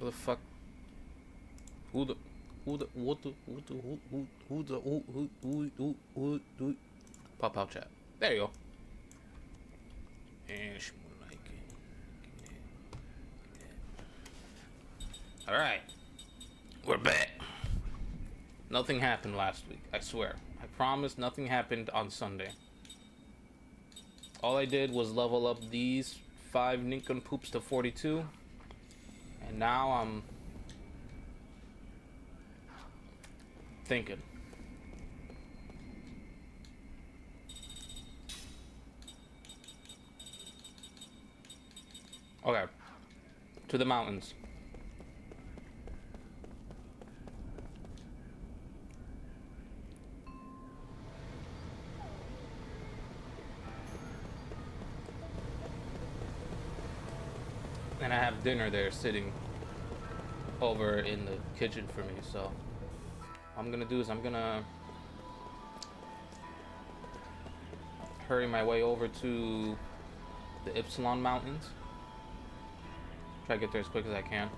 Who the fuck? Who the? Who the? What the? Who the? Who the? Who? Pop out chat. There you go. All right, we're back. Nothing happened last week. I swear. I promise. Nothing happened on Sunday. All I did was level up these 5 nincompoops to 42, and now I'm thinking. Okay, to the mountains. And I have dinner there sitting over in the kitchen for me, so what I'm gonna do is I'm gonna hurry my way over to the Ypsilon Mountains. Try to get there as quick as I can.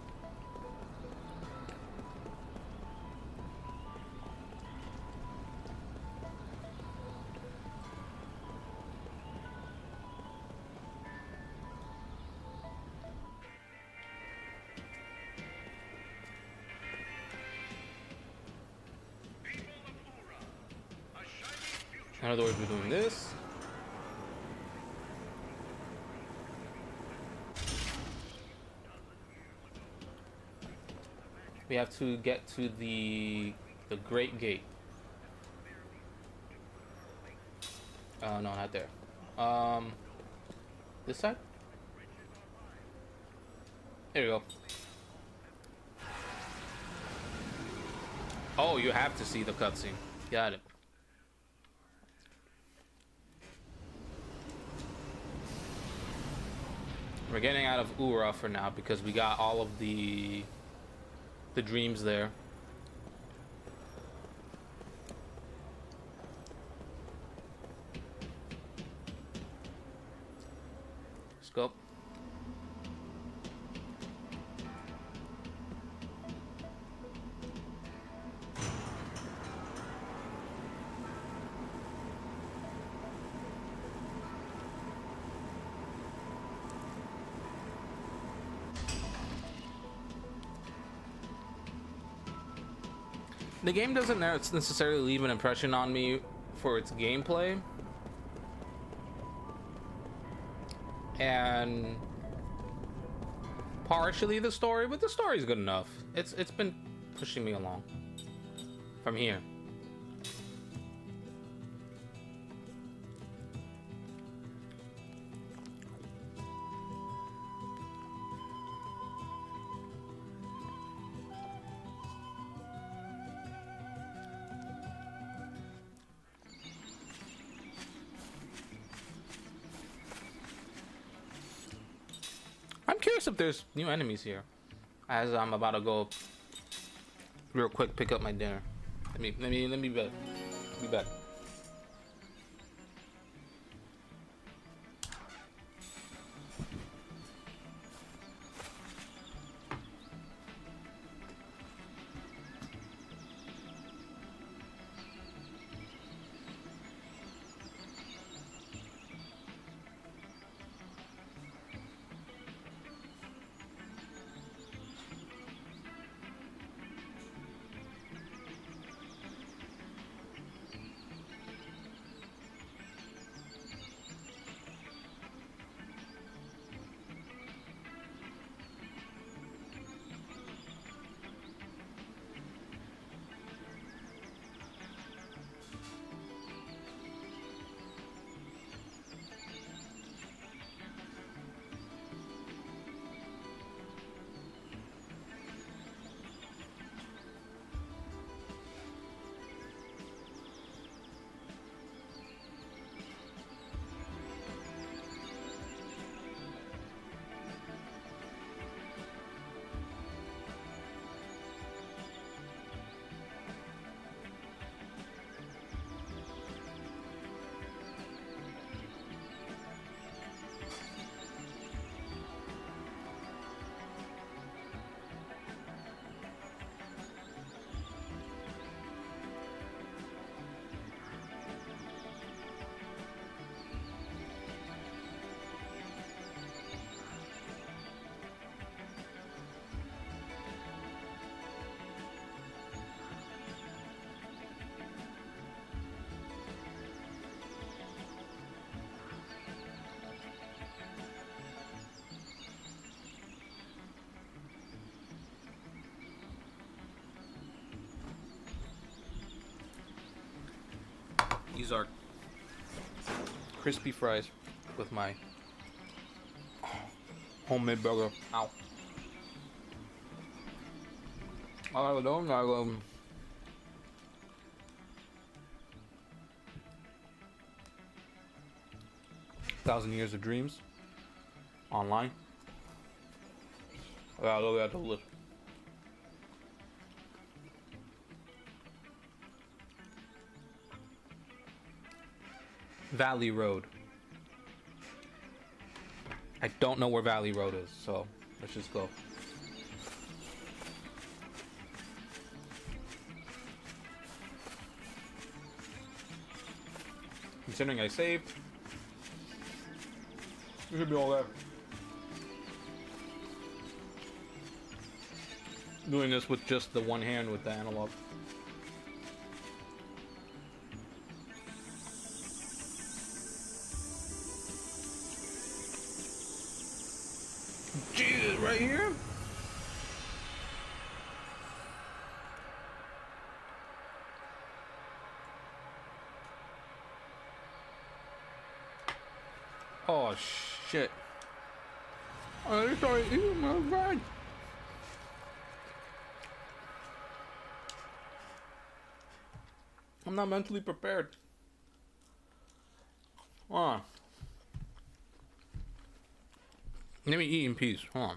In other words, we're doing this. We have to get to the Great Gate. No, not there. This side? There you go. Oh, you have to see the cutscene. Got it. We're getting out of Ura for now because we got all of the dreams there. Let's go. The game doesn't necessarily leave an impression on me for its gameplay, and partially the story, but the story's good enough. It's been pushing me along from here. I'm curious if there's new enemies here. As I'm about to go real quick pick up my dinner. Let me be back. These are crispy fries with my homemade burger. Ow. I don't know. 1,000 Years of Dreams online. Yeah, look at the list. Valley Road. I don't know where Valley Road is, so let's just go. Considering I saved, it should be all there. Doing this with just the one hand with the analog. Jesus, right here? Oh shit. I started eating my fried. I'm not mentally prepared. Hold on. Let me eat in peace. Hold on.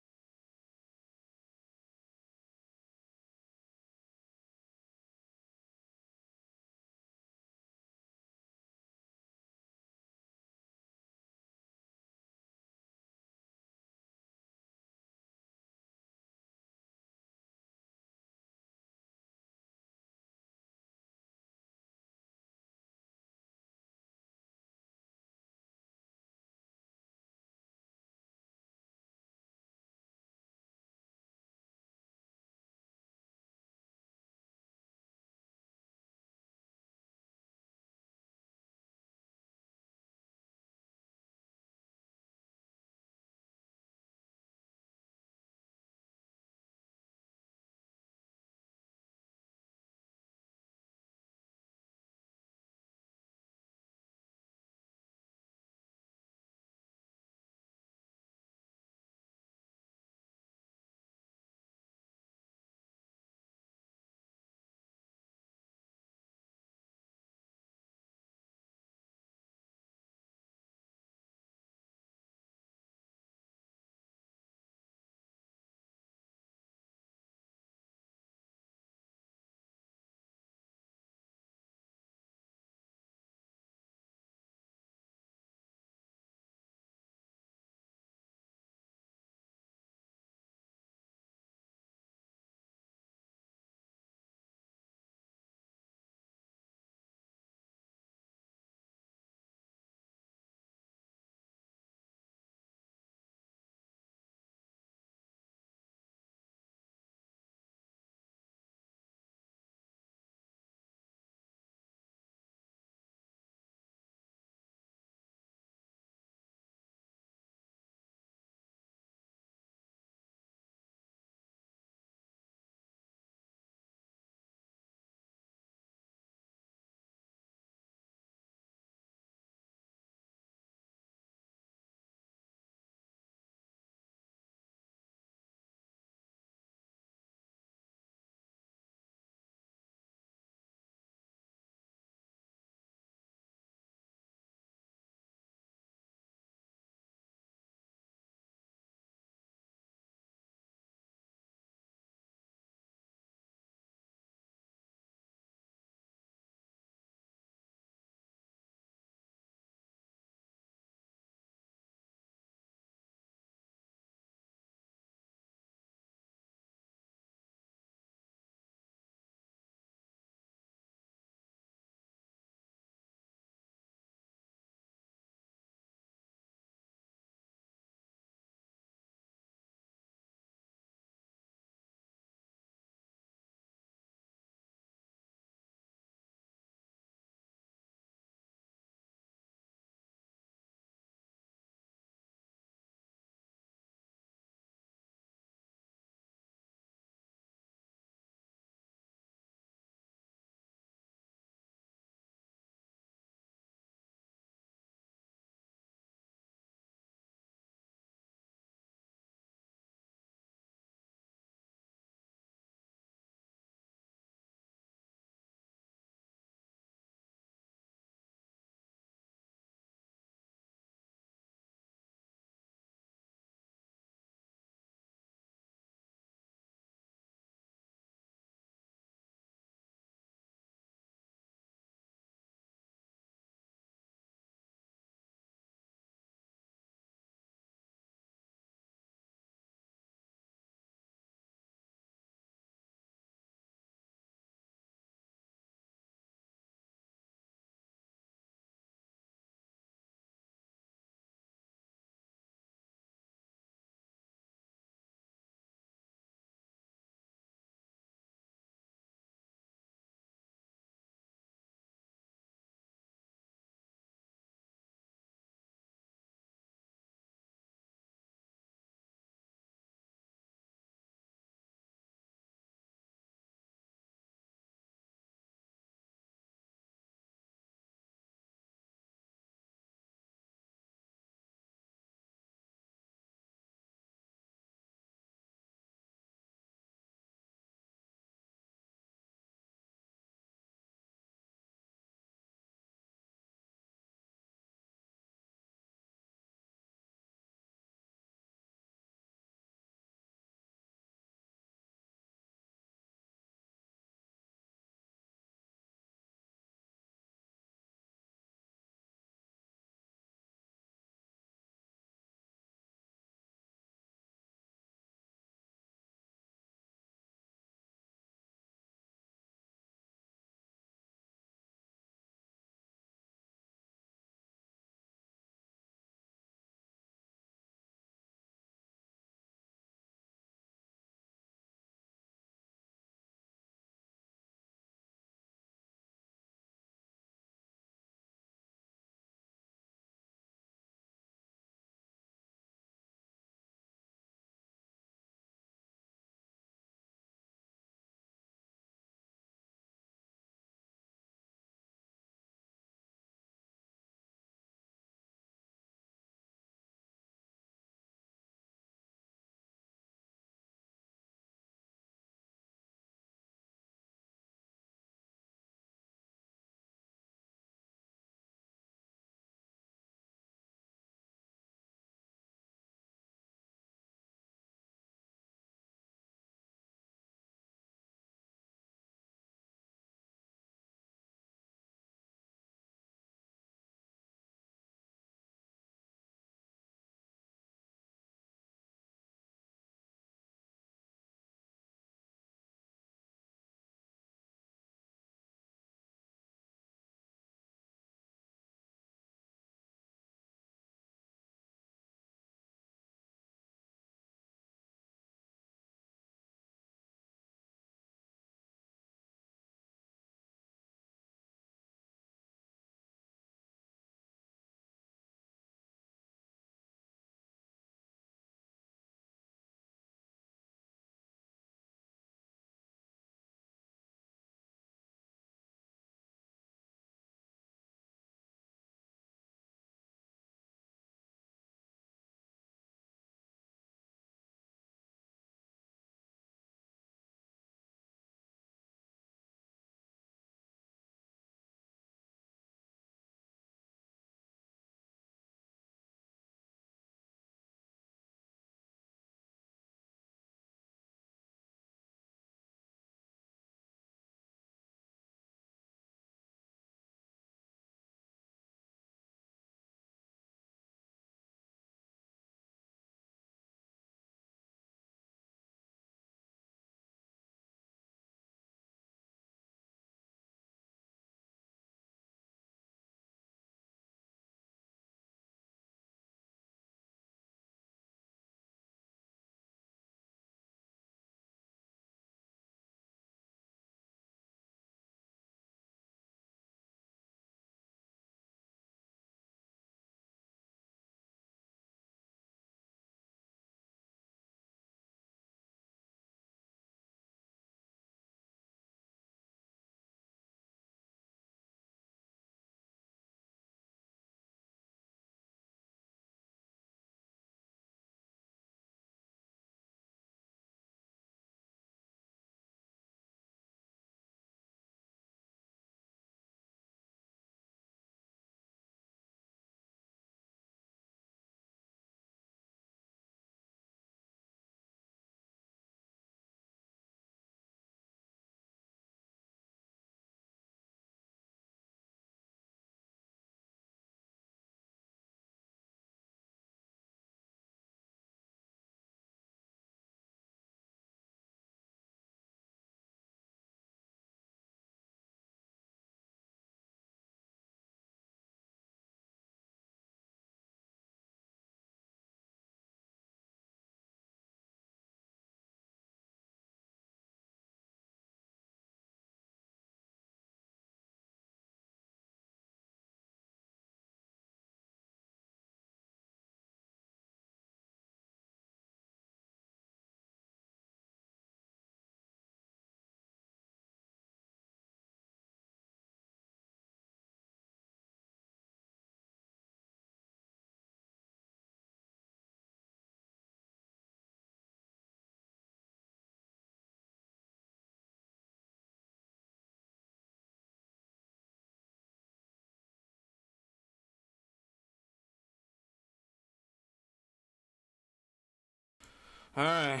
Alright.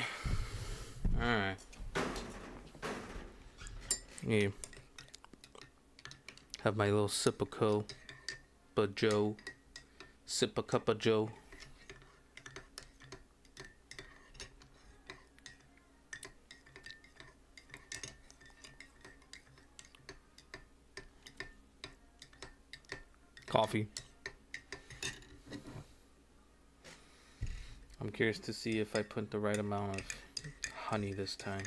Alright. Yeah. Have my little sip of Joe. Sip a cup of Joe. Coffee. I'm curious to see if I put the right amount of honey this time.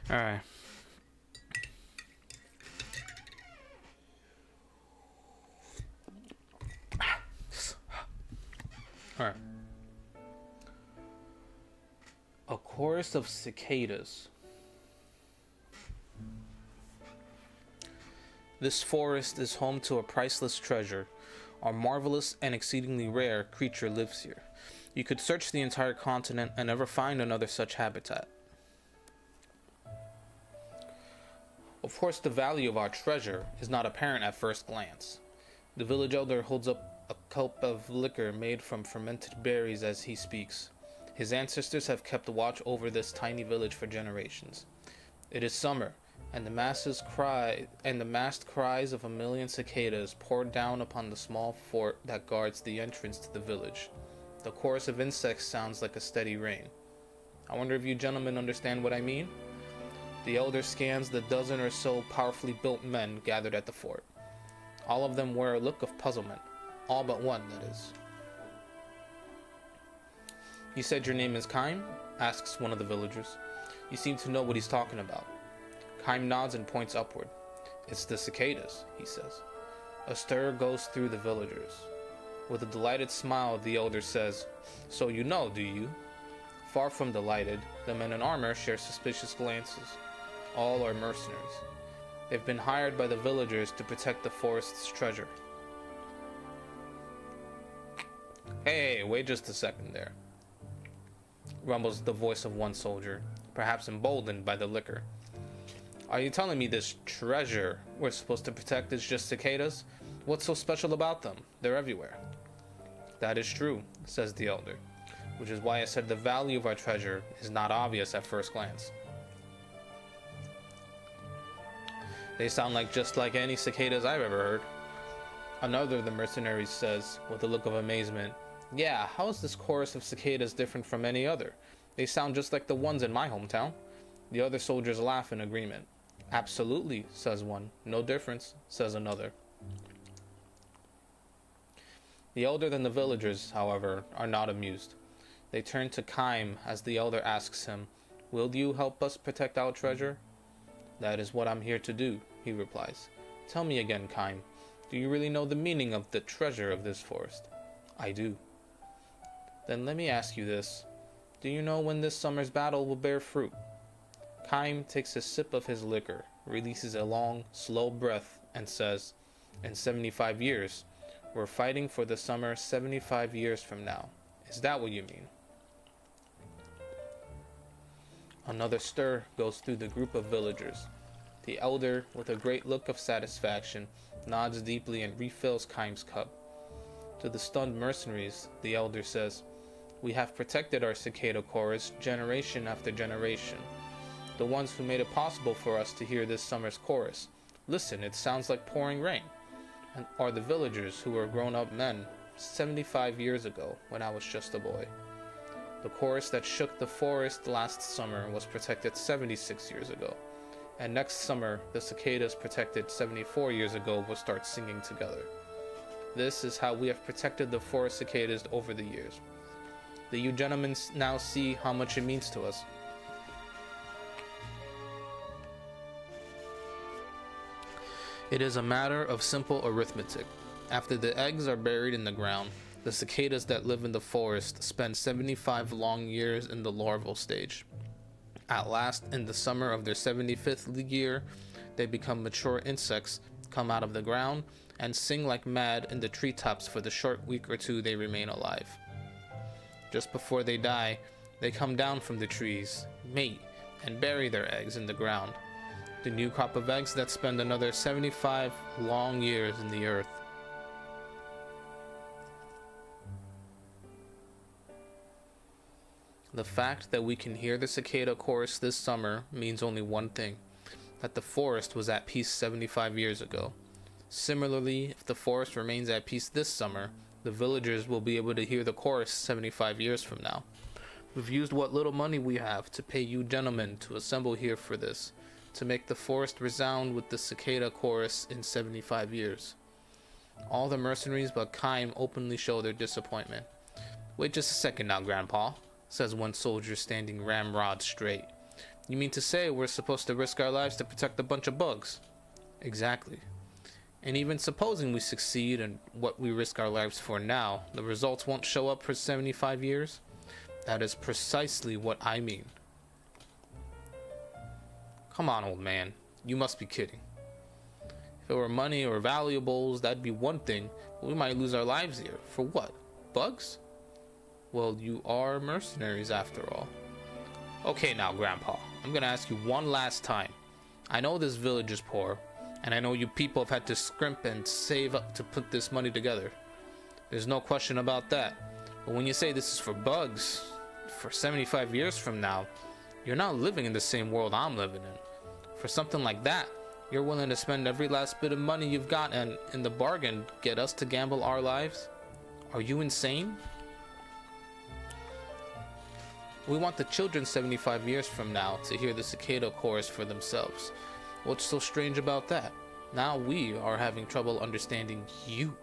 All right. All right. A chorus of cicadas. This forest is home to a priceless treasure. A marvelous and exceedingly rare creature lives here. You could search the entire continent and never find another such habitat. Of course, the value of our treasure is not apparent at first glance. The village elder holds up a cup of liquor made from fermented berries as he speaks. His ancestors have kept watch over this tiny village for generations. It is summer, and the massed cries of a million cicadas pour down upon the small fort that guards the entrance to the village. The chorus of insects sounds like a steady rain. I wonder if you gentlemen understand what I mean? The elder scans the dozen or so powerfully built men gathered at the fort. All of them wear a look of puzzlement. All but one, that is. You said your name is Kaim? Asks one of the villagers. You seem to know what he's talking about. Kaim nods and points upward. It's the cicadas, he says. A stir goes through the villagers. With a delighted smile, the elder says, So you know, do you? Far from delighted, the men in armor share suspicious glances. All are mercenaries. They've been hired by the villagers to protect the forest's treasure. Hey, wait just a second there, rumbles the voice of one soldier, perhaps emboldened by the liquor. Are you telling me this treasure we're supposed to protect is just cicadas? What's so special about them? They're everywhere. That is true, says the elder, which is why I said the value of our treasure is not obvious at first glance. They sound just like any cicadas I've ever heard. Another of the mercenaries says, with a look of amazement, Yeah, how is this chorus of cicadas different from any other? They sound just like the ones in my hometown. The other soldiers laugh in agreement. Absolutely, says one. No difference, says another. The elder and the villagers, however, are not amused. They turn to Kaim as the elder asks him, Will you help us protect our treasure? That is what I'm here to do, he replies. Tell me again, Kaim, do you really know the meaning of the treasure of this forest? I do. Then let me ask you this. Do you know when this summer's battle will bear fruit? Kaim takes a sip of his liquor, releases a long, slow breath, and says, In 75 years. We're fighting for the summer 75 years from now. Is that what you mean? Another stir goes through the group of villagers. The elder, with a great look of satisfaction, nods deeply and refills Kaim's cup. To the stunned mercenaries, the elder says, We have protected our cicada chorus generation after generation. The ones who made it possible for us to hear this summer's chorus. Listen, it sounds like pouring rain. And are the villagers who were grown-up men 75 years ago when I was just a boy. The chorus that shook the forest last summer was protected 76 years ago. And next summer, the cicadas protected 74 years ago will start singing together. This is how we have protected the forest cicadas over the years. Do you gentlemen now see how much it means to us? It is a matter of simple arithmetic. After the eggs are buried in the ground, the cicadas that live in the forest spend 75 long years in the larval stage. At last, in the summer of their 75th year, they become mature insects, come out of the ground, and sing like mad in the treetops for the short week or two they remain alive. Just before they die, they come down from the trees, mate, and bury their eggs in the ground. The new crop of eggs that spend another 75 long years in the earth. The fact that we can hear the cicada chorus this summer means only one thing, that the forest was at peace 75 years ago. Similarly, if the forest remains at peace this summer, the villagers will be able to hear the chorus 75 years from now. We've used what little money we have to pay you gentlemen to assemble here for this, to make the forest resound with the cicada chorus in 75 years. All the mercenaries but Kime openly show their disappointment. Wait just a second now, Grandpa, says one soldier standing ramrod straight. You mean to say we're supposed to risk our lives to protect a bunch of bugs? Exactly. And even supposing we succeed in what we risk our lives for now, the results won't show up for 75 years? That is precisely what I mean. Come on, old man. You must be kidding. If it were money or valuables, that'd be one thing, but we might lose our lives here. For what? Bugs? Well, you are mercenaries after all. Okay now, Grandpa. I'm gonna ask you one last time. I know this village is poor, and I know you people have had to scrimp and save up to put this money together. There's no question about that. But when you say this is for bugs, for 75 years from now, you're not living in the same world I'm living in. For something like that, you're willing to spend every last bit of money you've got and, in the bargain, get us to gamble our lives? Are you insane? We want the children 75 years from now to hear the cicada chorus for themselves. What's so strange about that? Now we are having trouble understanding you.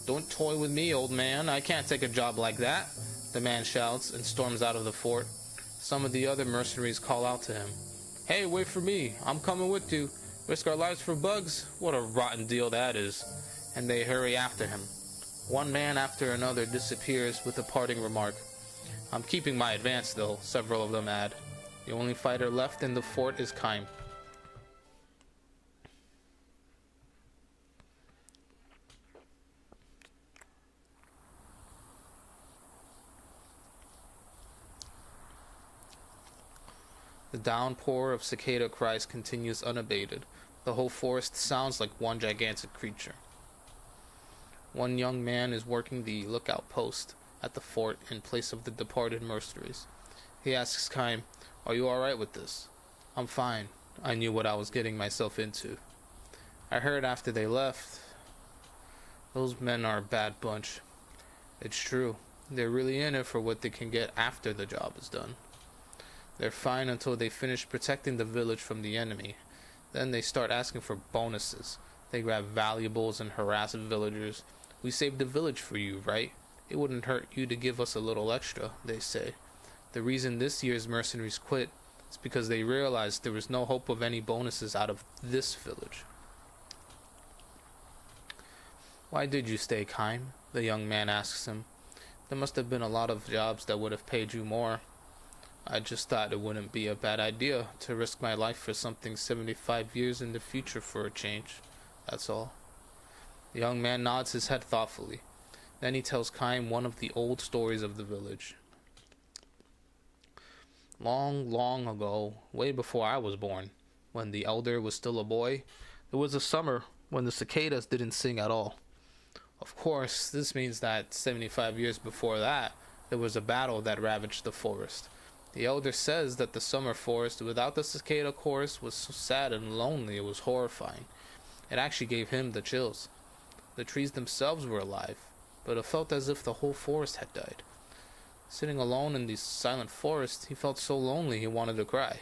Don't toy with me, old man. I can't take a job like that, the man shouts and storms out of the fort. Some of the other mercenaries call out to him. Hey, wait for me. I'm coming with you. Risk our lives for bugs? What a rotten deal that is. And they hurry after him. One man after another disappears with a parting remark. I'm keeping my advance though, several of them add. The only fighter left in the fort is Kime. The downpour of cicada cries continues unabated. The whole forest sounds like one gigantic creature. One young man is working the lookout post at the fort in place of the departed mercenaries. He asks Kime, "Are you alright with this?" "I'm fine. I knew what I was getting myself into. I heard after they left, those men are a bad bunch." "It's true. They're really in it for what they can get after the job is done. They're fine until they finish protecting the village from the enemy. Then they start asking for bonuses. They grab valuables and harass villagers. We saved the village for you, right? It wouldn't hurt you to give us a little extra," they say. The reason this year's mercenaries quit is because they realized there was no hope of any bonuses out of this village. "Why did you stay, Kime?" the young man asks him. "There must have been a lot of jobs that would have paid you more." "I just thought it wouldn't be a bad idea to risk my life for something 75 years in the future for a change. That's all." The young man nods his head thoughtfully. Then he tells Kime one of the old stories of the village. Long, long ago, way before I was born, when the elder was still a boy, there was a summer when the cicadas didn't sing at all. Of course, this means that 75 years before that, there was a battle that ravaged the forest. The elder says that the summer forest without the cicada chorus was so sad and lonely it was horrifying. It actually gave him the chills. The trees themselves were alive, but it felt as if the whole forest had died. Sitting alone in the silent forest, he felt so lonely he wanted to cry.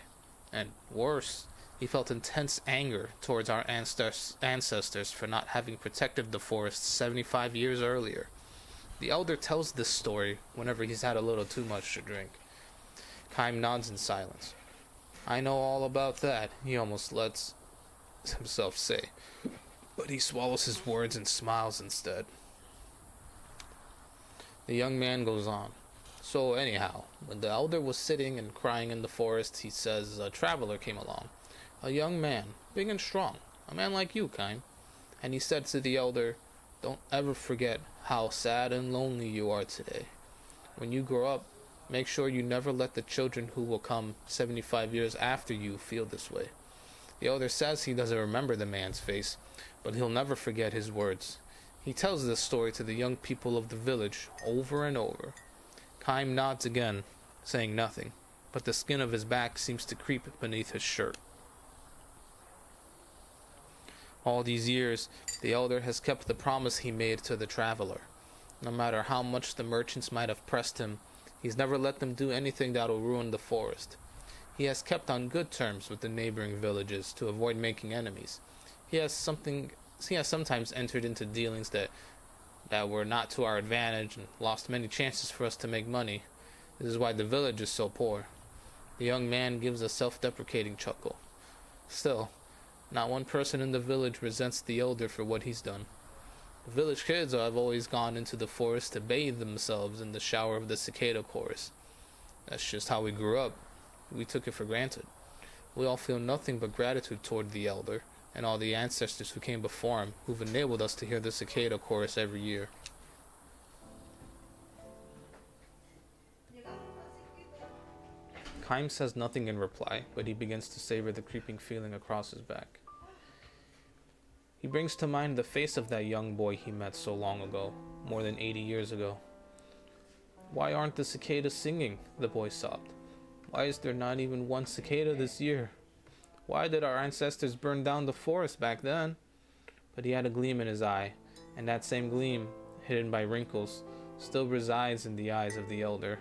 And worse, he felt intense anger towards our ancestors for not having protected the forest 75 years earlier. The elder tells this story whenever he's had a little too much to drink. Kime nods in silence. "I know all about that," he almost lets himself say. but he swallows his words and smiles instead. The young man goes on. So anyhow, when the elder was sitting and crying in the forest, he says a traveler came along. A young man, big and strong, a man like you, Kaim. And he said to the elder, "Don't ever forget how sad and lonely you are today. When you grow up, make sure you never let the children who will come 75 years after you feel this way." The elder says he doesn't remember the man's face, but he'll never forget his words. He tells this story to the young people of the village over and over. Kaim nods again, saying nothing, but the skin of his back seems to creep beneath his shirt. All these years, the elder has kept the promise he made to the traveler. No matter how much the merchants might have pressed him, he's never let them do anything that'll ruin the forest. He has kept on good terms with the neighboring villages to avoid making enemies. He has sometimes entered into dealings that were not to our advantage and lost many chances for us to make money. This is why the village is so poor. The young man gives a self-deprecating chuckle. Still, not one person in the village resents the elder for what he's done. The village kids have always gone into the forest to bathe themselves in the shower of the cicada chorus. That's just how we grew up. We took it for granted. We all feel nothing but gratitude toward the elder and all the ancestors who came before him, who've enabled us to hear the cicada chorus every year. Kaim says nothing in reply, but he begins to savor the creeping feeling across his back. He brings to mind the face of that young boy he met so long ago, more than 80 years ago. "Why aren't the cicadas singing?" the boy sobbed. "Why is there not even one cicada this year? Why did our ancestors burn down the forest back then?" But he had a gleam in his eye, and that same gleam, hidden by wrinkles, still resides in the eyes of the elder.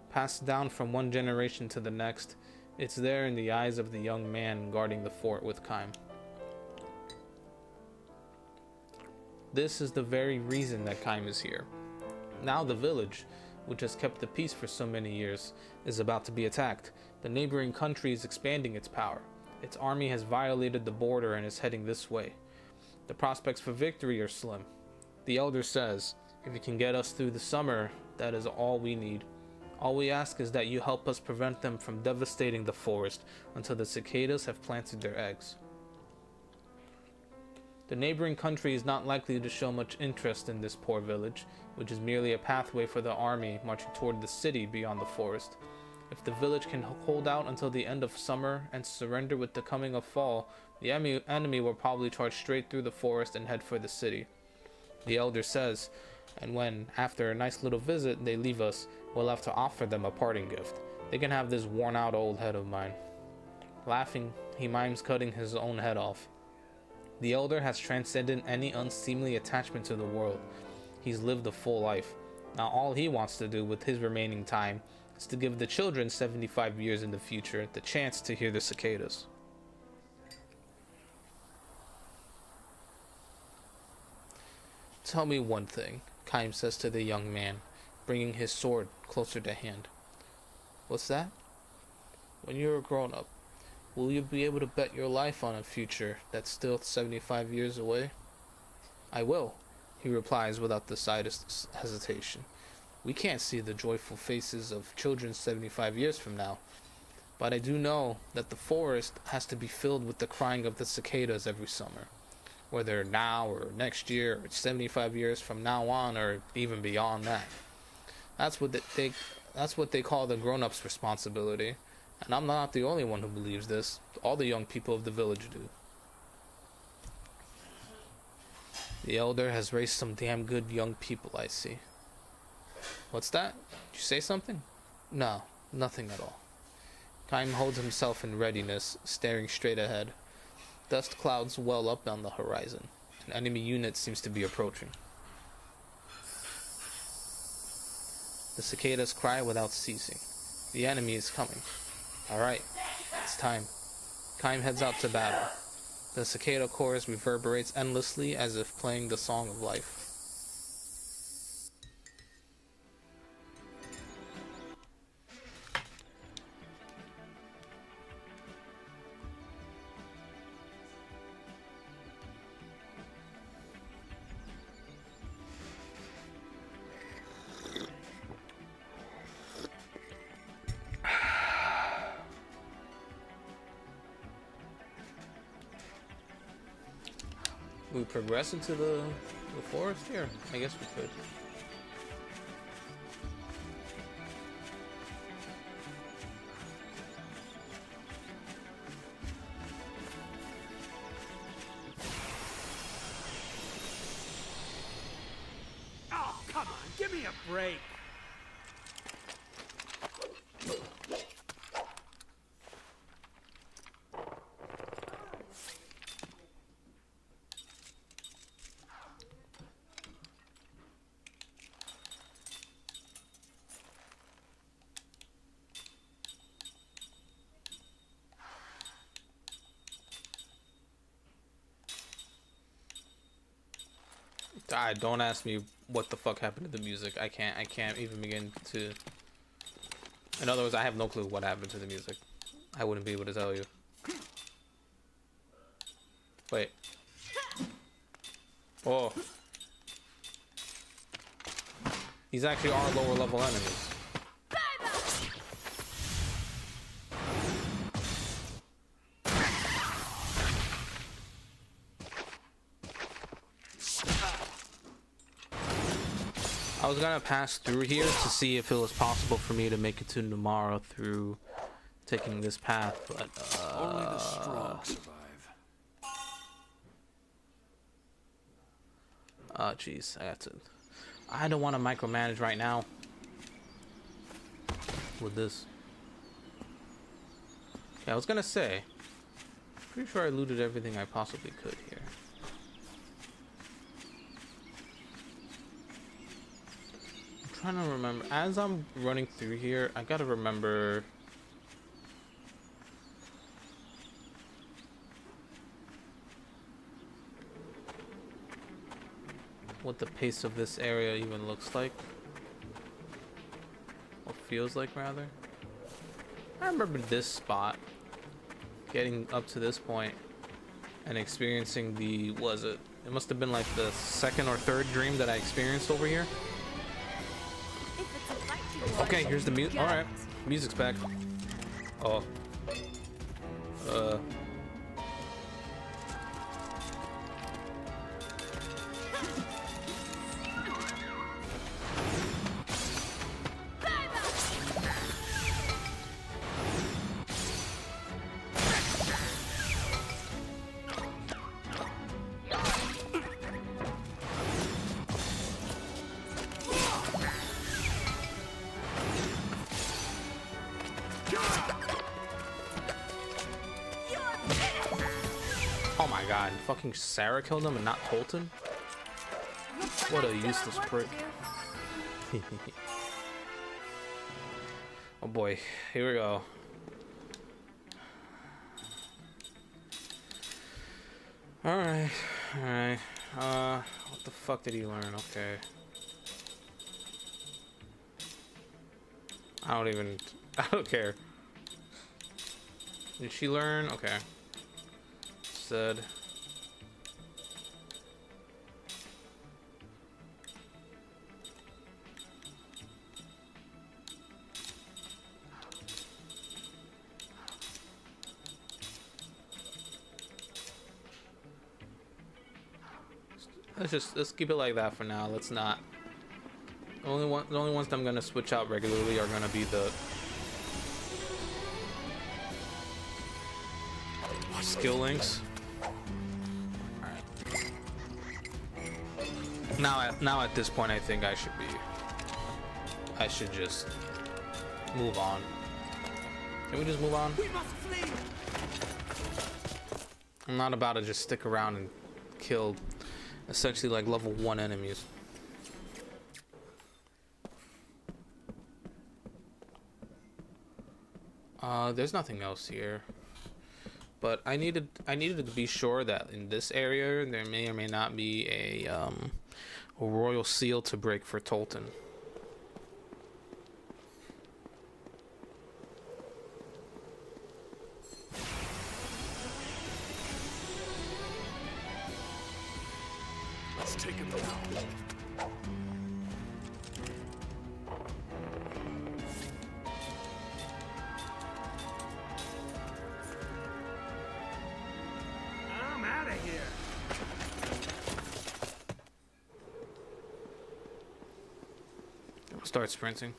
Passed down from one generation to the next, it's there in the eyes of the young man guarding the fort with Kaim. This is the very reason that Kaim is here. Now the village, which has kept the peace for so many years, is about to be attacked. The neighboring country is expanding its power. Its army has violated the border and is heading this way. The prospects for victory are slim. The elder says, "If you can get us through the summer, that is all we need. All we ask is that you help us prevent them from devastating the forest until the cicadas have planted their eggs." The neighboring country is not likely to show much interest in this poor village, which is merely a pathway for the army marching toward the city beyond the forest. If the village can hold out until the end of summer and surrender with the coming of fall, the enemy will probably charge straight through the forest and head for the city. The elder says, and when, after a nice little visit, they leave us, we'll have to offer them a parting gift. They can have this worn-out old head of mine. Laughing, he mimes cutting his own head off. The elder has transcended any unseemly attachment to the world. He's lived a full life. Now all he wants to do with his remaining time is to give the children 75 years in the future the chance to hear the cicadas. "Tell me one thing," Kaim says to the young man, bringing his sword closer to hand. "What's that?" "When you're a grown-up, will you be able to bet your life on a future that's still 75 years away?" "I will," he replies without the slightest hesitation. "We can't see the joyful faces of children 75 years from now, but I do know that the forest has to be filled with the crying of the cicadas every summer. Whether now or next year or 75 years from now on or even beyond that. That's what they call the grown-ups' responsibility. And I'm not the only one who believes this. All the young people of the village do." "The elder has raised some damn good young people, I see." "What's that? Did you say something?" "No, nothing at all." Kaim holds himself in readiness, staring straight ahead. Dust clouds well up on the horizon. An enemy unit seems to be approaching. The cicadas cry without ceasing. The enemy is coming. Alright, it's time. Kaim heads out to battle. The cicada chorus reverberates endlessly as if playing the song of life. we progress into the forest here? I guess we could. Oh, come on, give me a break. Don't ask me what the fuck happened to the music. I can't even begin to. In other words, I have no clue what happened to the music. I wouldn't be able to tell you. Wait. Oh. These actually are lower level enemies. I was gonna pass through here to see if it was possible for me to make it to Numara through taking this path, but only the strong survive. Oh jeez, I don't want to micromanage right now with this. Yeah, I was gonna say, pretty sure I looted everything I possibly could here. I'm trying to remember, as I'm running through here, I gotta remember what the pace of this area even looks like, or feels like rather. I remember this spot, getting up to this point and experiencing the, it must have been like the second or third dream that I experienced over here. Okay, here's the music. All right, music's back. Oh. Oh my god, fucking Sarah killed him and not Tolton? What a useless prick. Oh boy, here we go. Alright, alright. What the fuck did he learn? Okay. I don't care. Did she learn? Okay. Said. Let's keep it like that for now. Let's not. The only ones that I'm gonna switch out regularly are gonna be the skill links. Alright. Now at this point I think I should just move on. Can we just move on? We must flee. I'm not about to just stick around and kill essentially like level 1 enemies. There's nothing else here. But I needed to be sure that in this area there may or may not be a royal seal to break for Tolton. Let's take him down. I'm out of here. Start sprinting.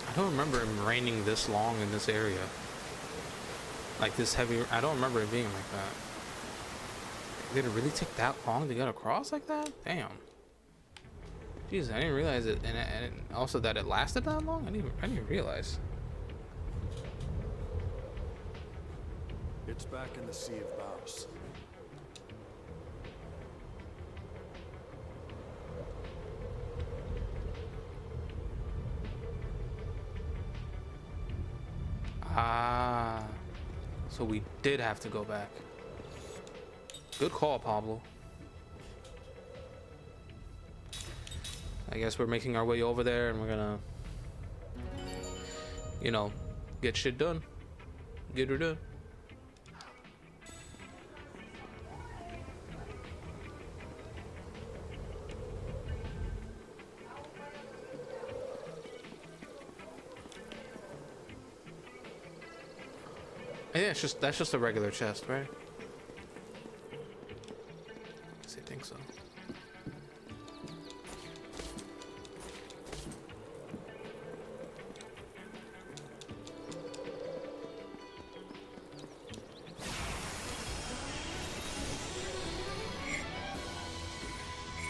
I don't remember it raining this long in this area. Like this heavy. I don't remember it being like that. Did it really take that long to get across like that? Damn. Jeez, I didn't realize it. And also that it lasted that long? I didn't realize. It's back in the Sea of Boughs. Ah. So we did have to go back. Good call, Pablo. I guess we're making our way over there and we're gonna, you know, get shit done. Get her done. Yeah, that's just a regular chest, right? I think so.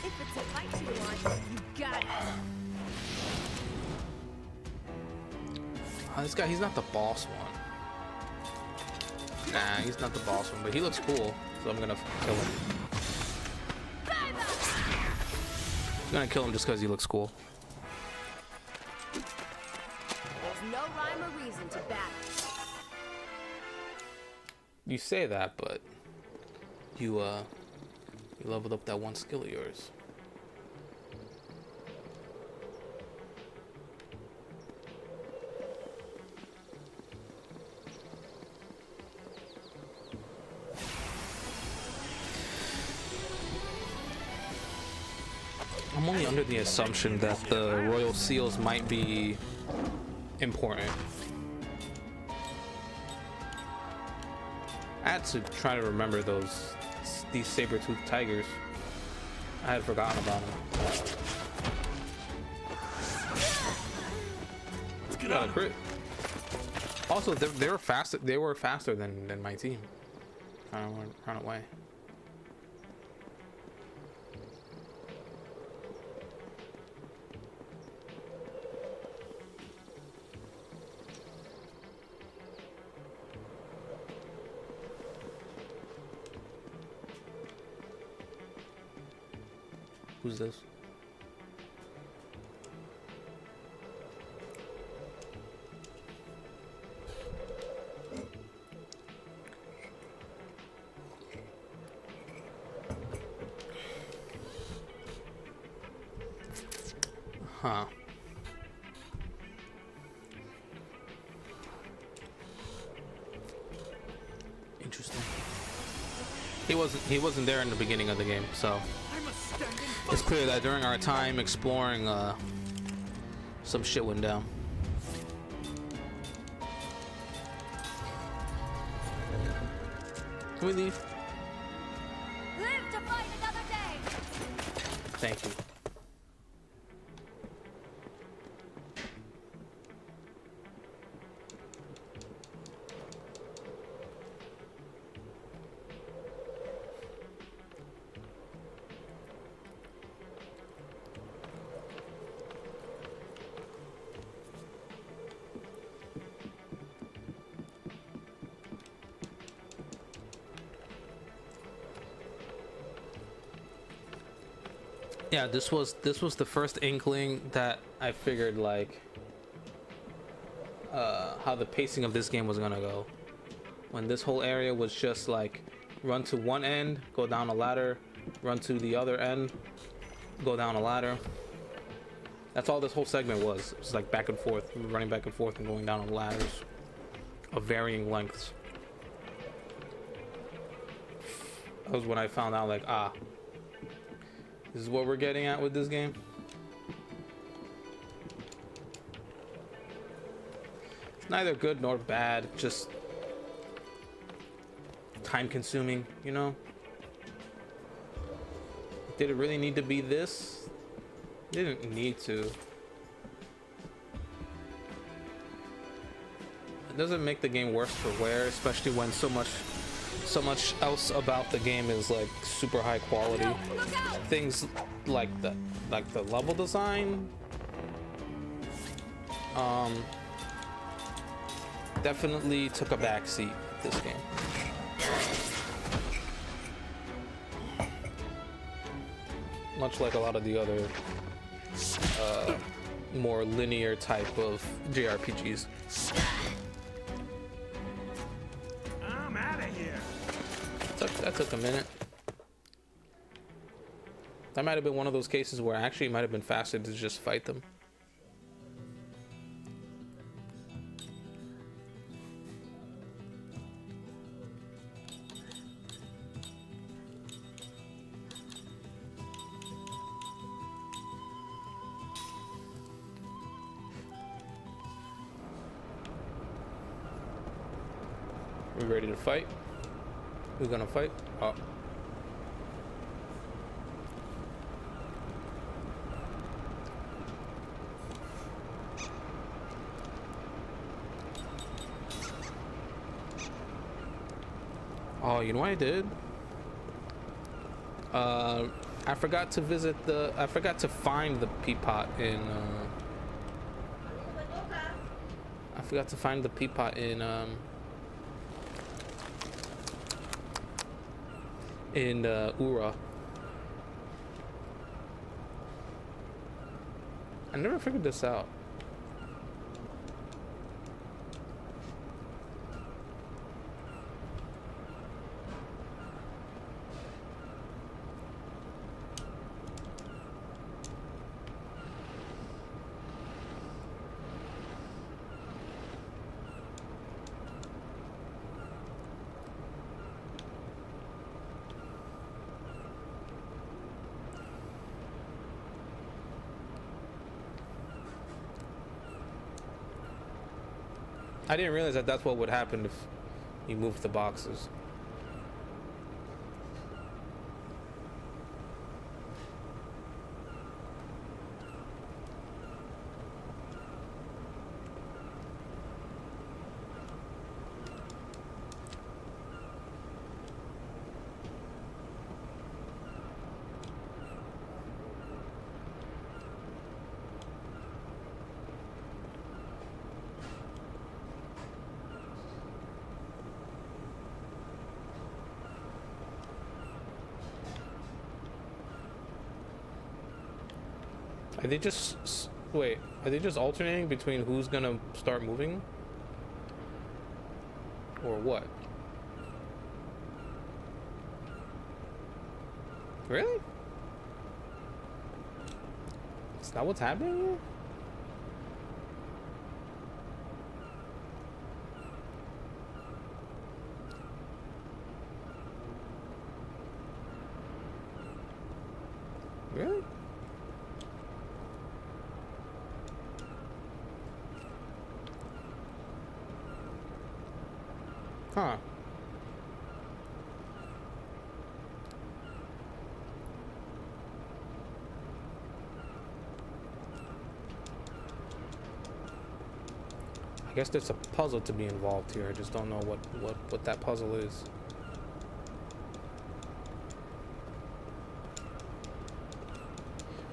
If it's a fight you want, you got it. This guy, he's not the boss one. Nah, he's not the boss one, but he looks cool, so I'm gonna kill him. I'm gonna kill him just because he looks cool. There's no rhyme or reason to battle. You say that, but you leveled up that one skill of yours. I'm only under the assumption that the royal seals might be important. I had to try to remember these saber-toothed tigers. I had forgotten about them. Got a crit. Also, they were faster. They were faster than my team. Trying to run away. Who's this? Huh. Interesting. He wasn't there in the beginning of the game, so it's clear that during our time exploring, some shit went down. Can we leave? Live to fight another day. Thank you. Yeah, this was the first inkling that I figured like how the pacing of this game was gonna go. When this whole area was just like run to one end, go down a ladder, run to the other end, go down a ladder. That's all this whole segment was. It was like back and forth, running back and forth and going down on ladders of varying lengths. That was when I found out like, this is what we're getting at with this game. It's neither good nor bad, just time consuming, you know? Did it really need to be this? It didn't need to. It doesn't make the game worse for wear, especially when so much else about the game is like super high quality. Look out! Things like the level design definitely took a backseat this game. Much like a lot of the other more linear type of JRPGs. I'm out of here. That took a minute. That might have been one of those cases where actually it might have been faster to just fight them. We ready to fight? Who's gonna fight? Oh. Oh, you know what I did? I forgot to find the peapot in I forgot to find the peapot in Ura. I never figured this out. I didn't realize that that's what would happen if you moved the boxes. Are they just wait? Are they just alternating between who's gonna start moving, or what? Really? Is that what's happening here? Really? Huh. I guess there's a puzzle to be involved here. I just don't know what that puzzle is.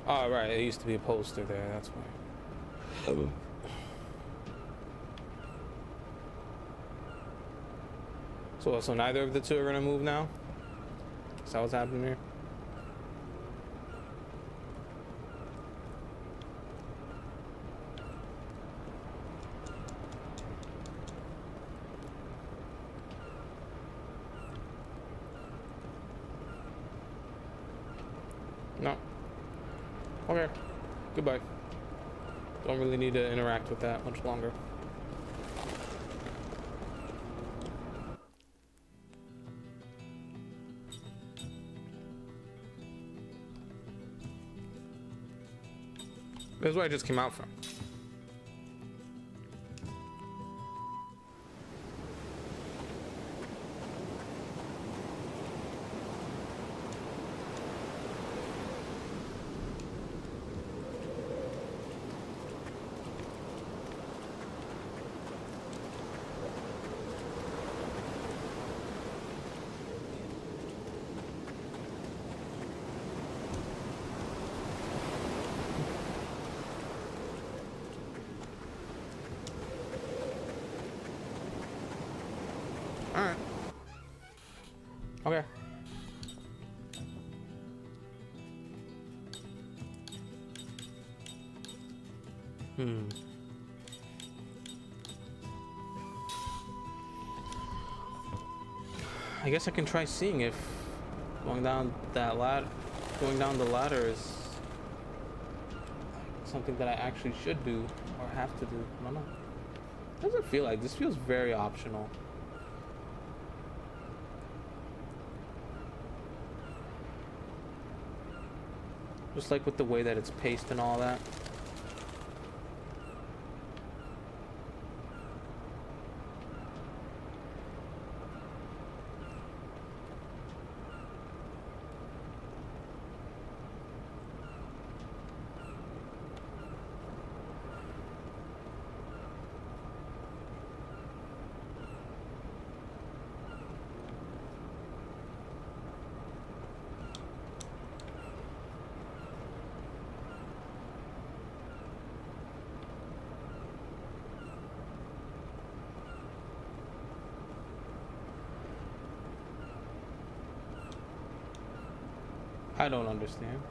Oh, right. It used to be a poster there. That's why. So neither of the two are gonna move now? Is that what's happening here? No. Okay. Goodbye. Don't really need to interact with that much longer. This is where I just came out from. Alright. Okay. I guess I can try seeing if going down that going down the ladder is something that I actually should do or have to do. I don't know. What does it feel like? This feels very optional. Just like with the way that it's paced and all that. I don't understand.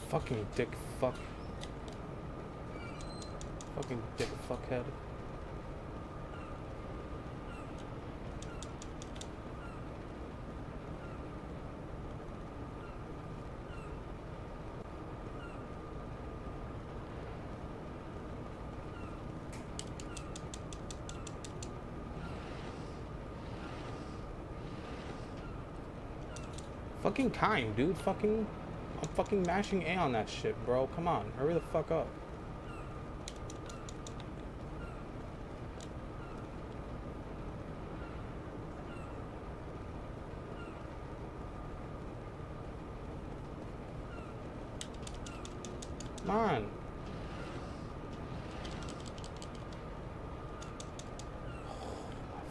Fucking dick fuck. Fucking dick fuckhead. Fucking time, dude. I'm fucking mashing A on that shit, bro. Come on, hurry the fuck up. Come on.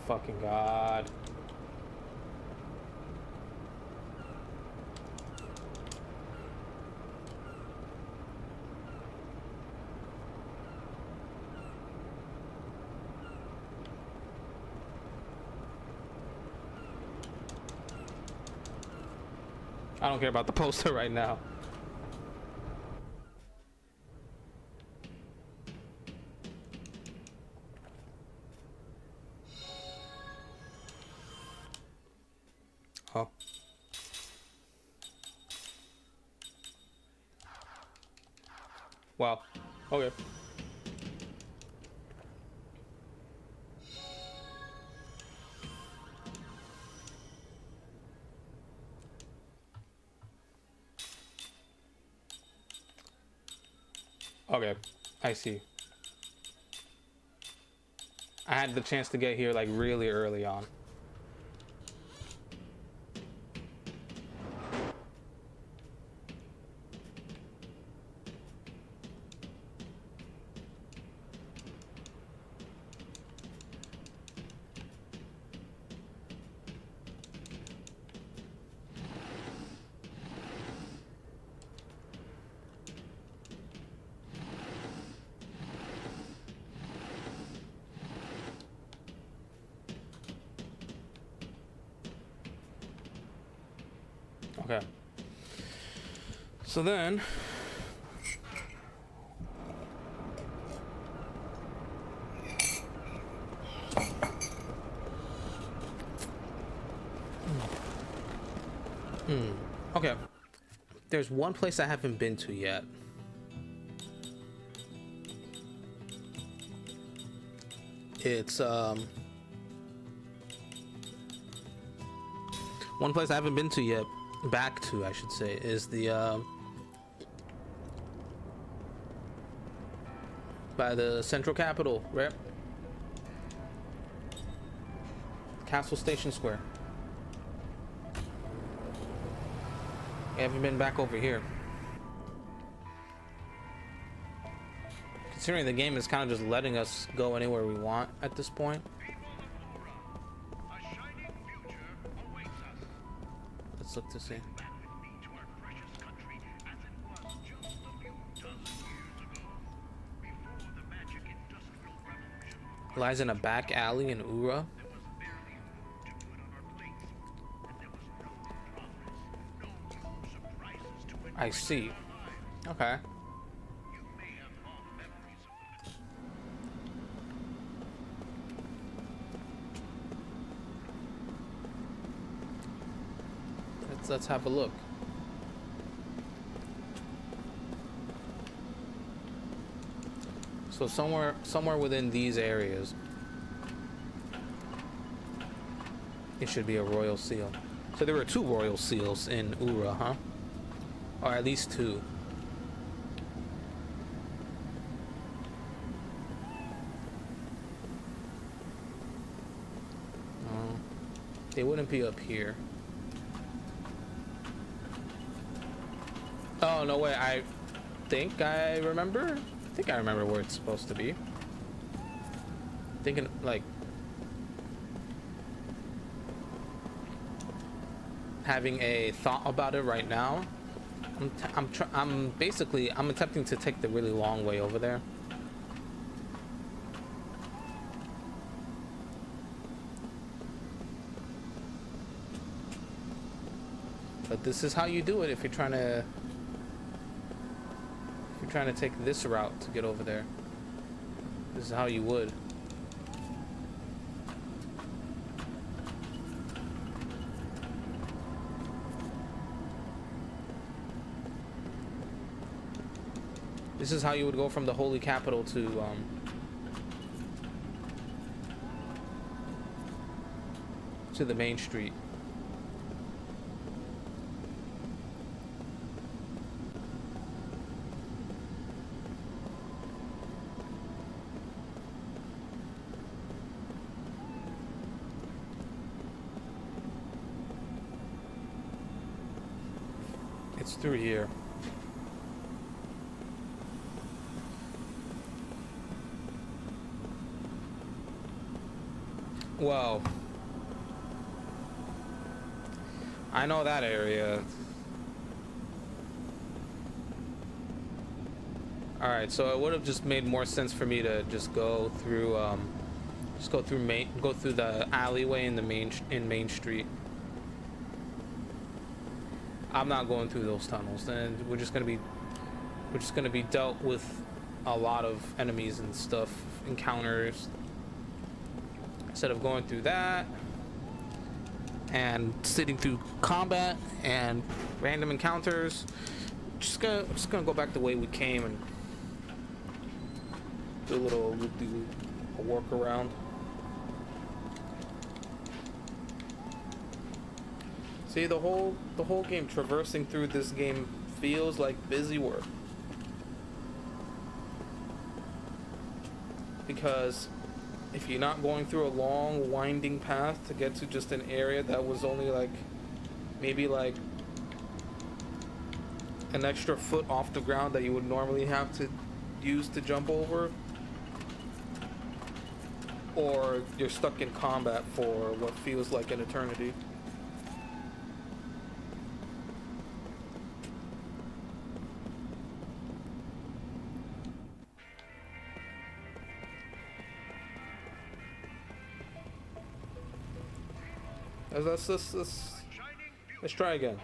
Fucking God. I don't care about the poster right now. Oh. Wow. Okay. Okay, I see. I had the chance to get here like really early on. Okay. So then, okay. There's one place I haven't been to yet. It's one place I haven't been to yet. Back to, I should say, is the by the Central Capitol, right? Castle Station Square. I haven't been back over here. Considering the game is kind of just letting us go anywhere we want at this point. Let's look to see. Lies in a back alley in Ura. I see. Okay. Let's have a look. So somewhere within these areas, it should be a royal seal. So there were 2 royal seals in Ura, huh? Or at least 2. They wouldn't be up here. Oh, no way. I think I remember where it's supposed to be. Thinking, like, having a thought about it right now. I'm attempting to take the really long way over there. But this is how you do it if you're trying to take this route to get over there. This is how you would. This is how you would go from the Holy Capital to the main street. It's through here. Well, I know that area. All right, so it would have just made more sense for me to just go through the alleyway in Main Street. I'm not going through those tunnels, and we're just gonna be dealt with a lot of enemies and stuff, encounters. Instead of going through that and sitting through combat and random encounters, just gonna go back the way we came and do a little loop-de-loop, a workaround. See, the whole game, traversing through this game feels like busy work. Because if you're not going through a long winding path to get to just an area that was only like maybe like an extra foot off the ground that you would normally have to use to jump over, or you're stuck in combat for what feels like an eternity. Let's try again.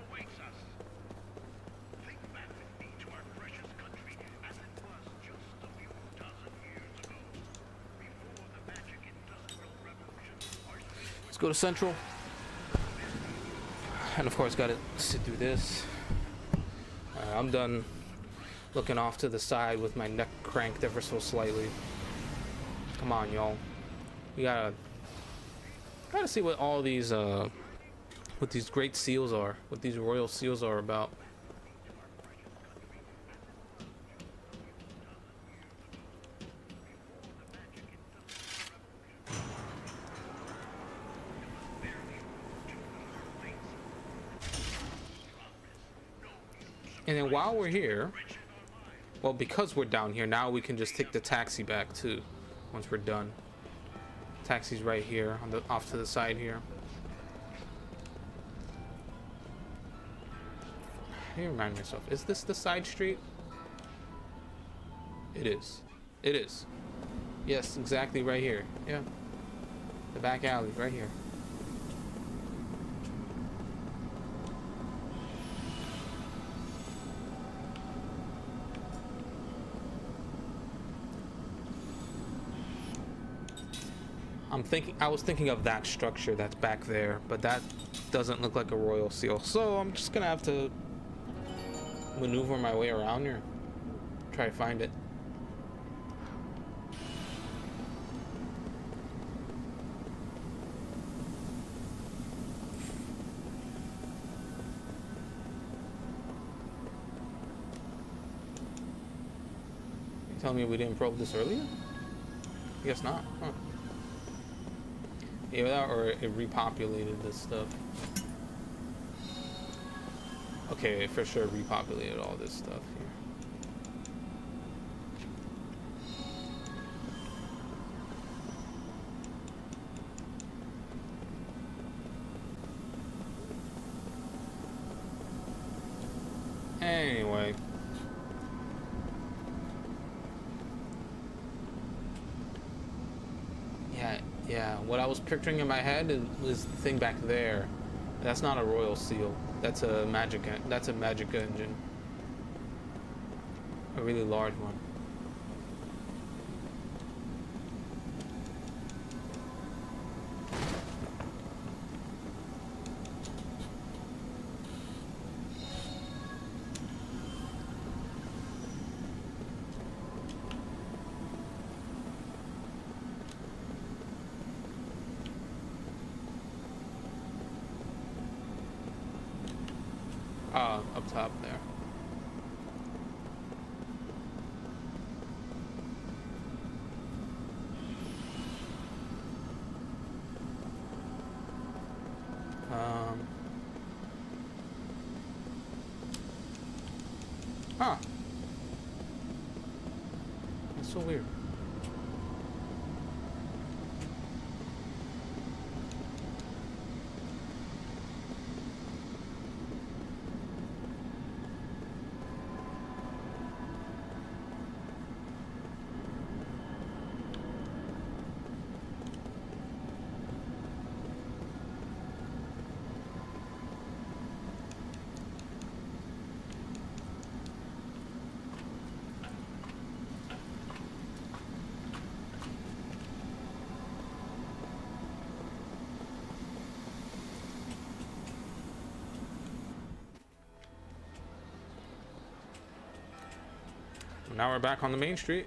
Let's go to Central. And of course, gotta sit through this. I'm done looking off to the side with my neck cranked ever so slightly. Come on, y'all. We gotta see what all these what these great seals are, what these royal seals are about. And then while we're here, well, because we're down here, now we can just take the taxi back too once we're done. Taxi's right here on the off to the side here. I need to remind myself, is this the side street? It is. It is. Yes, exactly right here. Yeah. The back alley right here. I was thinking of that structure that's back there, but that doesn't look like a royal seal. So I'm just gonna have to maneuver my way around here. Try to find it. You telling me we didn't probe this earlier? I guess not. Huh. Either that or it repopulated this stuff. Okay, for sure repopulated all this stuff here. Anyway. Yeah, what I was picturing in my head is the thing back there. That's not a royal seal. That's a magic engine. A really large one. Up top there. Huh. That's so weird. Now we're back on the main street.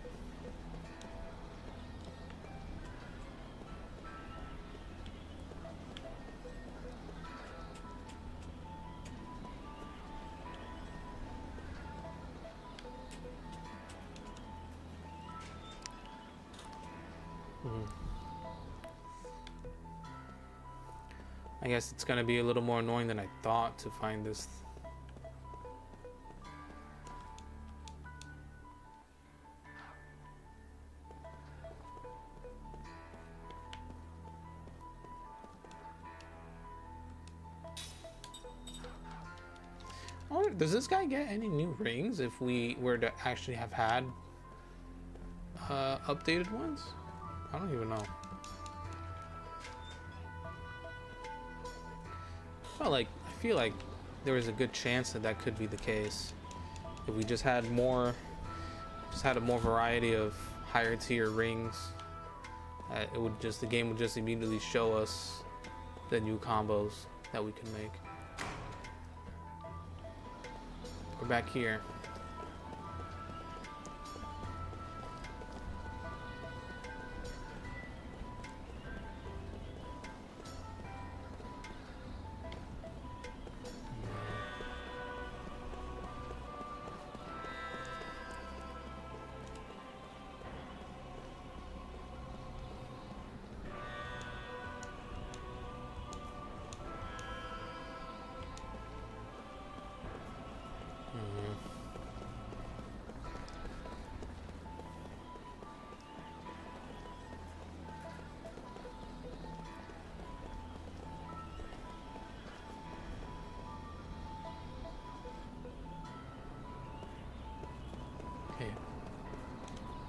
I guess it's gonna be a little more annoying than I thought to find this. Oh, does this guy get any new rings if we were to actually have had updated ones? I don't even know. I feel like there was a good chance that that could be the case if we just had a more variety of higher tier rings. The game would just immediately show us the new combos that we can make. We're back here.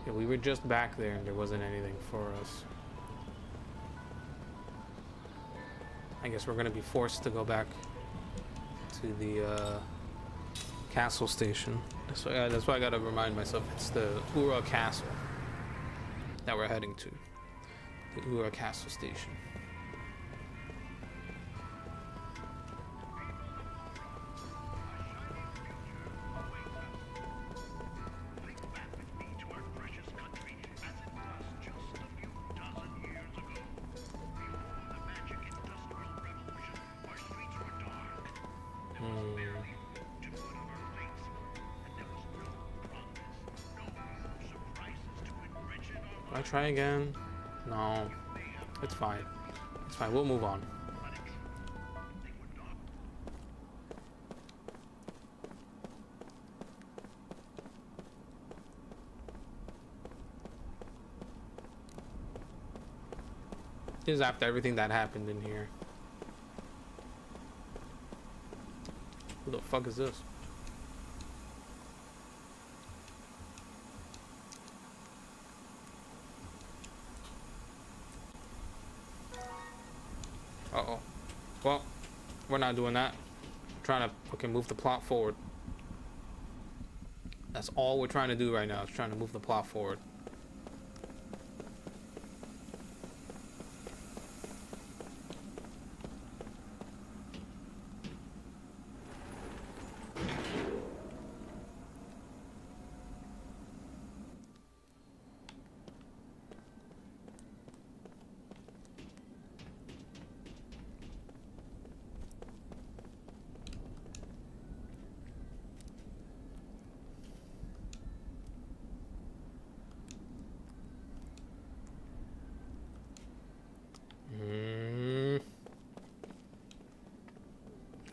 Yeah, we were just back there and there wasn't anything for us. I guess we're gonna be forced to go back to the castle station. That's why I gotta remind myself it's the Ura Castle that we're heading to. The Ura Castle station. I try again? No, it's fine. It's fine. We'll move on. This is after everything that happened in here. Who the fuck is this? Uh-oh. Well, we're not doing that. We're trying to fucking move the plot forward. That's all we're trying to do right now, is trying to move the plot forward.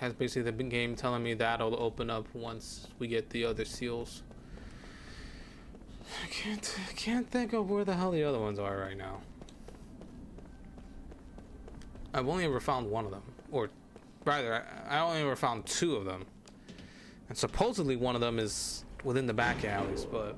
That's basically the game telling me that'll open up once we get the other seals. I can't think of where the hell the other ones are right now. I've only ever found one of them, or rather, I only ever found two of them, and supposedly one of them is within the back alleys, but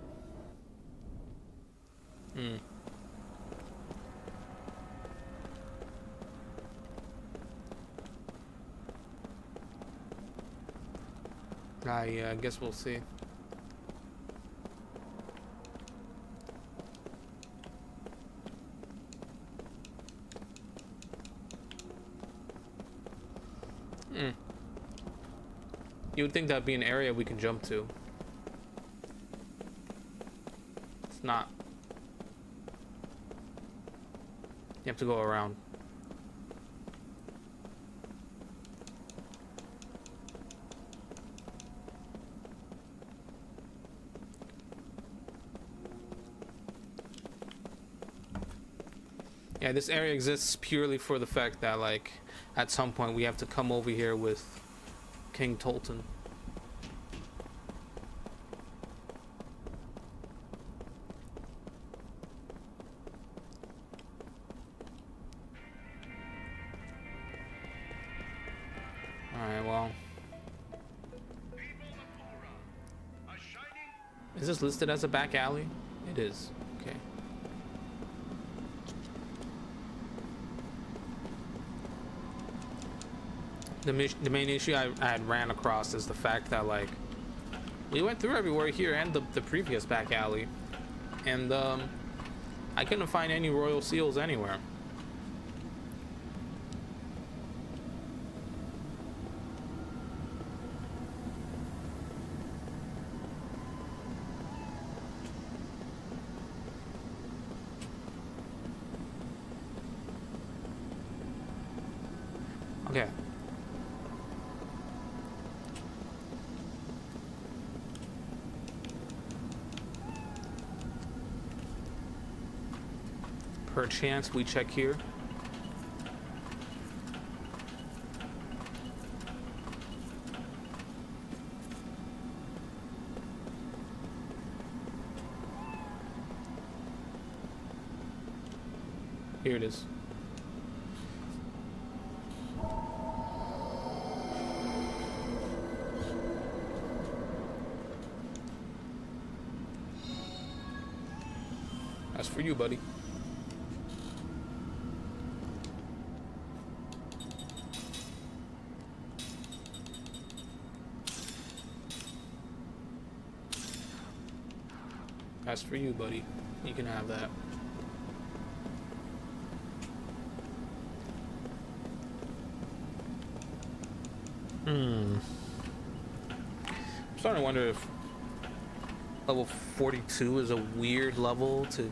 I guess we'll see. You would think that'd be an area we can jump to. not. You have to go around. Yeah, this area exists purely for the fact that, like, at some point we have to come over here with King Tolton. Alright, well. Is this listed as a back alley? It is. Okay. The main issue I had ran across is the fact that, like, we went through everywhere here and the previous back alley, and I couldn't find any royal seals anywhere. Okay. Perchance we check here. Here it is. That's for you, buddy. That's for you, buddy. You can have that. I'm starting to wonder if level 42 is a weird level to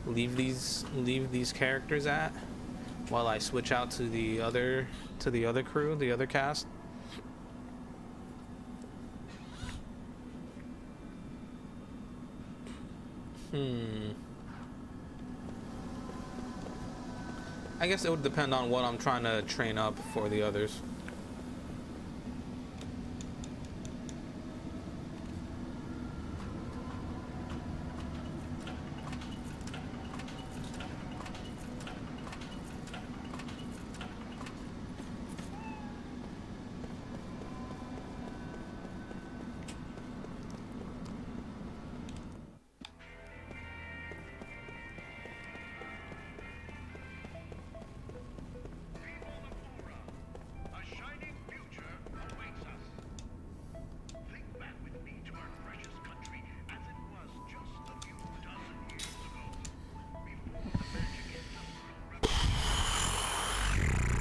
leave these characters at while I switch out to the other crew, the other cast. I guess it would depend on what I'm trying to train up for the others.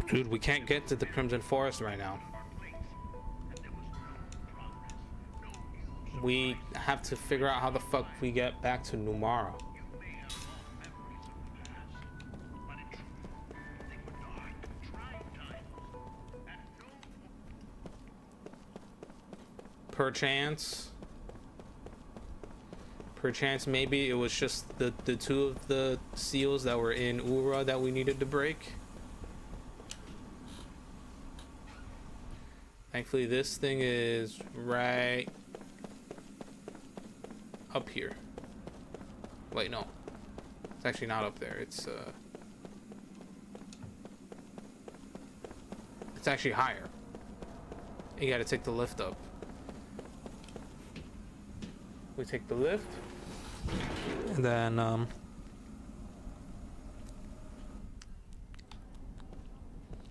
Dude, we can't get to the Crimson Forest right now. We have to figure out how the fuck we get back to Numara. Perchance maybe it was just the two of the seals that were in Ura that we needed to break. Thankfully, this thing is right up here. Wait, no. It's actually not up there. It's actually higher. You gotta take the lift up. We take the lift. And then,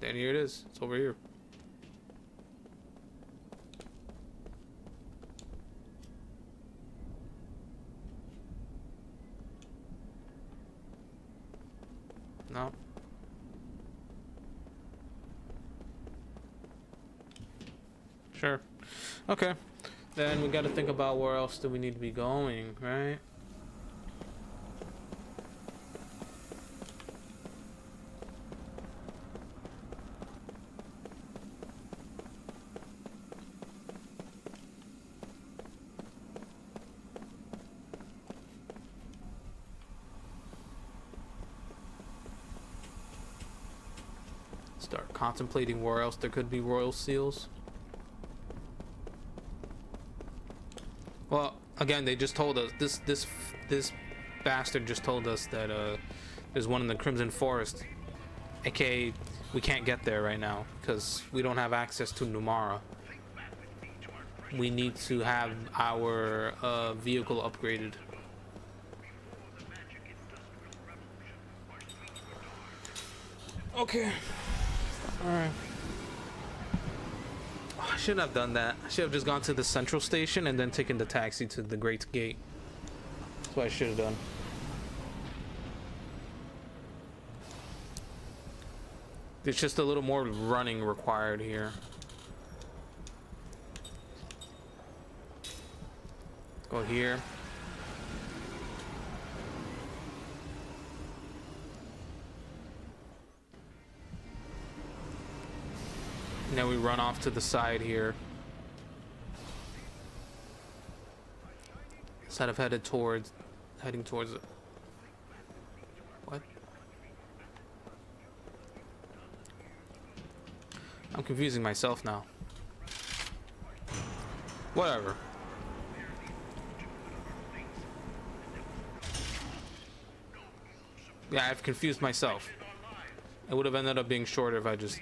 then here it is. It's over here. No. Sure. Okay. Then we got to think about where else do we need to be going, right? Start contemplating where else there could be royal seals. Well, again, they just told us this bastard just told us that there's one in the Crimson Forest, aka we can't get there right now because we don't have access to Numara. We need to have our vehicle upgraded. Okay. Alright. Oh, I shouldn't have done that. I should have just gone to the central station and then taken the taxi to the Great Gate. That's what I should have done. There's just a little more running required here. Go here. And then we run off to the side here. Instead of heading towards it. What? I'm confusing myself now. Whatever. Yeah, I've confused myself. It would have ended up being shorter if I just...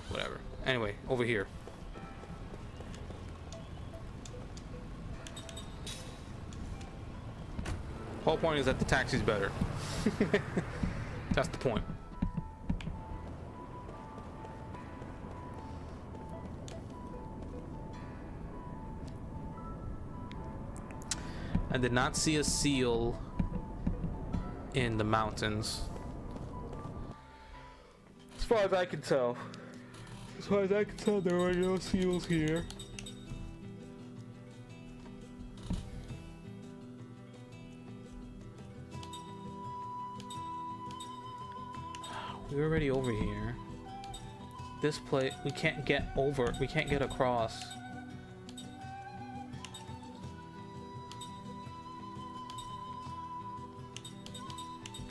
Whatever. Anyway, over here. Whole point is that the taxi's better. That's the point. I did not see a seal in the mountains. As far as I can tell. As far as I can tell, there are no seals here. We're already over here. This place, we can't get over. We can't get across.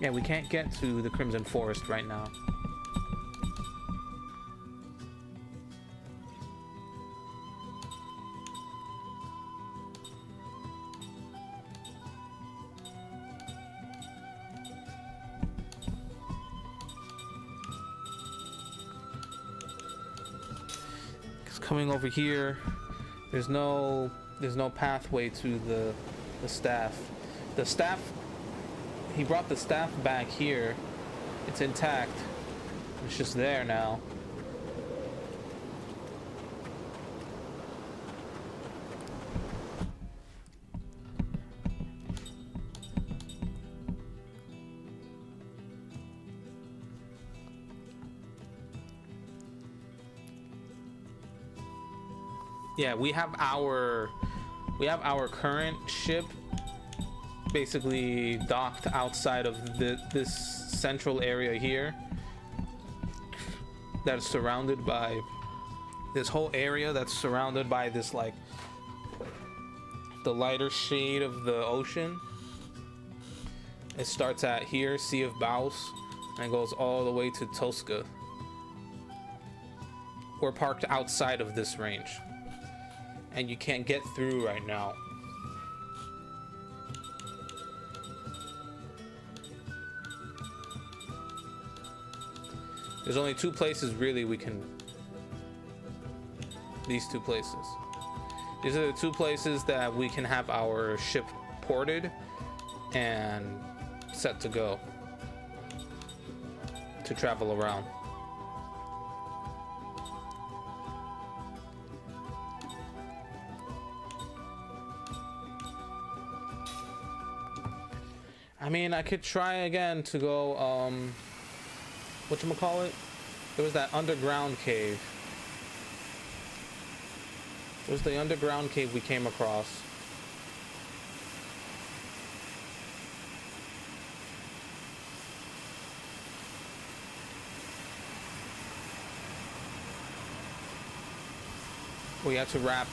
Yeah, we can't get to the Crimson Forest right now. Coming over here, there's no pathway to the staff. The staff, he brought the staff back here. It's intact. It's just there now. Yeah, we have our current ship basically docked outside of this central area here that is surrounded by this whole area that's surrounded by this, like, the lighter shade of the ocean. It starts at here, Sea of Baus, and goes all the way to Tosca. We're parked outside of this range, and you can't get through right now. There's only two places really we can... These two places. These are the two places that we can have our ship ported and set to go to travel around. I mean, I could try again to go, whatchamacallit? There was that underground cave. It was the underground cave we came across. We had to wrap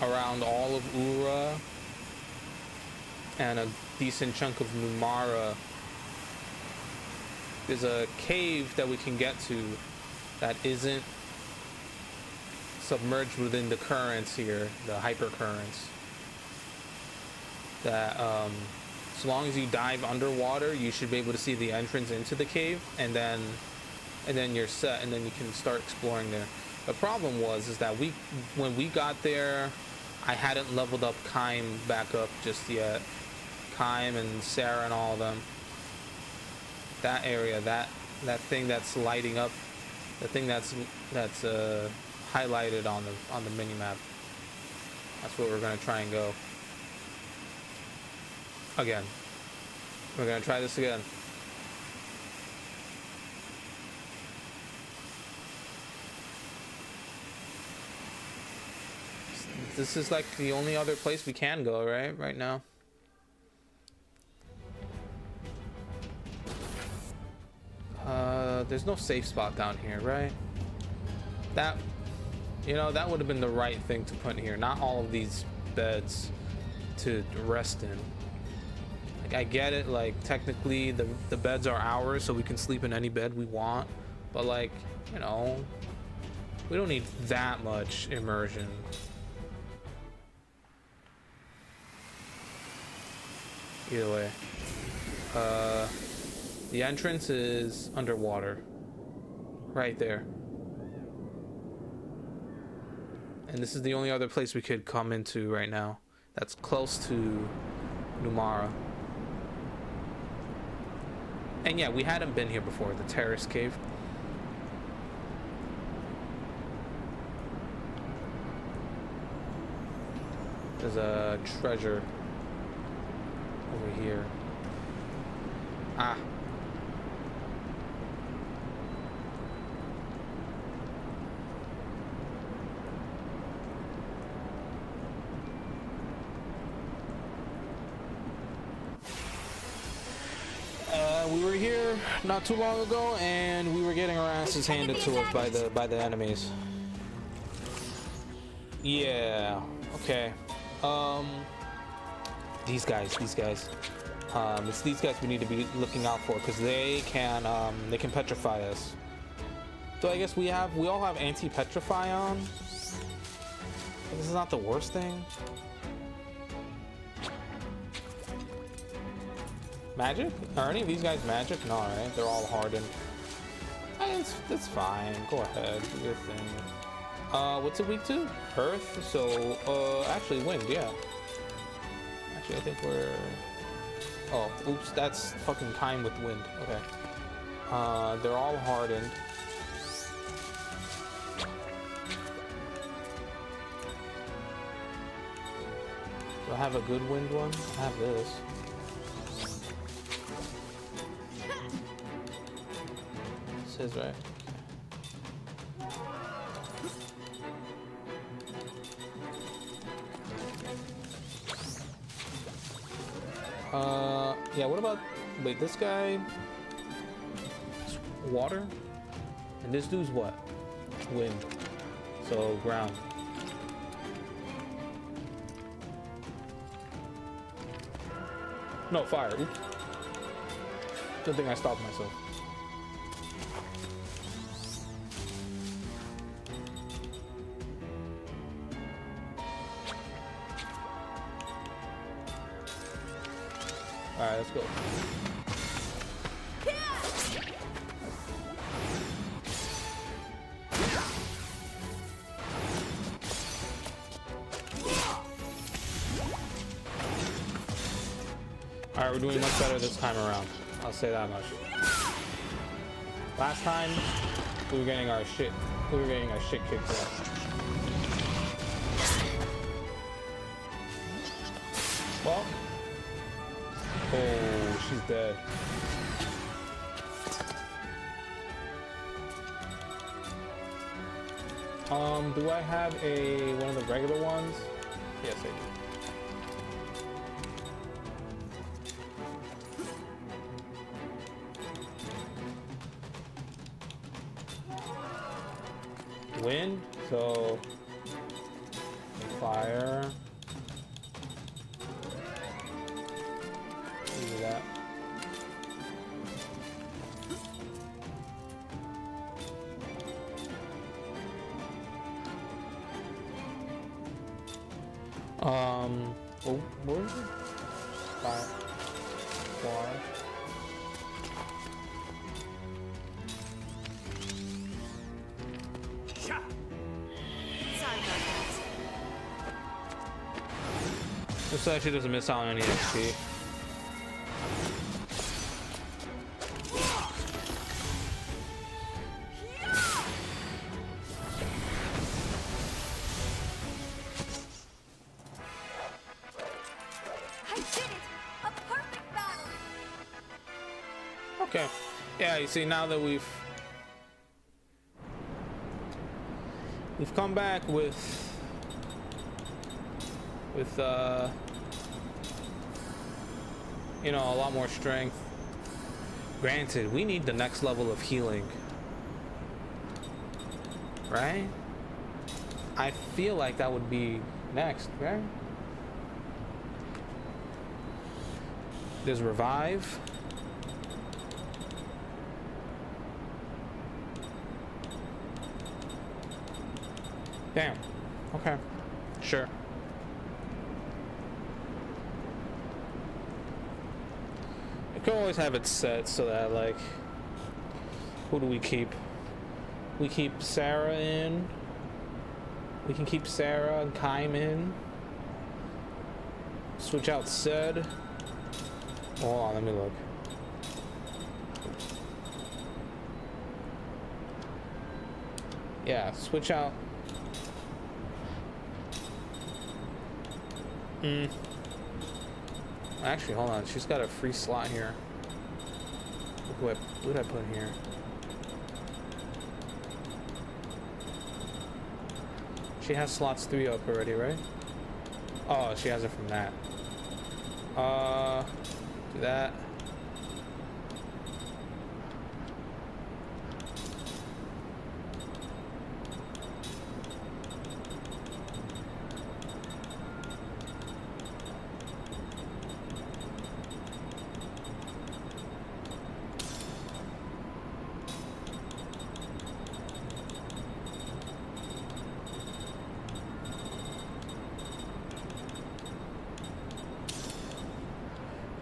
around all of Ura and a decent chunk of Numara there's a cave that we can get to that isn't submerged within the currents here, the hyper currents. That as long as you dive underwater, you should be able to see the entrance into the cave, and then you're set, and then you can start exploring there. The problem is that when we got there, I hadn't leveled up Kime back up just yet. Kime and Sarah and all of them. That area, that thing that's lighting up, the thing that's highlighted on the mini map. That's where we're gonna try and go. Again. We're gonna try this again. This is like the only other place we can go, right now. There's no safe spot down here, right? That would have been the right thing to put in here. Not all of these beds to rest in. Like, I get it, like technically the beds are ours, so we can sleep in any bed we want, but like, we don't need that much immersion. Either way, the entrance is underwater, right there, and this is the only other place we could come into right now that's close to Numara. And yeah, we hadn't been here before, the terrace cave. There's a treasure over here. Ah. We were here not too long ago, and we were getting our asses handed to us by the enemies. Yeah. Okay. These guys. It's these guys we need to be looking out for, because they can petrify us. So I guess we all have anti-petrify on. This is not the worst thing. Magic? Are any of these guys magic? No, right? They're all hardened. It's fine. Go ahead, do your thing. What's it weak to? Earth. So actually wind. Yeah. Actually, I think we're. Oh, oops. That's fucking Kime with wind. Okay. They're all hardened. Do I have a good wind one? I have this. This is right. Yeah, what about, wait, this guy, water, and this dude's what? Wind. So ground. No, fire. Oops. Good thing I stopped myself. All right, let's go. All right, we're doing much better this time around. I'll say that much. Last time, we were getting our shit kicked to us. Well. Oh, she's dead. Do I have one of the regular ones? Yes, I do. Wind, so fire. Do that. What was it? Five. Quad. Cha! Sorry about that. This actually doesn't miss out on any XP. I did it! A perfect battle! Okay. Yeah, you see, now that we've come back with you know, a lot more strength. Granted, we need the next level of healing, right? I feel like that would be next, right? There's revive. Damn. Okay. Sure. You can always have it set so that, like, who do we keep? We keep Sarah in. We can keep Sarah and Kaim in. Switch out Sid. Hold on, let me look. Yeah, switch out. Actually, hold on. She's got a free slot here. What did I put here? She has slots 3 up already, right? Oh, she has it from that. Do that.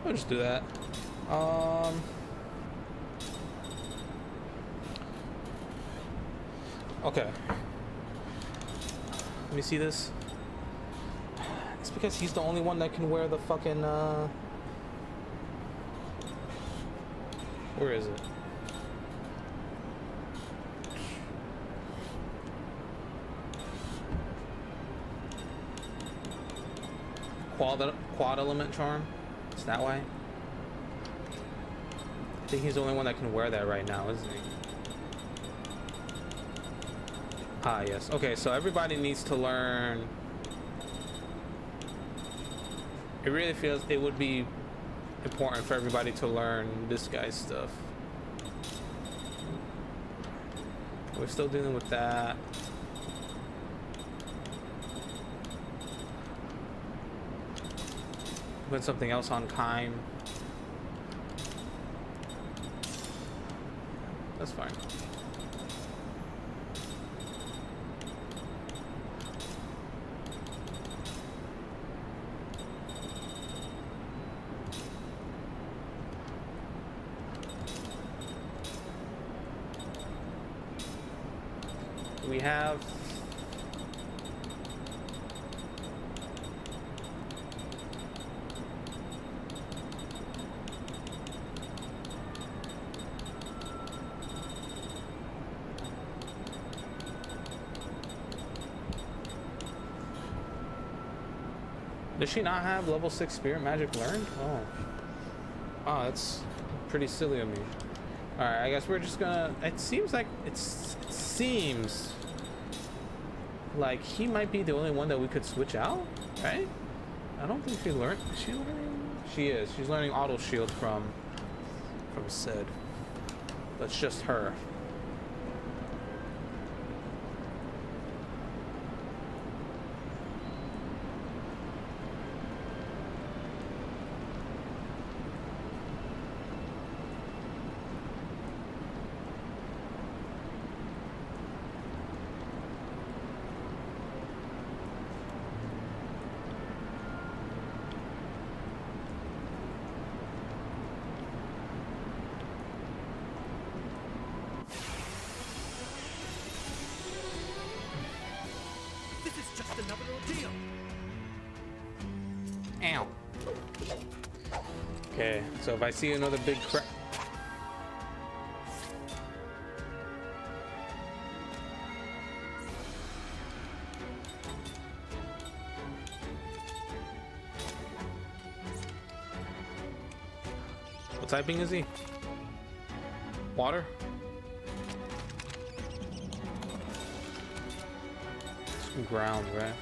I'll just do that. Okay. Let me see this. It's because he's the only one that can wear the fucking, where is it? Quad element charm? It's that way? I think he's the only one that can wear that right now, isn't he? Ah, yes. Okay, so everybody needs to learn. It really feels it would be important for everybody to learn this guy's stuff. We're still dealing with that. Put something else on Kaim. That's fine. We have Does she not have level 6 spirit magic learned? Oh. Oh, that's pretty silly of me. Alright, I guess we're just gonna... It seems like he might be the only one that we could switch out, right? I don't think she learned... Is she learning? She is. She's learning auto shield from Sid. That's just her. another ordeal. Ow. Okay, so if I see another big crack. What typing is he? Water? Some ground, right?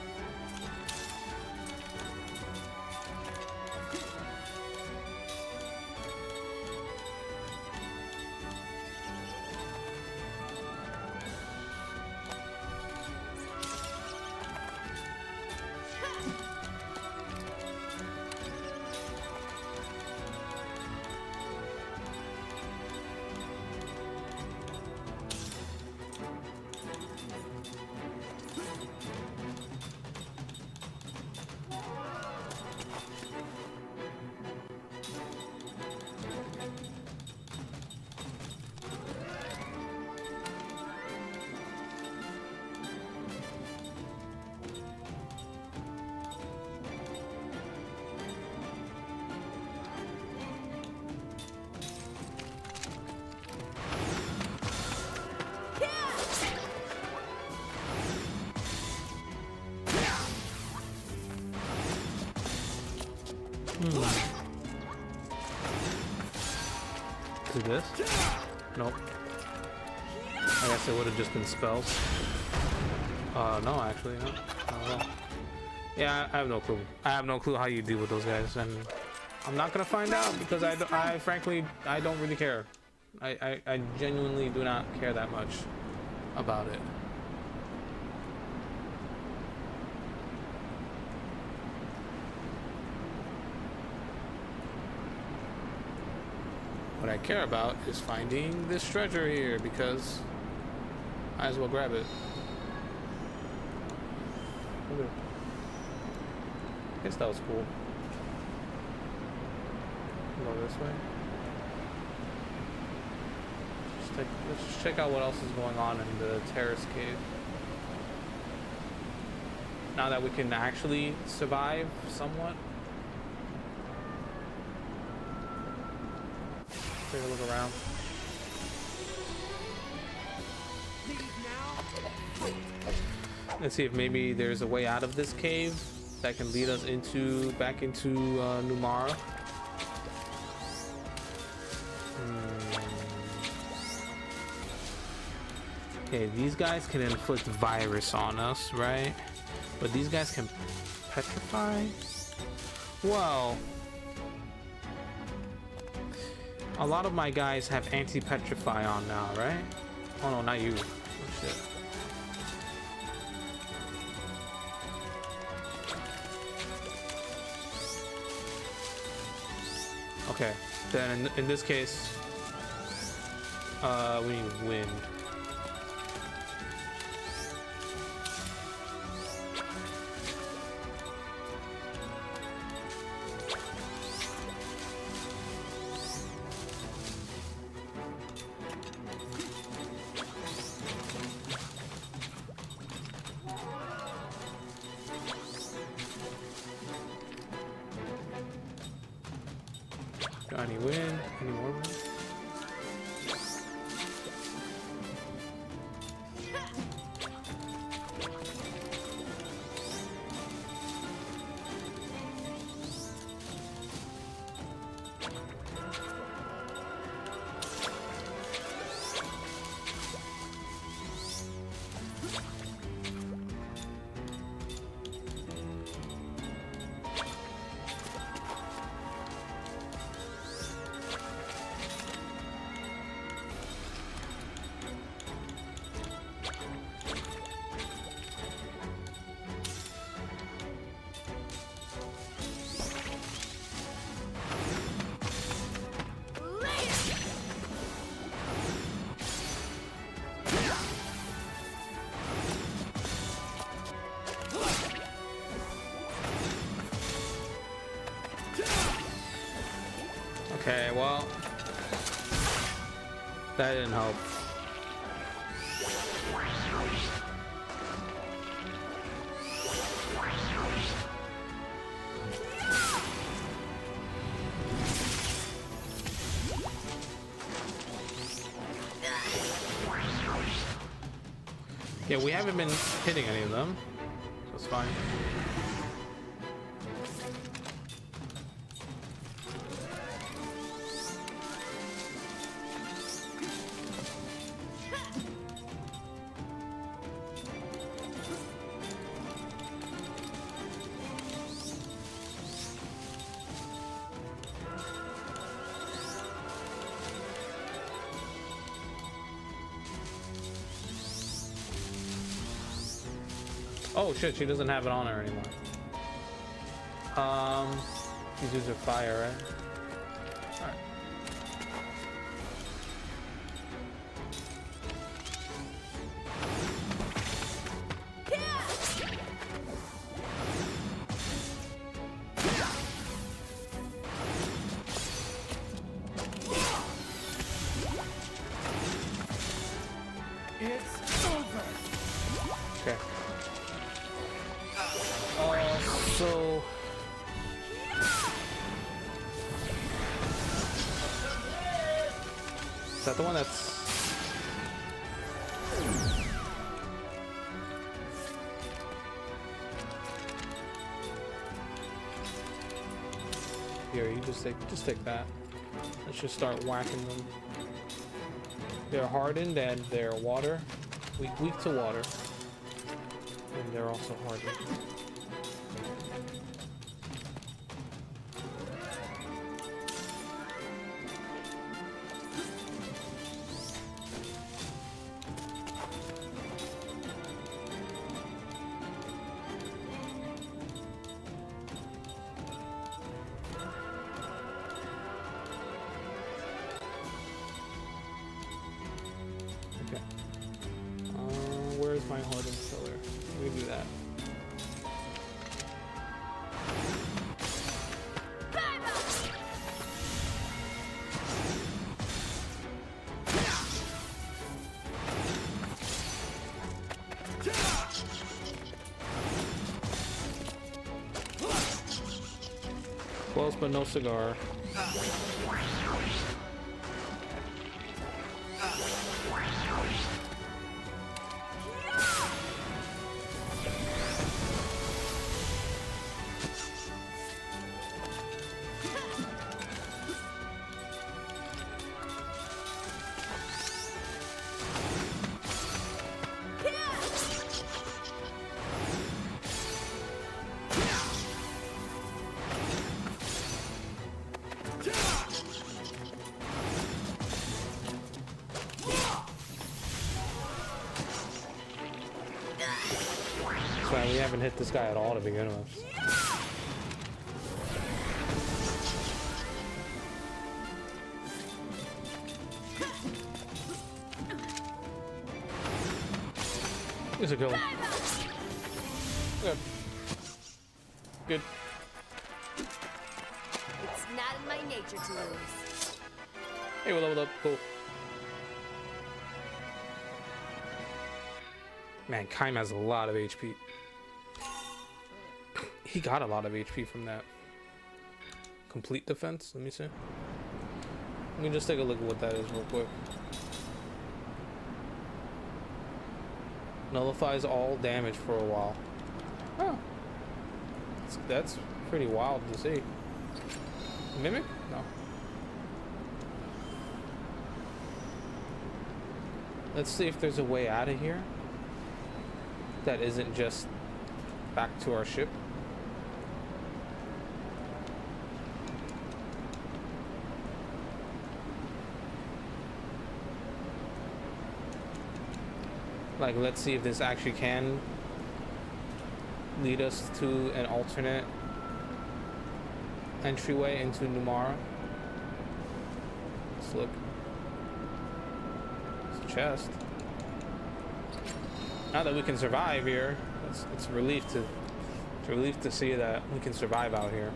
To this? Nope. I guess it would have just been spells. No, actually, no. Not at all. Yeah, I have no clue. I have no clue how you deal with those guys, and I'm not gonna find out because I frankly, I don't really care. I genuinely do not care that much about it. What I care about is finding this treasure here because I as well grab it. Okay. I guess that was cool. Go this way. Let's just check out what else is going on in the terrace cave. Now that we can actually survive somewhat. Take a look around. Let's see if maybe there's a way out of this cave that can lead us back into Numara. Okay, these guys can inflict virus on us, right? But these guys can petrify? Well, a lot of my guys have anti-petrify on now, right? Oh no, not you. Oh shit. Okay, then in this case, we need wind. Got any wind? Any more wind? Okay, well, that didn't help. Yeah, we haven't been hitting any of them. That's fine. Oh shit, she doesn't have it on her anymore. She's used her fire, right? Alright. It's over. Okay. So is that the one that's here? You just take that. Let's just start whacking them. They're hardened and they're water, weak to water, and they're also hardened. Okay. Where's my hardened filler? We do that. Close but no cigar. We haven't hit this guy at all to begin with. Here's a kill. Good. Good. It's not in my nature to lose. Hey, we leveled up. Cool. Man, Kaim has a lot of HP. He got a lot of HP from that complete defense. Let me see. Let me just take a look at what that is real quick. Nullifies all damage for a while. Oh, that's pretty wild to see. Mimic? No. Let's see if there's a way out of here that isn't just back to our ship. Like, let's see if this actually can lead us to an alternate entryway into Numara. Let's look. It's a chest. Now that we can survive here, it's a relief to see that we can survive out here.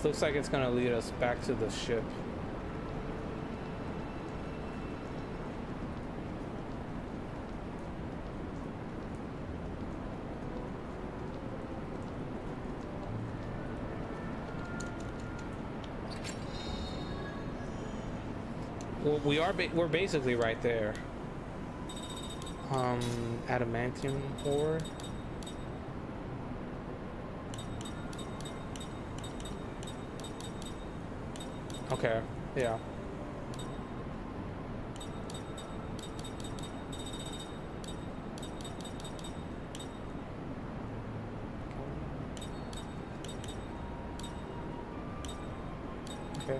This looks like it's gonna lead us back to the ship. Well, we're basically right there. Adamantium ore. Okay, yeah. Okay.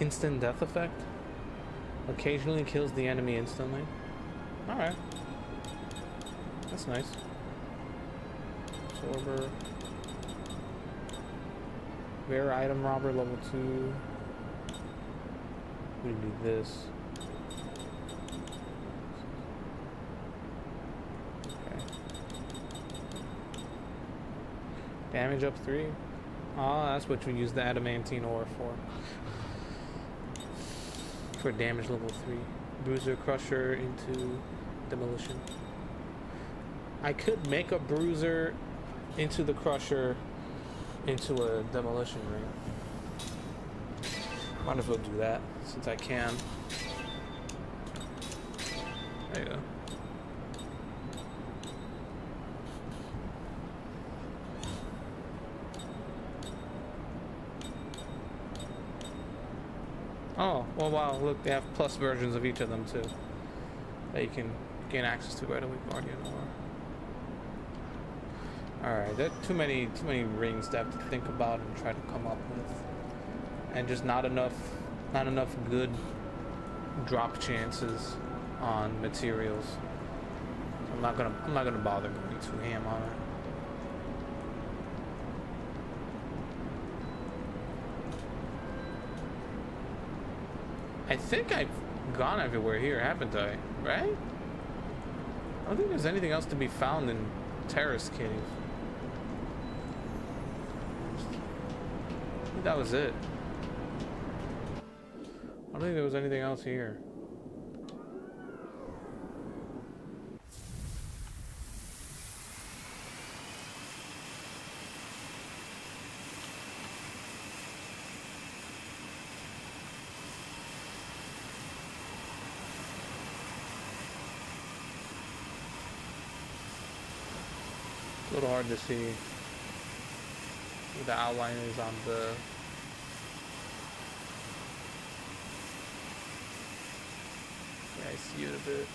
Instant death effect? Occasionally kills the enemy instantly. Alright. That's nice. Absorber. Rare item robber level 2. We need this. Okay. Damage up 3. Oh, that's what you use the adamantine ore for. For damage level 3. Bruiser crusher into demolition. I could make a bruiser into the crusher into a demolition ring. Might as well do that since I can. There you go. Oh, well, wow, look, they have plus versions of each of them too. That you can gain access to right away, Guardian or. Alright, there are too many rings to have to think about and try to come up with. And just not enough good drop chances on materials. So I'm not gonna bother going too ham on it. I think I've gone everywhere here, haven't I? Right? I don't think there's anything else to be found in Terrace Cave. I think that was it. I don't think there was anything else here. A little hard to see what the outline is on the I see it a bit.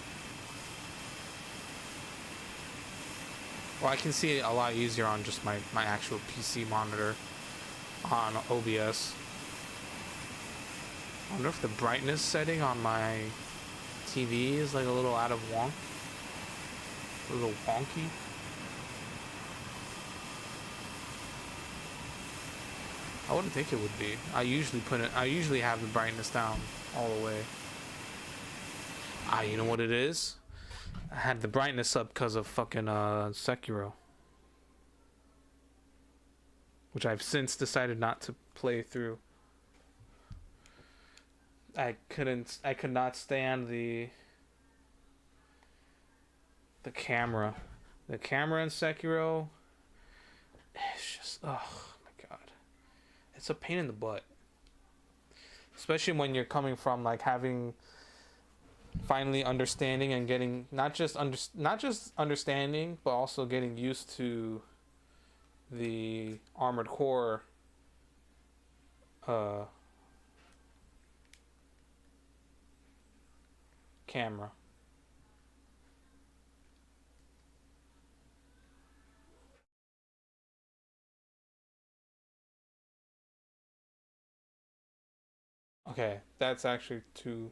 Well, I can see it a lot easier on just my actual PC monitor on OBS. I wonder if the brightness setting on my TV is like a little out of wonk. A little wonky. I wouldn't think it would be. I usually have the brightness down all the way. Ah, you know what it is? I had the brightness up because of fucking Sekiro. Which I've since decided not to play through. I could not stand the camera. The camera in Sekiro, it's just, oh my god. It's a pain in the butt. Especially when you're coming from like having finally understanding and getting not just understanding but also getting used to the Armored Core camera. Okay, that's actually too.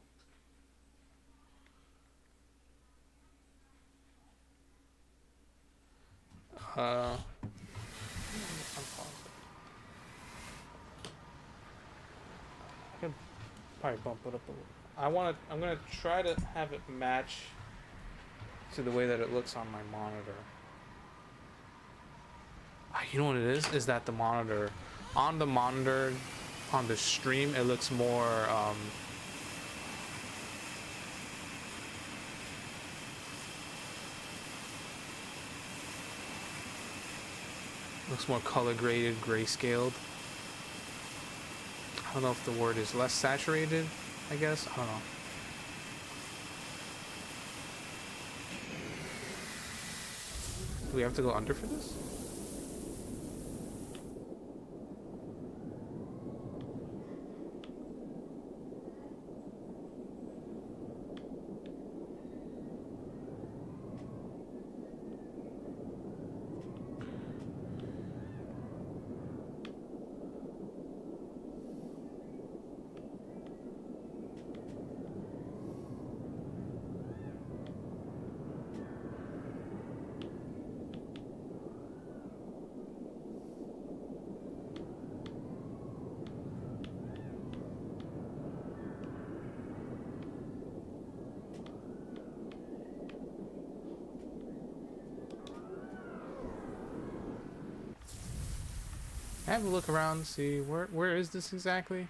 I could probably bump it up a little. I'm gonna try to have it match to the way that it looks on my monitor. You know what it is? Is that the monitor, on the monitor, on the stream, it looks more, looks more color graded, grayscaled. I don't know if the word is less saturated, I guess. I don't know. Do we have to go under for this? Have a look around, see where is this exactly?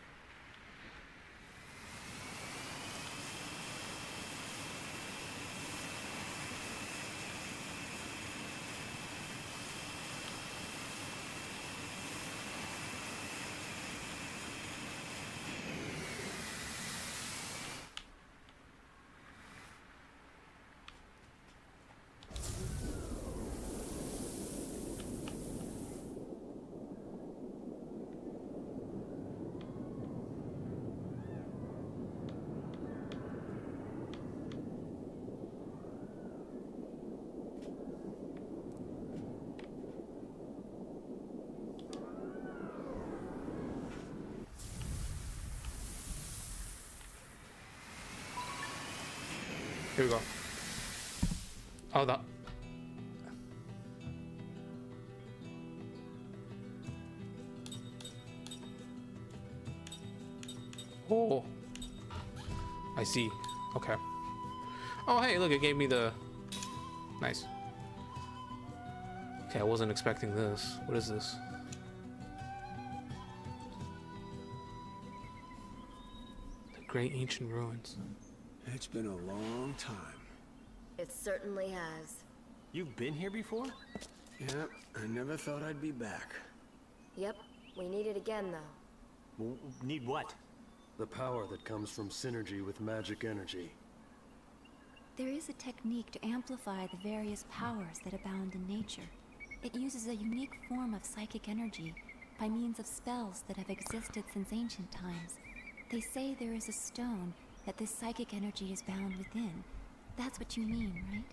Here we go. Oh, that. Oh. I see. Okay. Oh, hey, look, it gave me the... Nice. Okay, I wasn't expecting this. What is this? The Great Ancient Ruins. It's been a long time. It certainly has. You've been here before? Yep, I never thought I'd be back. Yep, we need it again, though. Need what? The power that comes from synergy with magic energy. There is a technique to amplify the various powers that abound in nature. It uses a unique form of psychic energy by means of spells that have existed since ancient times. They say there is a stone that this psychic energy is bound within. That's what you mean, right?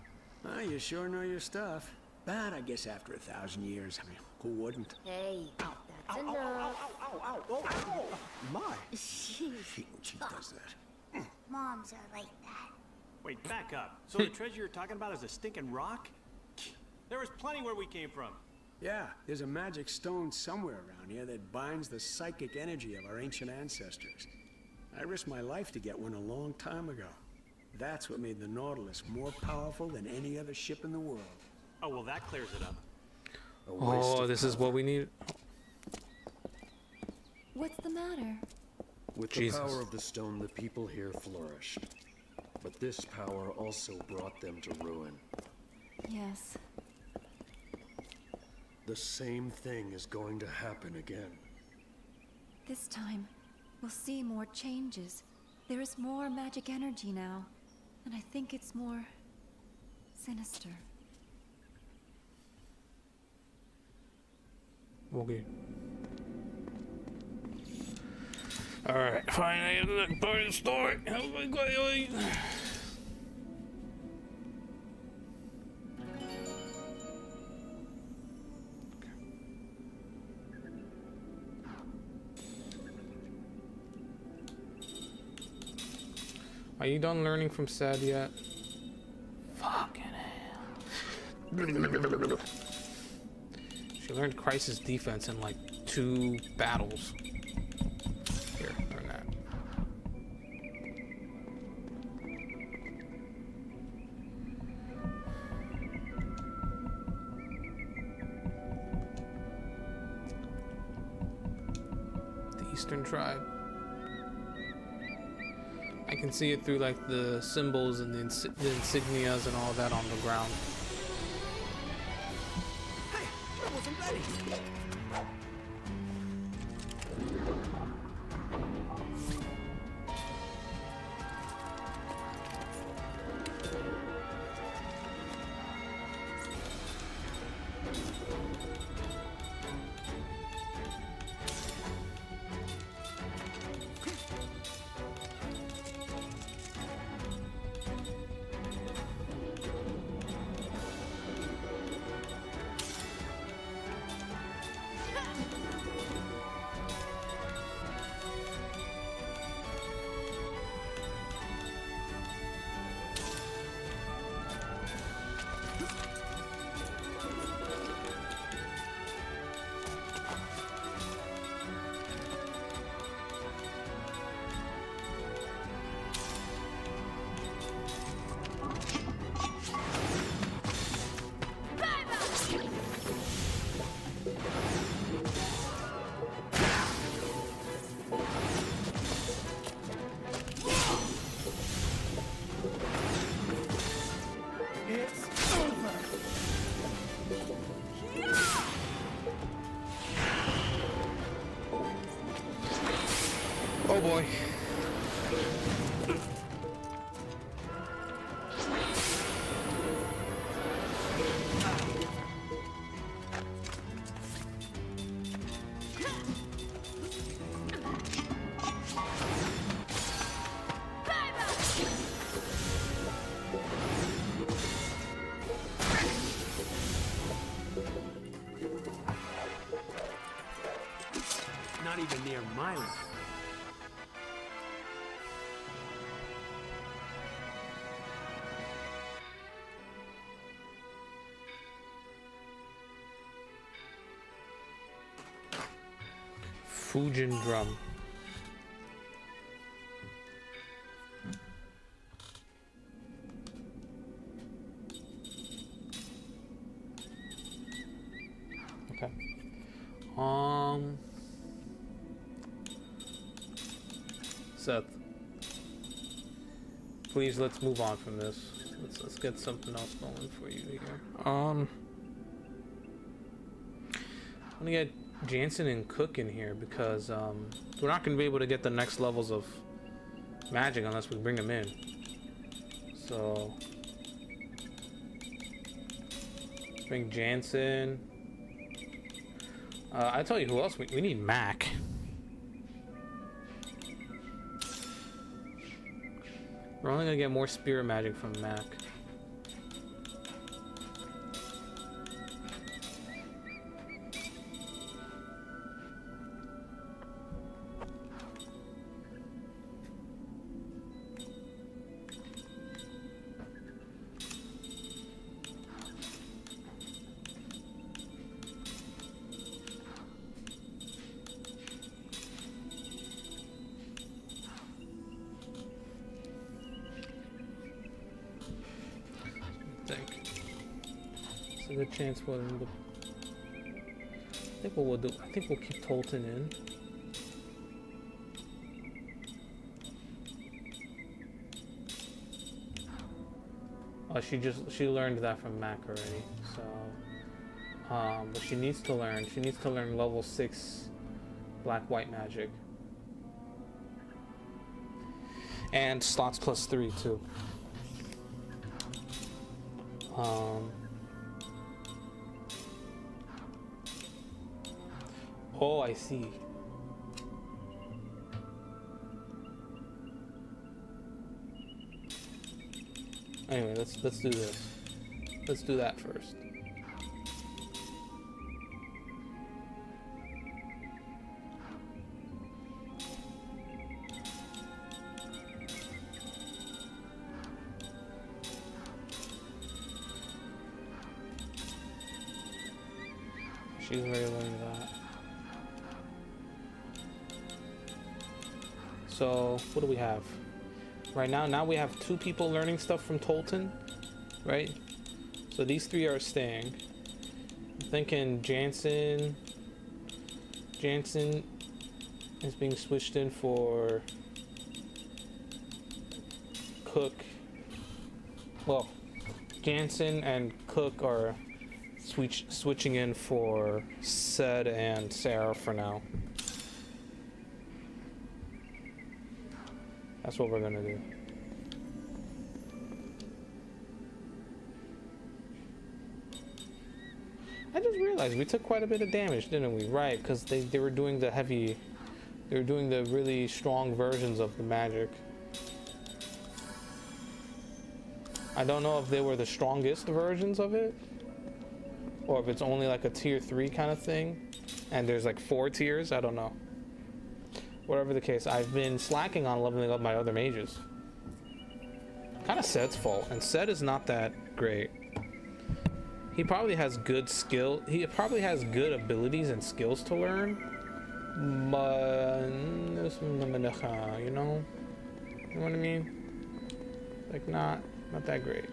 Ah, you sure know your stuff. But I guess after 1,000 years, I mean, who wouldn't? Hey, that's enough. My. She does that. Moms are like that. Wait, back up. So the treasure you're talking about is a stinking rock? There was plenty where we came from. Yeah, there's a magic stone somewhere around here that binds the psychic energy of our ancient ancestors. I risked my life to get one a long time ago. That's what made the Nautilus more powerful than any other ship in the world. Oh, well, that clears it up. Oh, this is what we need. What's the matter? With Jesus. the power of the stone, the people here flourished. But this power also brought them to ruin. Yes. The same thing is going to happen again. This time, we'll see more changes. There is more magic energy now, and I think it's more sinister. Okay. Alright, fine, I have the part of the story. How am I going? Are you done learning from Sad yet? Fucking hell. She learned crisis defense in like 2 battles. Here, learn that. Eastern tribe. I can see it through like the symbols and the insignias and all that on the ground. Hey, I wasn't ready. Oh boy. Not even near my level. Fujin drum. Okay. Seth, please let's move on from this. Let's get something else going for you here. I'm gonna get Jansen and Cook in here because we're not gonna be able to get the next levels of magic unless we bring them in. So bring Jansen. I tell you who else we need. Mac. We're only gonna get more spirit magic from Mac. A good chance for them to. I think what we'll do. I think we'll keep Tolton in. Oh, she learned that from Mac already. So, but she needs to learn. She needs to learn level 6 black-white magic. And slots +3 too. Oh, I see. Anyway, let's do this. Let's do that first. She's already learned that. So, what do we have? Right now we have 2 people learning stuff from Tolton, right? So these 3 are staying. I'm thinking Jansen, is being switched in for Cook. Well, Jansen and Cook are switching in for Sed and Sarah for now. That's what we're gonna do. I just realized we took quite a bit of damage, didn't we? Right, because they were doing the heavy, they were doing the really strong versions of the magic. I don't know if they were the strongest versions of it, or if it's only like a tier 3 kind of thing, and there's like 4 tiers, I don't know. Whatever the case, I've been slacking on leveling up my other mages. Kind of Sed's fault, and Sed is not that great. He probably has good skill. He probably has good abilities and skills to learn, but you know what I mean? Like not that great.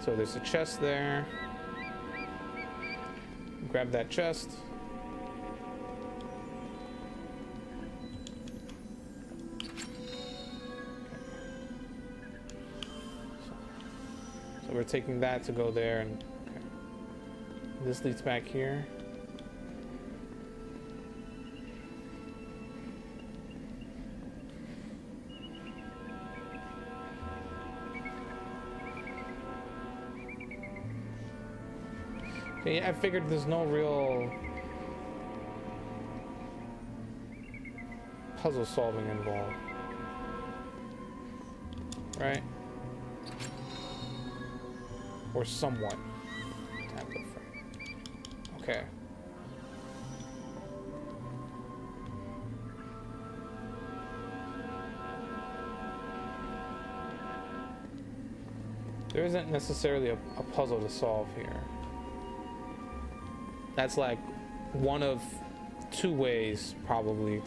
So there's a chest there. Grab that chest. So we're taking that to go there, and okay. This leads back here. Okay, yeah, I figured there's no real puzzle solving involved, right? Or somewhat. Okay. There isn't necessarily a puzzle to solve here. That's like one of 2 ways probably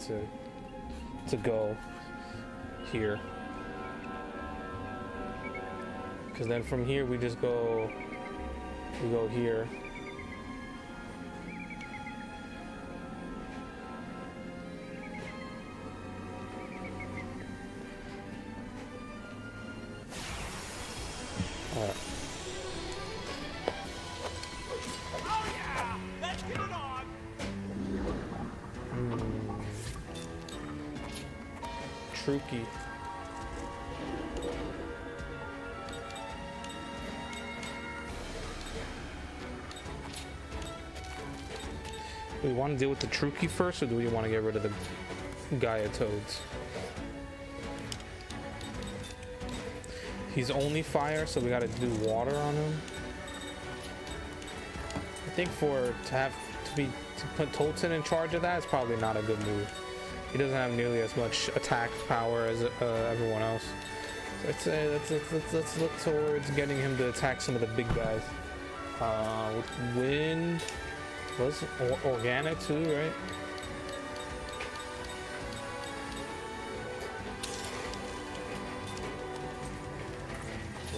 to go here. Because then from here we just go here. Alright. Oh yeah! Let's get it on! Trookie. Do we want to deal with the Trookie first, or do we want to get rid of the Gaia Toads? He's only fire, so we got to do water on him. I think to put Tolton in charge of that is probably not a good move. He doesn't have nearly as much attack power as everyone else. So let's look towards getting him to attack some of the big guys. With wind. Was organic too, right?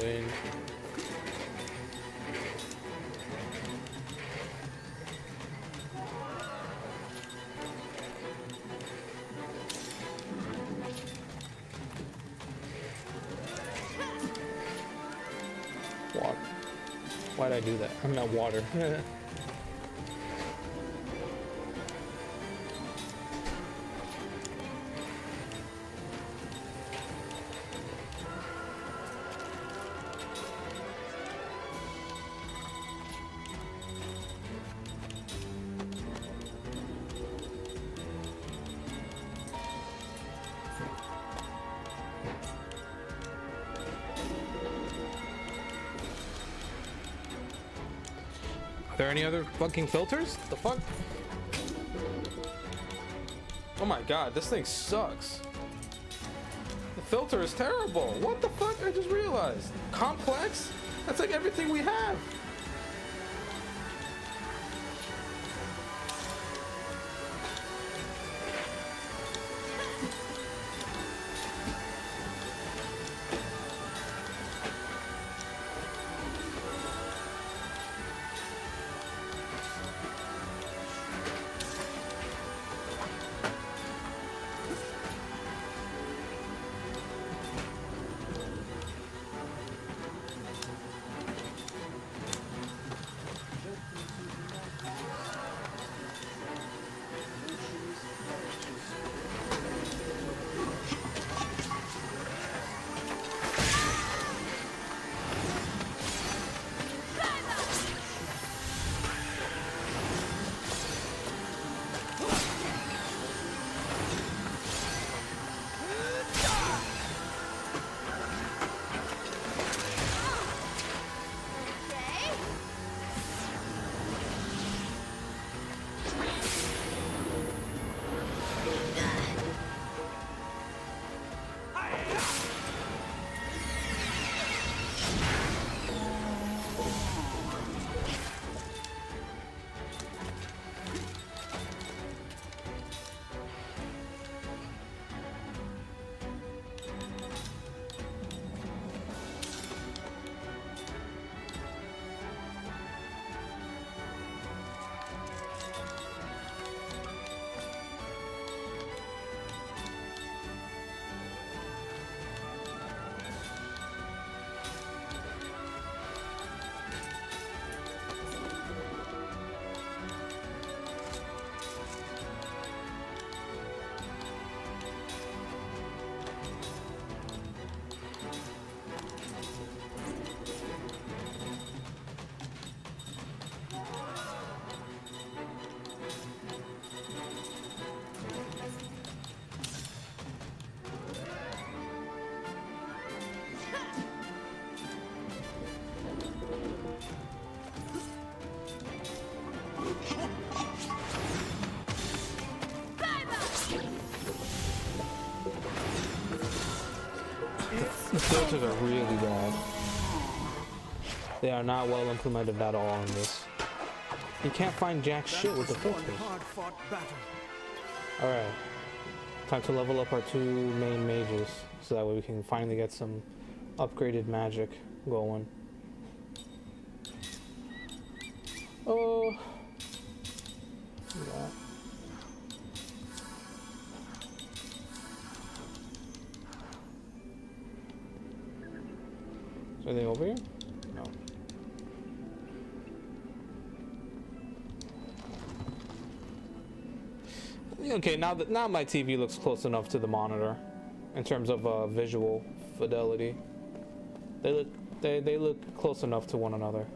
Wind. Water. Why'd I do that? I'm not water. Are there any other fucking filters? The fuck? Oh my god, this thing sucks. The filter is terrible. What the fuck? I just realized. Complex? That's like everything we have. Filters are really bad. They are not well implemented at all in this. You can't find jack shit with the filters. Alright. Time to level up our 2 main mages, so that way we can finally get some upgraded magic going. Oh. Yeah. Is anything over here? No. Okay, now my TV looks close enough to the monitor in terms of visual fidelity. They look close enough to one another,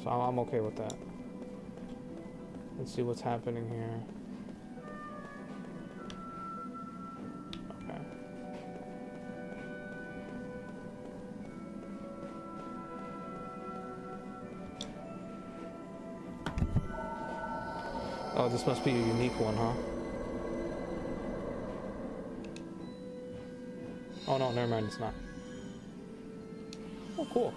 so I'm okay with that. Let's see what's happening here. Okay. Oh, this must be a unique one, huh? Oh no, never mind, it's not. Oh, cool.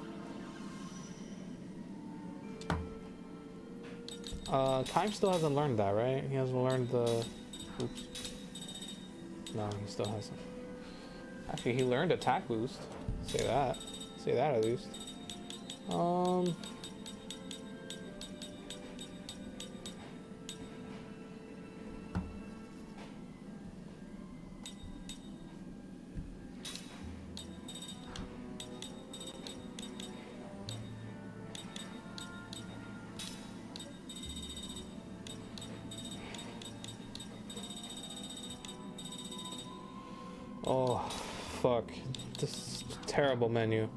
Time still hasn't learned that, right? He hasn't learned the... Oops. No, he still hasn't. Actually, he learned attack boost. Say that. Say that at least. Oh, fuck. This is terrible menu.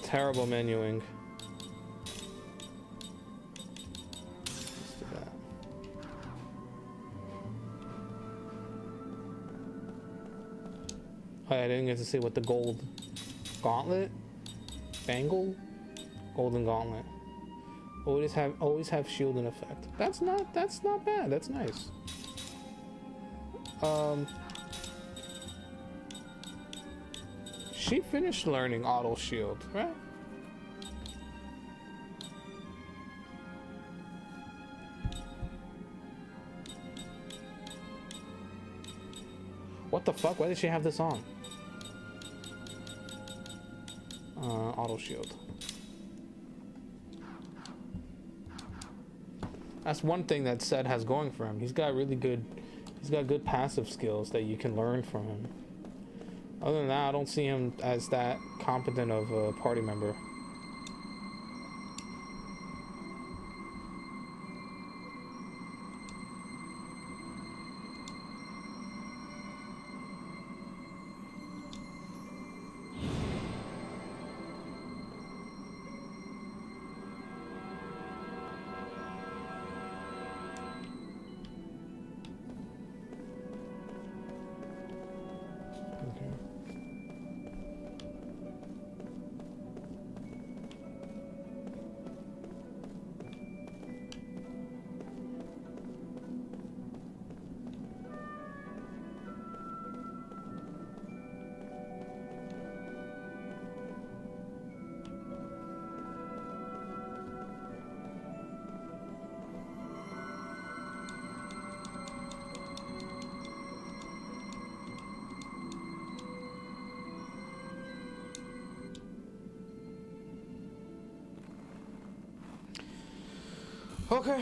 Terrible menuing. Let's do that. Oh, I didn't get to see what the gold gauntlet? Bangle? Golden gauntlet. Always have shield in effect. That's not bad. That's nice. She finished learning auto shield, right? What the fuck? Why did she have this on? Auto shield. That's one thing that Sed has going for him. He's got good passive skills that you can learn from him. Other than that, I don't see him as that competent of a party member. Okay,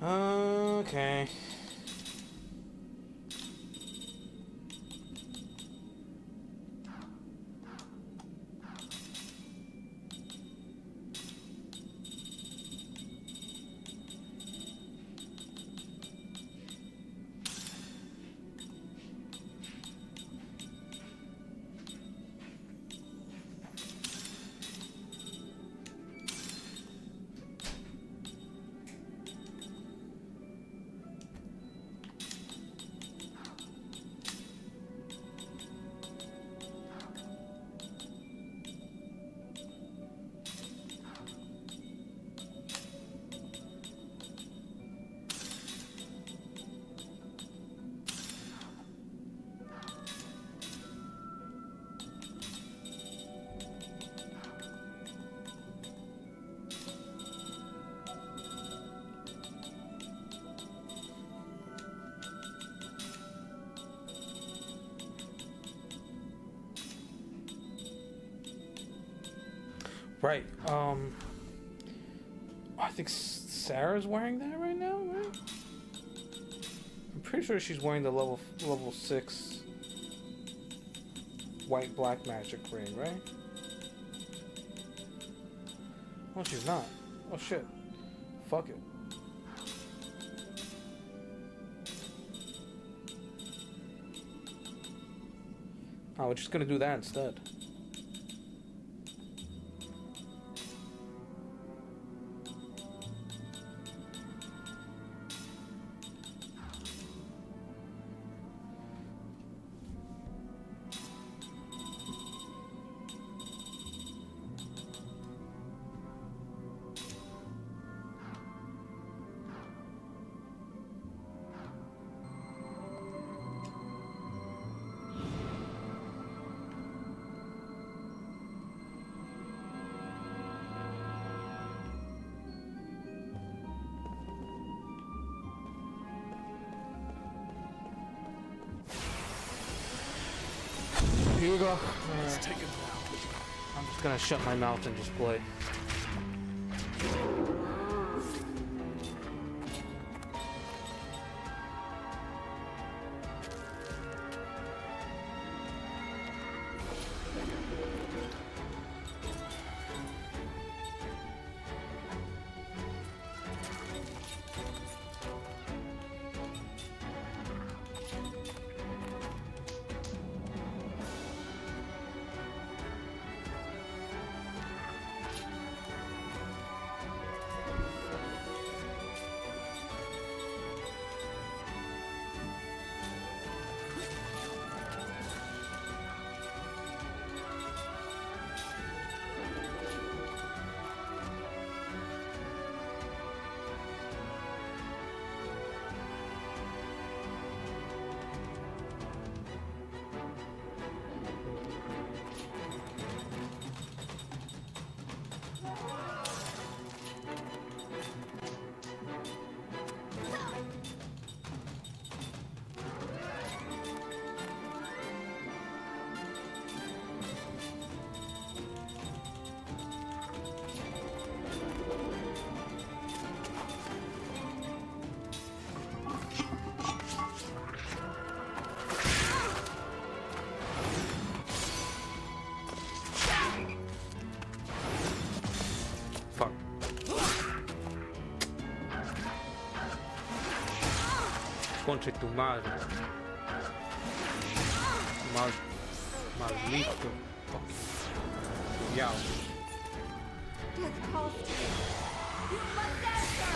Okay. Right. I think Sarah's wearing that right now, right? I'm pretty sure she's wearing the level 6 white black magic ring, right? Oh, she's not. Oh shit. Fuck it. Oh, we're just gonna do that instead. Here we go. Let's take it down. I'm just gonna shut my mouth and just play. Conche tu madre. Maldito. Yeah. Death calls to you. You must answer.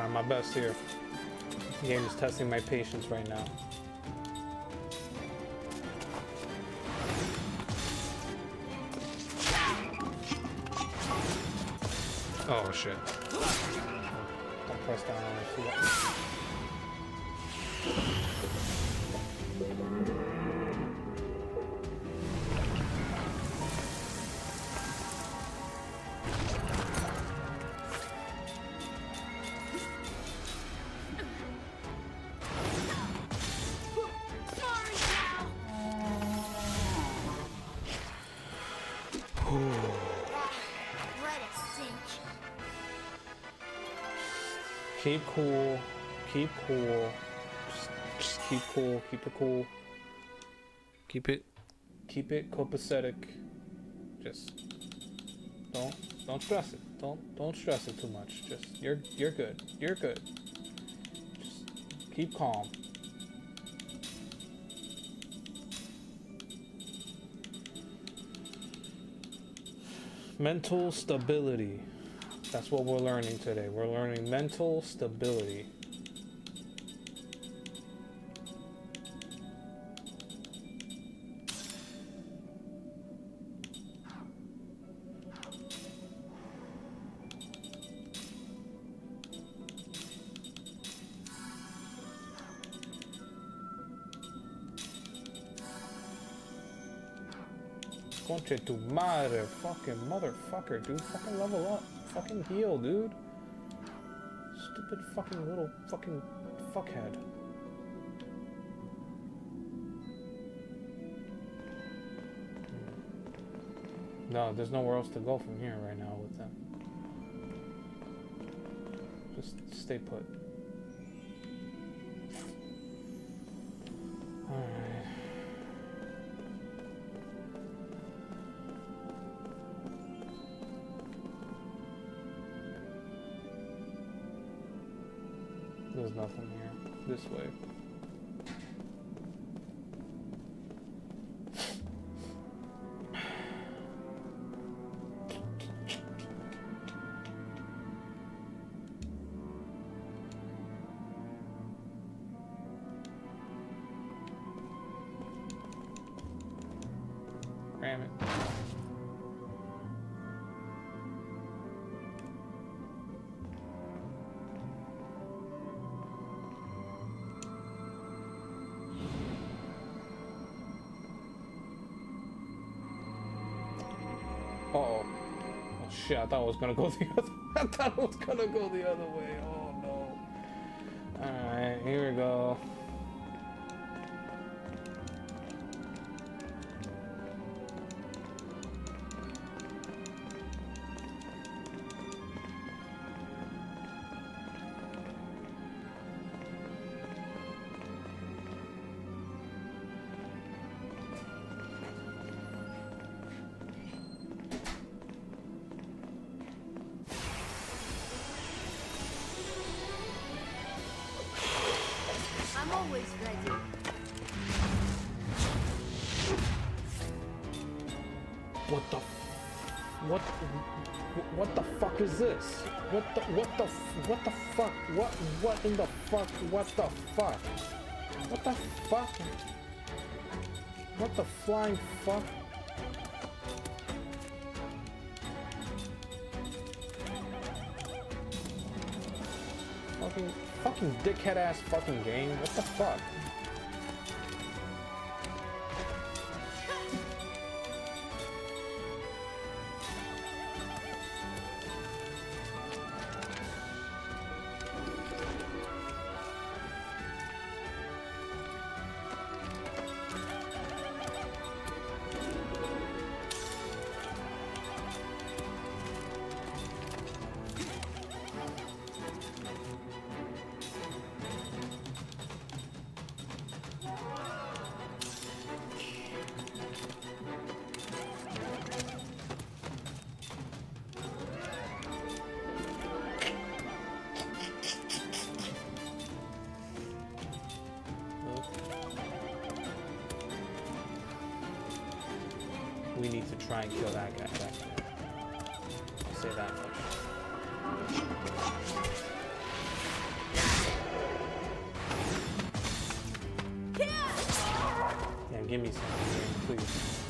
trying my best here. The game is testing my patience right now. Oh shit. Don't press down on it too much. Keep cool. Keep cool. Just keep cool. Keep it cool. Keep it copacetic. Just don't stress it. Don't stress it too much. Just you're good. You're good. Just keep calm. Mental stability. That's what we're learning today. We're learning mental stability. Conche tu madre, fucking motherfucker, dude. Fucking level up. Fucking heal, dude. Stupid fucking little fucking fuckhead. No, there's nowhere else to go from here right now with them. Just stay put. Alright. There's nothing here. This way. Ram it. Uh-oh. Oh shit, I thought it was gonna go the other I thought it was gonna go the other way. Oh no. Alright, here we go. I'm always ready. What the fuck is this? What the fuck? What in the fuck? What the fuck? What the fuck? What the flying fuck? Fucking dickhead ass fucking game. What the fuck? We need to try and kill that guy back there. I'll say that much. give me something, please.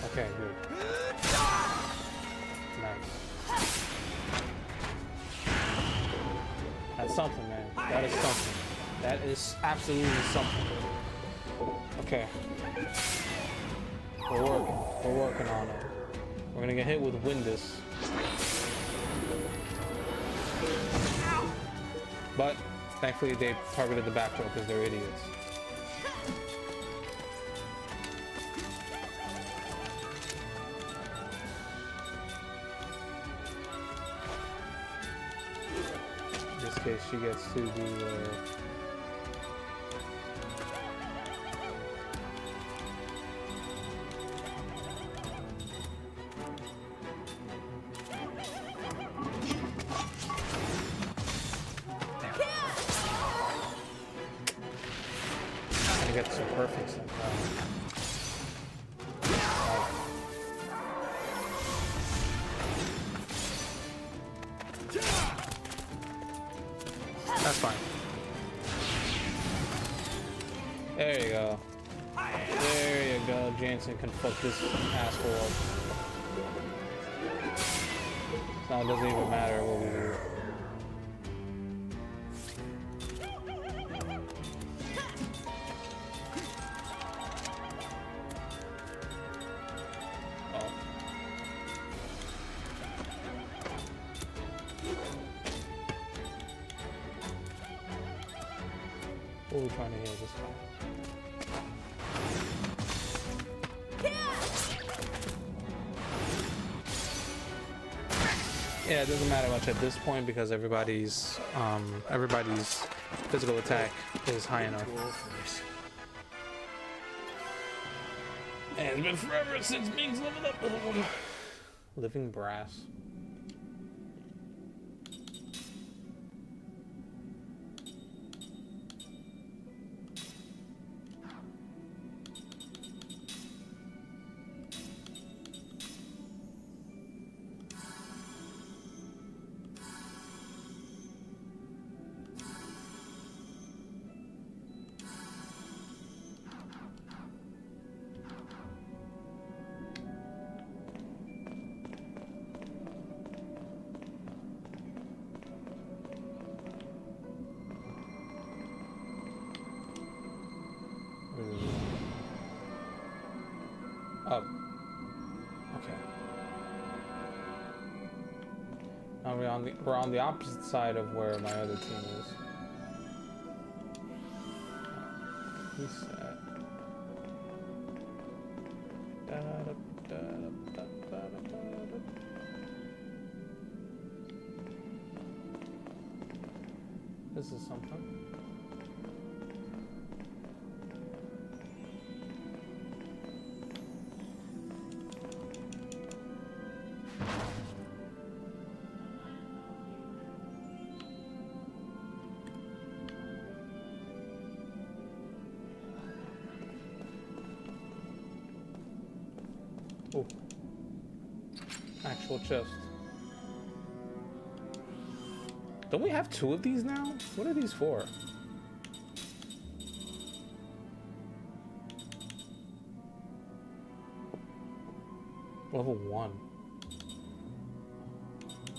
Okay, good. Nice. That's something, man. That is something. That is absolutely something. Okay. We're working. We're working on it. We're gonna get hit with Windus. But thankfully they targeted the back door because they're idiots. In this case, she gets to do I get some perfects in That's fine. There you go. There you go. Jansen can fuck this asshole up. Now it doesn't even matter what we do. What are we trying to hear this time? Yeah, it doesn't matter much at this point because everybody's physical attack is high enough. And it's been forever since Ming's leveled up. Living brass. Oh. Okay. Now we're on the opposite side of where my other team is. Reset. This is something. Oh, actual chest. Don't we have two of these now? What are these for? Level 1.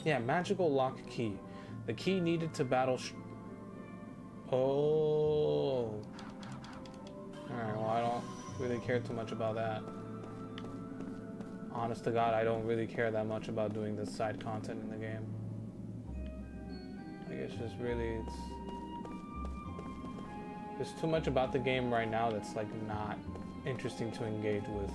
Yeah, magical lock key. The key needed to battle. Oh. Alright, well, I don't really care too much about that. Honest to God, I don't really care that much about doing this side content in the game. Like, it's just really, there's too much about the game right now that's like not interesting to engage with.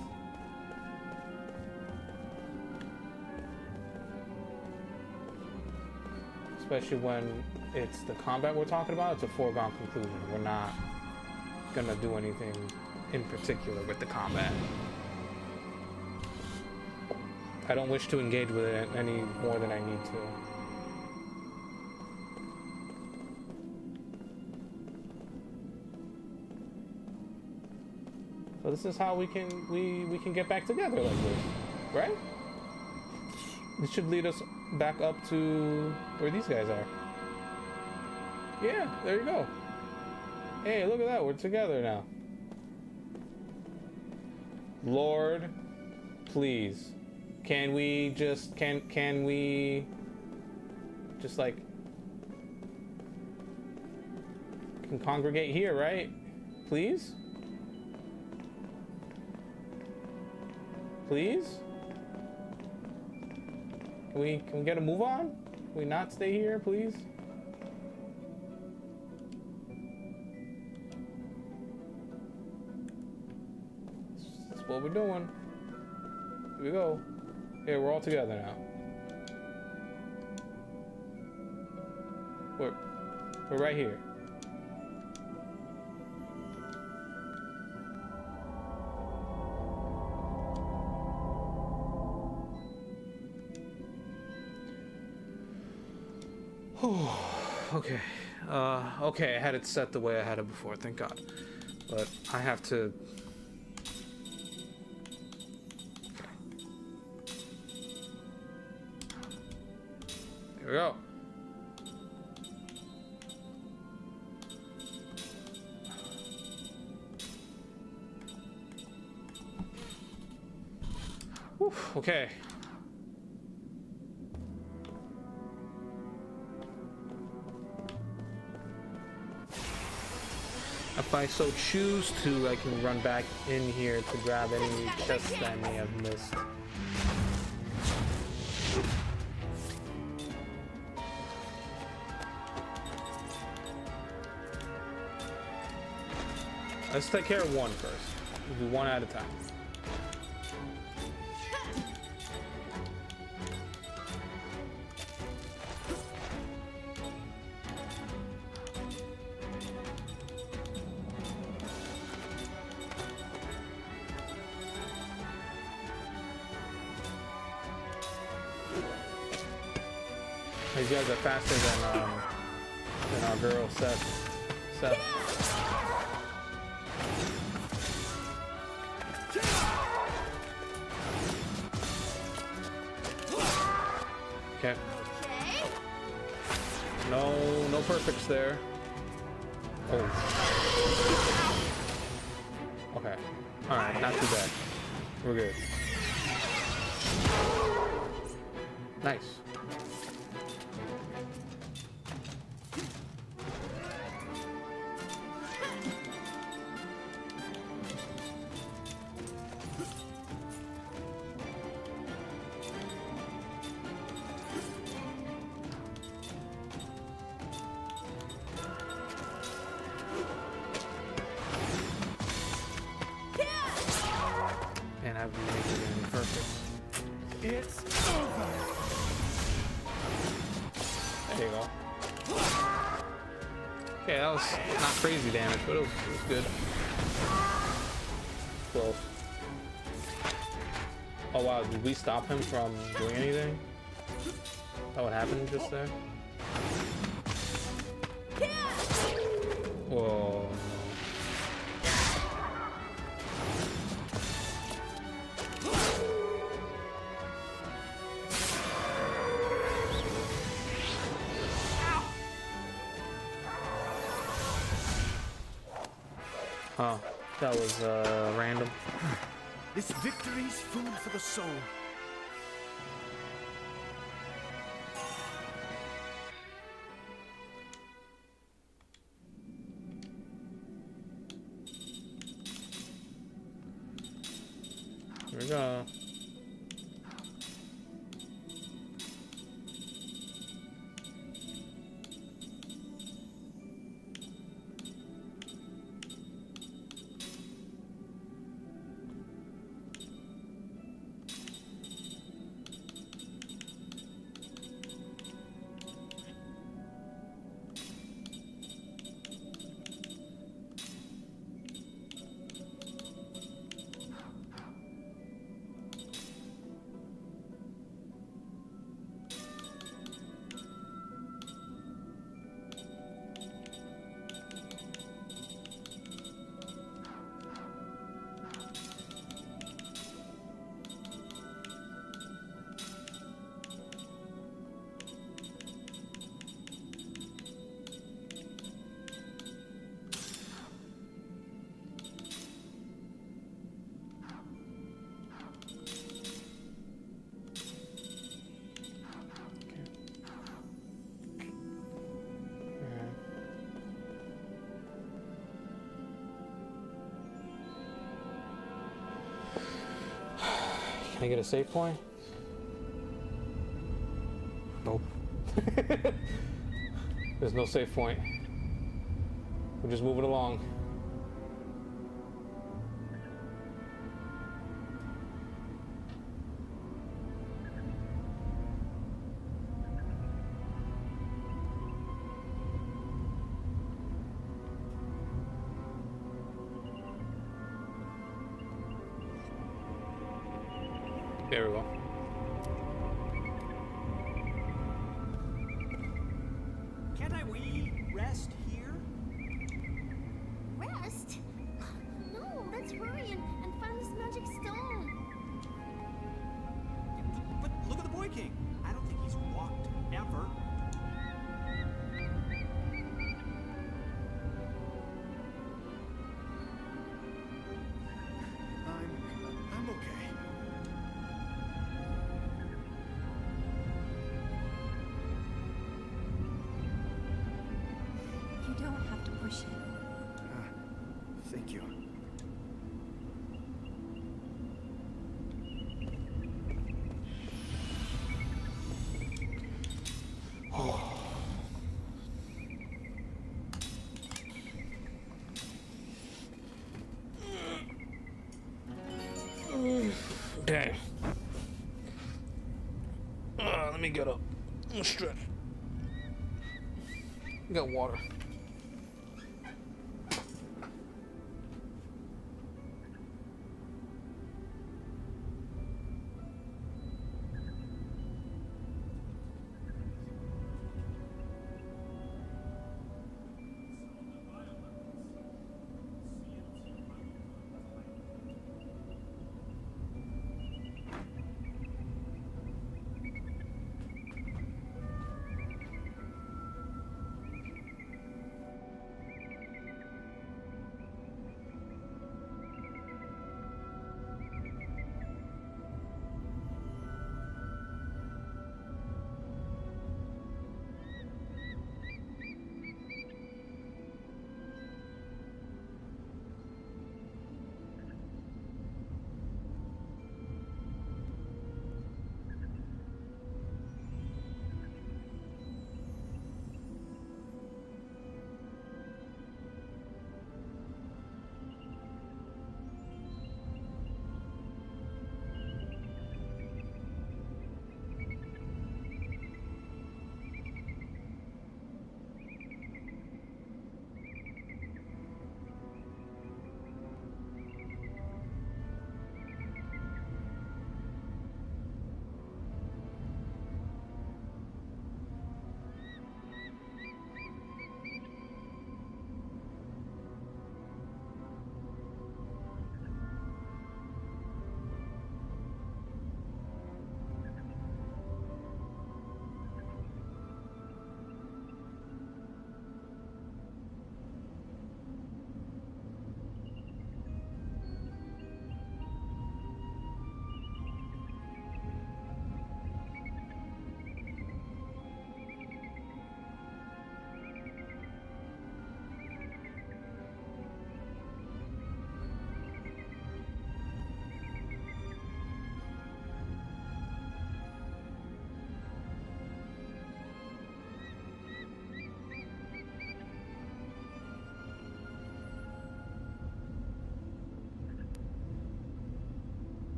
Especially when it's the combat we're talking about, it's a foregone conclusion. We're not gonna do anything in particular with the combat. I don't wish to engage with it any more than I need to. So this is how we can get back together like this, right? This should lead us back up to where these guys are. Yeah, there you go. Hey, look at that. We're together now. Lord, please. Can we just like can congregate here, right? Please? Please? Can we get a move on? Can we not stay here, please? That's what we're doing. Here we go. Here, we're all together now. We're right here. Okay. Okay, I had it set the way I had it before, thank God. But I have to... There we go. Whew, okay. If I so choose to, I can run back in here to grab any chests that I may have missed. Let's take care of one first. We'll do one at a time. These guys are faster than our girl Seth. Okay. No perfects there. Oh. Okay. Alright, not too bad. We're good. Nice. And I've made it perfect. It's over. There you go. Okay, that was not crazy damage, but it was good. Close. Oh wow, did we stop him from doing anything? That what happened just there? Whoa. Oh, that was random. This victory's food for the soul. Here we go. Can I get a save point? Nope. There's no save point. We're just moving along. There we go. Can't we rest here? Rest? No, let's hurry and find this magic stone. But look at the Boy King. I don't think he's walked ever. I'm okay. You don't have to push it. Thank you. Okay. Let me get up. I'm stretch. Got water.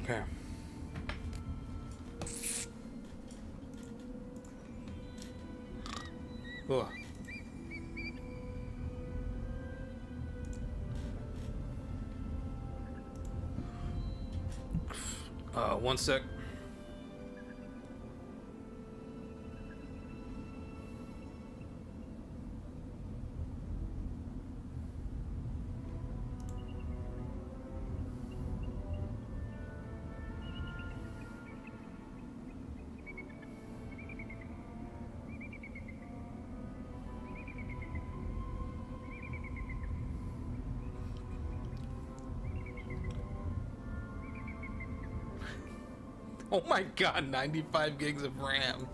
Okay. Ugh. 1 sec. Oh my god, 95 gigs of RAM.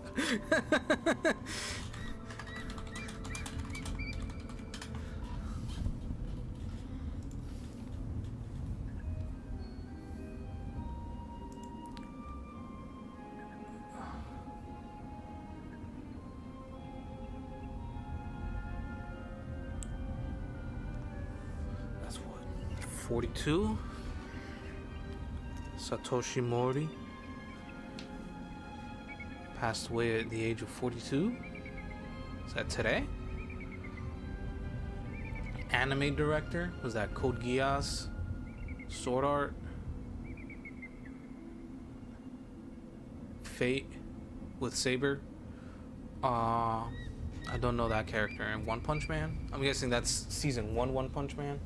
That's what? 42? Satoshi Mori passed away at the age of 42. Is that today? Anime director? Was that Code Geass? Sword Art? Fate with Saber? I don't know that character. And One Punch Man? I'm guessing that's season 1 One Punch Man.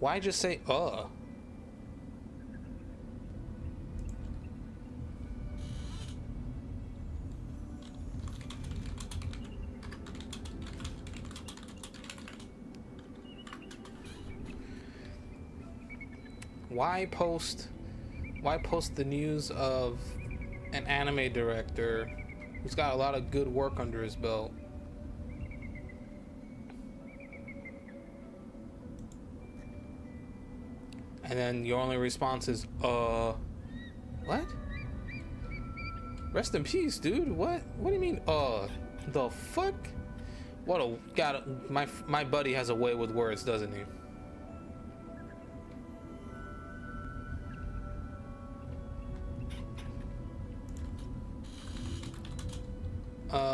Why just say Why post the news of an anime director who's got a lot of good work under his belt? And then your only response is, what? Rest in peace, dude. What? What do you mean, the fuck? What a my buddy has a way with words, doesn't he?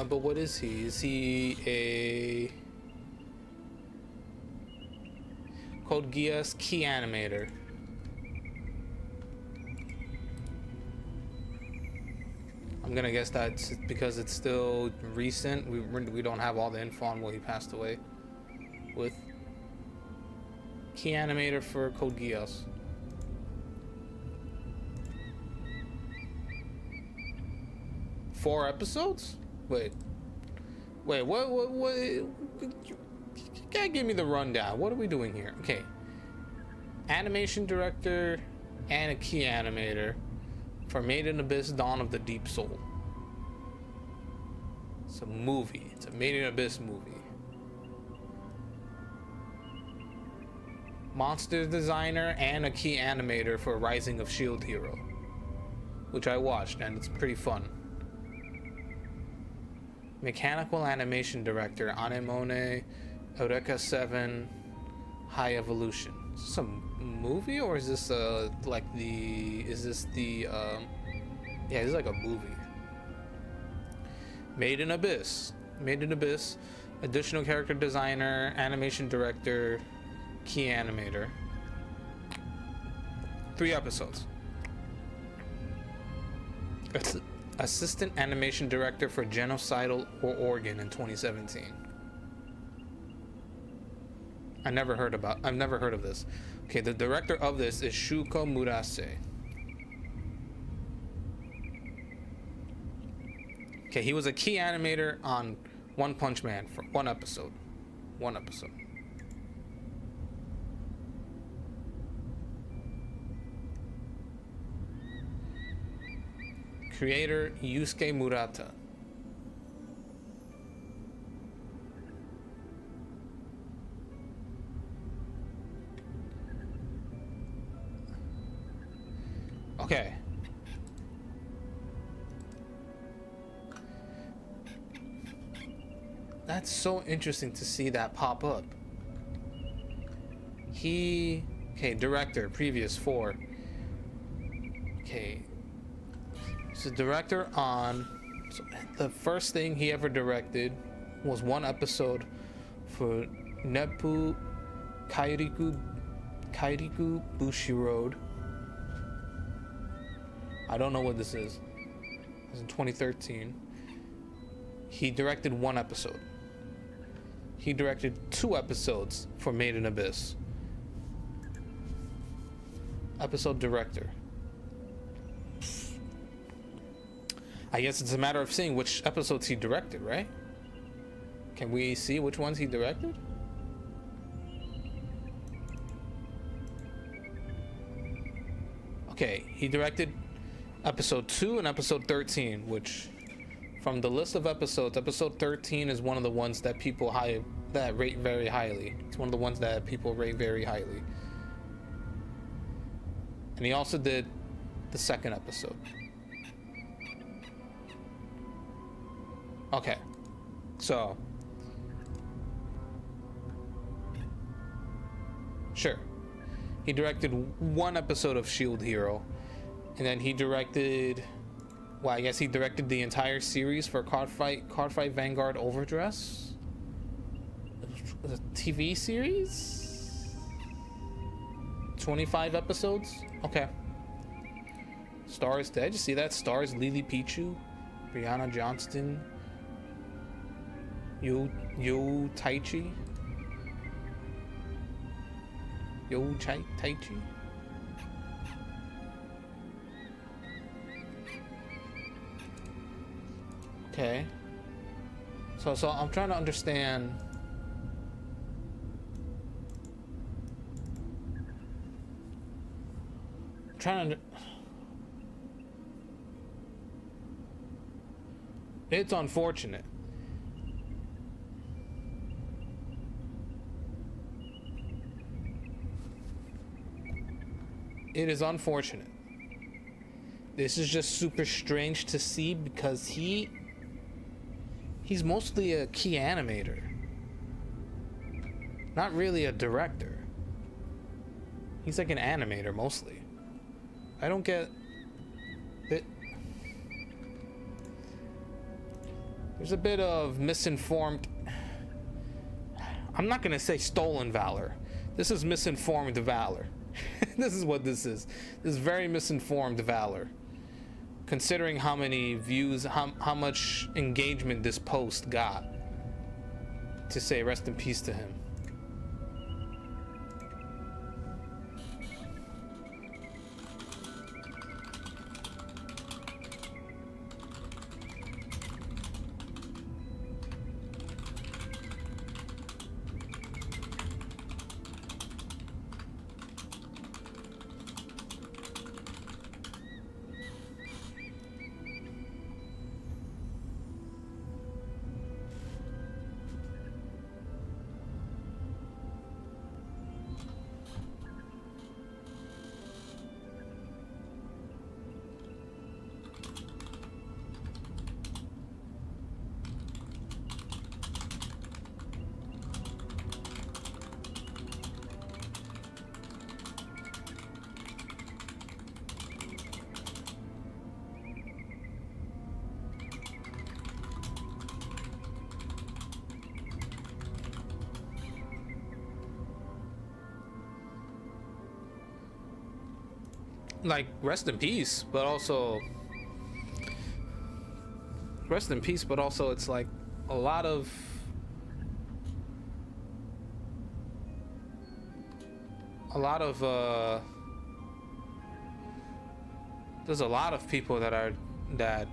But what is he? Is he a Code Geass key animator? I'm gonna guess that's because it's still recent. We don't have all the info on what he passed away with. Key animator for Code Geass. Four episodes? Wait, what? You gotta give me the rundown. What are we doing here? Okay. Animation director and a key animator for Made in Abyss Dawn of the Deep Soul. It's a movie. It's a Made in Abyss movie. Monster designer and a key animator for Rising of Shield Hero, which I watched and it's pretty fun. Mechanical animation director Anemone Eureka 7 High Evolution. Is this a movie or is this yeah, this is like a movie. Made in Abyss. Additional character designer, animation director, key animator. 3 episodes. Assistant animation director for Genocidal Organ in 2017. I've never heard of this. Okay, the director of this is Shuko Murase. Okay, he was a key animator on One Punch Man for 1 episode. 1 episode. Creator Yusuke Murata. Okay. That's so interesting to see that pop up. Okay, director, previous 4. Okay. So director on... So the first thing he ever directed was one episode for Neppu Kairiku Bushi Road. I don't know what this is. It was in 2013. He directed one episode. He directed 2 episodes for Made in Abyss. Episode director. I guess it's a matter of seeing which episodes he directed, right? Can we see which ones he directed? Okay, he directed episode 2 and episode 13, which from the list of episodes, episode 13 is one of the ones that people rate very highly. It's one of the ones that people rate very highly. And he also did the second episode. Okay, so sure, he directed one episode of Shield Hero, and then he directed, well, I guess he directed the entire series for Cardfight Vanguard Overdress. It was a TV series, 25 episodes. Okay. Stars, did I just see that? Stars Lily Pichu, Brianna Johnston, Yo Taichi. Taichi. Okay. So I'm trying to understand. It's unfortunate. It is unfortunate. This is just super strange to see because he's mostly a key animator, not really a director. He's like an animator mostly. I don't get it. There's a bit of misinformed, I'm not gonna say stolen valor. This is misinformed valor. This is what this is. This is very misinformed valor. Considering how many views, how much engagement this post got, to say rest in peace to him. Like, rest in peace, but also it's like a lot of there's a lot of people that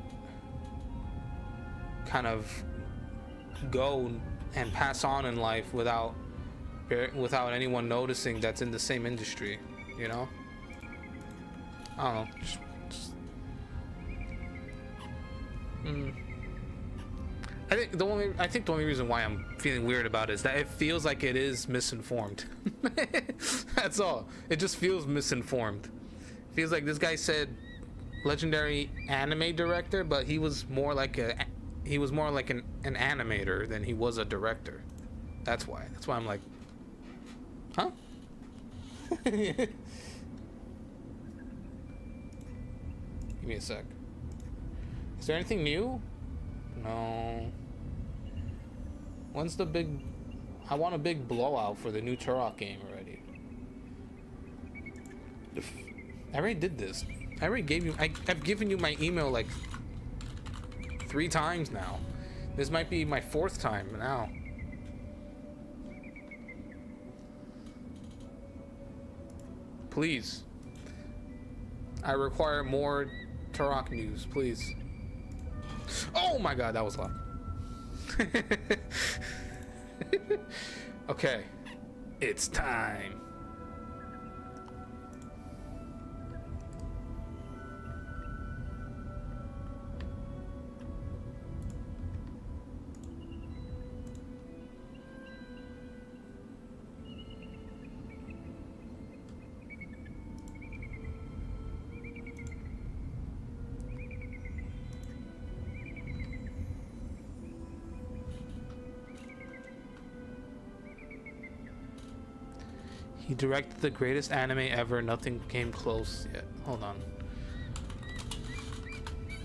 kind of go and pass on in life without anyone noticing that's in the same industry, you know? I don't know. I think the only reason why I'm feeling weird about it is that it feels like it is misinformed. That's all. It just feels misinformed. It feels like this guy said legendary anime director, but he was more like an animator than he was a director. That's why I'm like, huh? Give me a sec. Is there anything new? No. When's the big... I want a big blowout for the new Turok game already. I already did this. I already gave you... I've given you my email like 3 times now. This might be my 4th time now. Please. I require more Turok news, please. Oh my god, that was loud. Okay. It's time. He directed the greatest anime ever. Nothing came close yet. Hold on.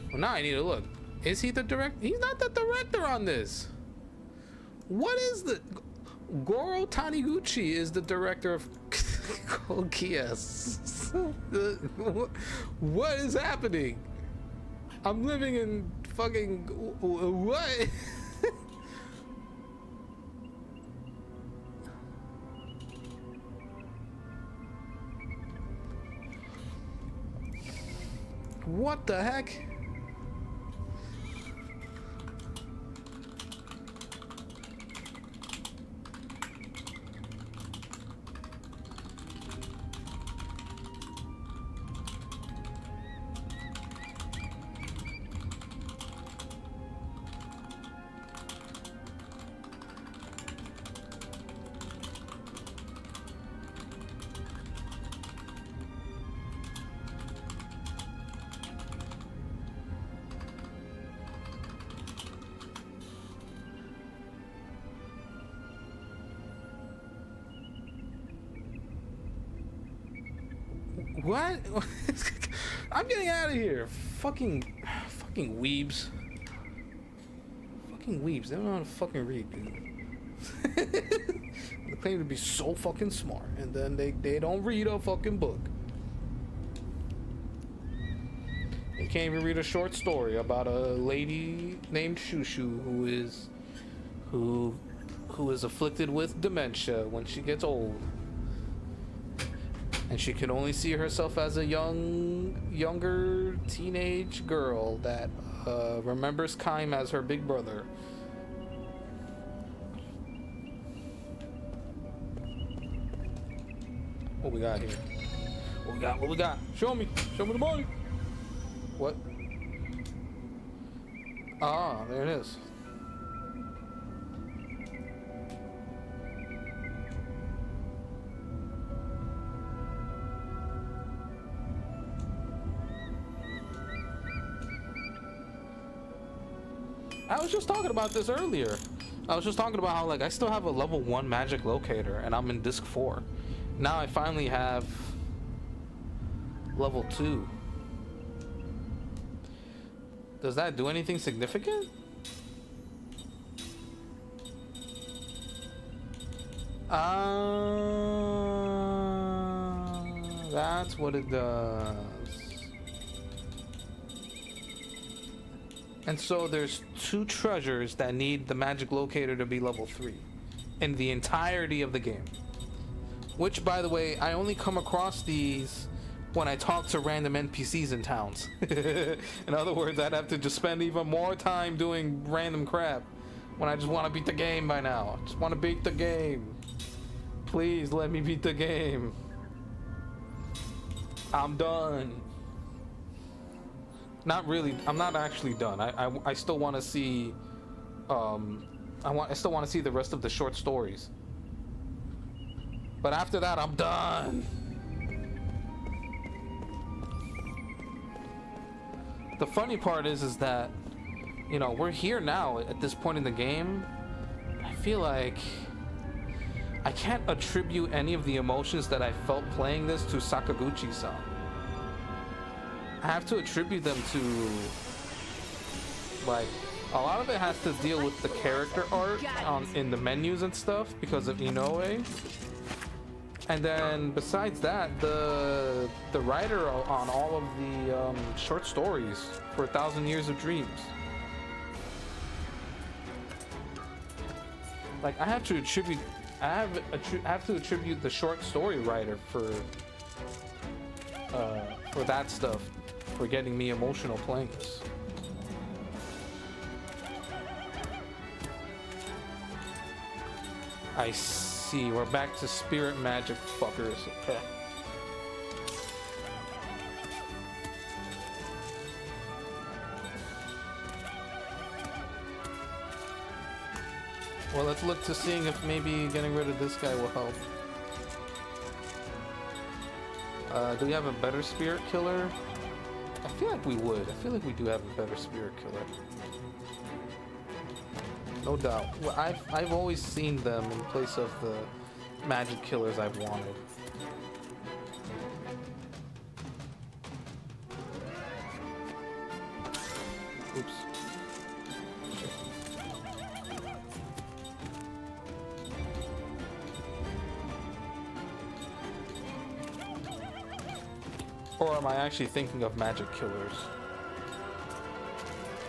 Well, now I need to look. Is he the director? He's not the director on this. What is the... Goro Taniguchi is the director of Code Geass. What is happening? I'm living in fucking... What? What the heck? What? I'm getting out of here. Fucking weebs. Fucking weebs. They don't know how to fucking read, dude. They claim to be so fucking smart, and then they don't read a fucking book. They can't even read a short story about a lady named Shushu who is afflicted with dementia when she gets old. And she can only see herself as a younger teenage girl that remembers Kaim as her big brother. What we got here? What we got? Show me the money. What? Ah, there it is. I was just talking about this earlier. I was just talking about how, like, I still have a level 1 magic locator and I'm in disc 4. Now I finally have level 2. Does that do anything significant? That's what it does. And so there's 2 treasures that need the magic locator to be level 3 in the entirety of the game. Which, by the way, I only come across these when I talk to random NPCs in towns. In other words, I'd have to just spend even more time doing random crap when I just want to beat the game by now. I just want to beat the game. Please let me beat the game. I'm done. Not really. I'm not actually done. I still want to see. I still want to see the rest of the short stories. But after that, I'm done. The funny part is that, you know, we're here now at this point in the game. I feel like I can't attribute any of the emotions that I felt playing this to Sakaguchi-san. I have to attribute them to, like, a lot of it has to deal with the character art in the menus and stuff because of Inoue. And then besides that, the writer on all of the short stories for 1,000 Years of Dreams. Like, I have to attribute the short story writer for that stuff, for getting me emotional playing this. I see. We're back to spirit magic fuckers. Okay. Well, let's look to seeing if maybe getting rid of this guy will help. Do we have a better spirit killer? I feel like we would. I feel like we do have a better spirit killer. No doubt. Well, I've always seen them in place of the magic killers I've wanted. Oops. Shit. Or am I actually thinking of magic killers?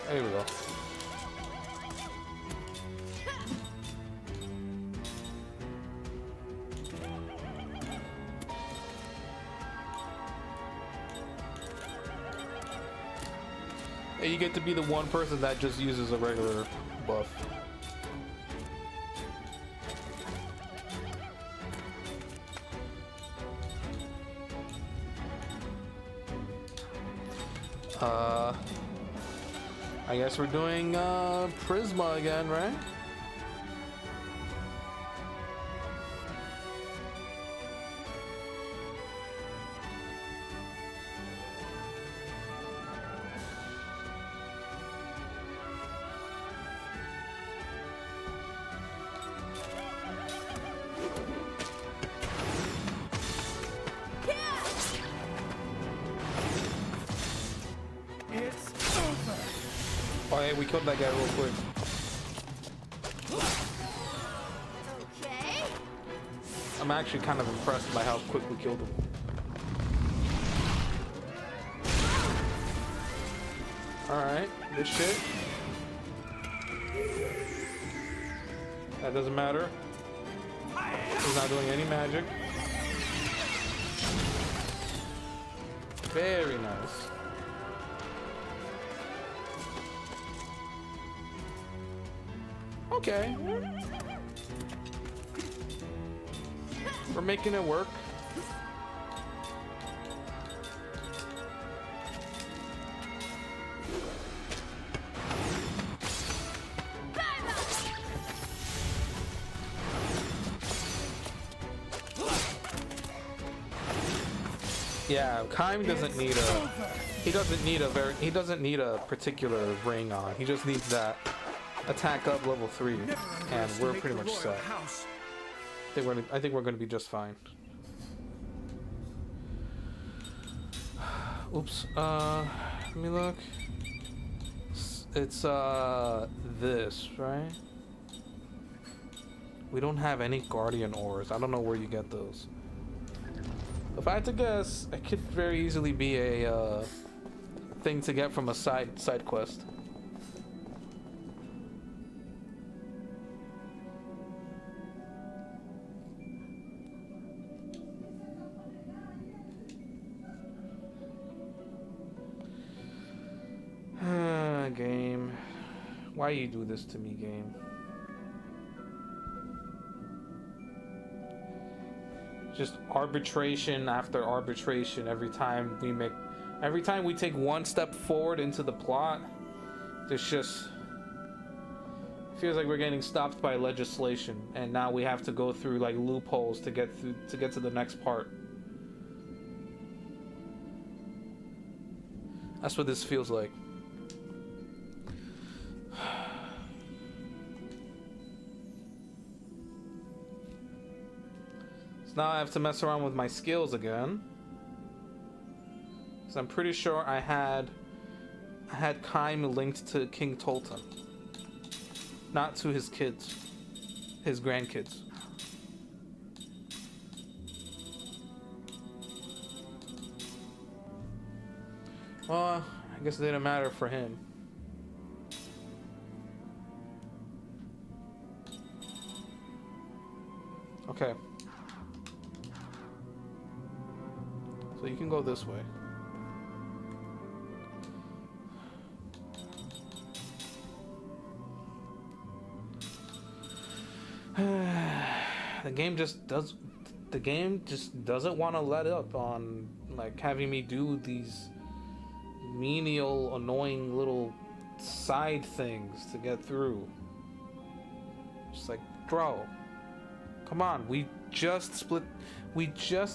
There we go. You get to be the one person that just uses a regular buff. I guess we're doing Prisma again, right? We killed that guy real quick. Okay. I'm actually kind of impressed by how quick we killed him. Alright, good shit. That doesn't matter. He's not doing any magic. Very nice. Okay. We're making it work. Yeah, Kaim doesn't need a he doesn't need a particular ring on. He just needs that attack up level 3, and we're pretty much set. I think we're gonna be just fine. Oops. Let me look. It's this, right? We don't have any guardian ores. I don't know where you get those. If I had to guess, it could very easily be a thing to get from a side quest. Game. Why you do this to me, game? Just arbitration after arbitration every time we take one step forward into the plot. There's just feels like we're getting stopped by legislation, and now we have to go through like loopholes to get to the next part. That's what this feels like. I 」now I have to mess around with my skills again. Because I'm pretty sure I had Kaim linked to King Tolton. Not to his kids. His grandkids. Well, I guess it didn't matter for him. Okay. So you can go this way. The game just doesn't want to let up on like having me do these menial, annoying little side things to get through. Just like, bro, come on, we just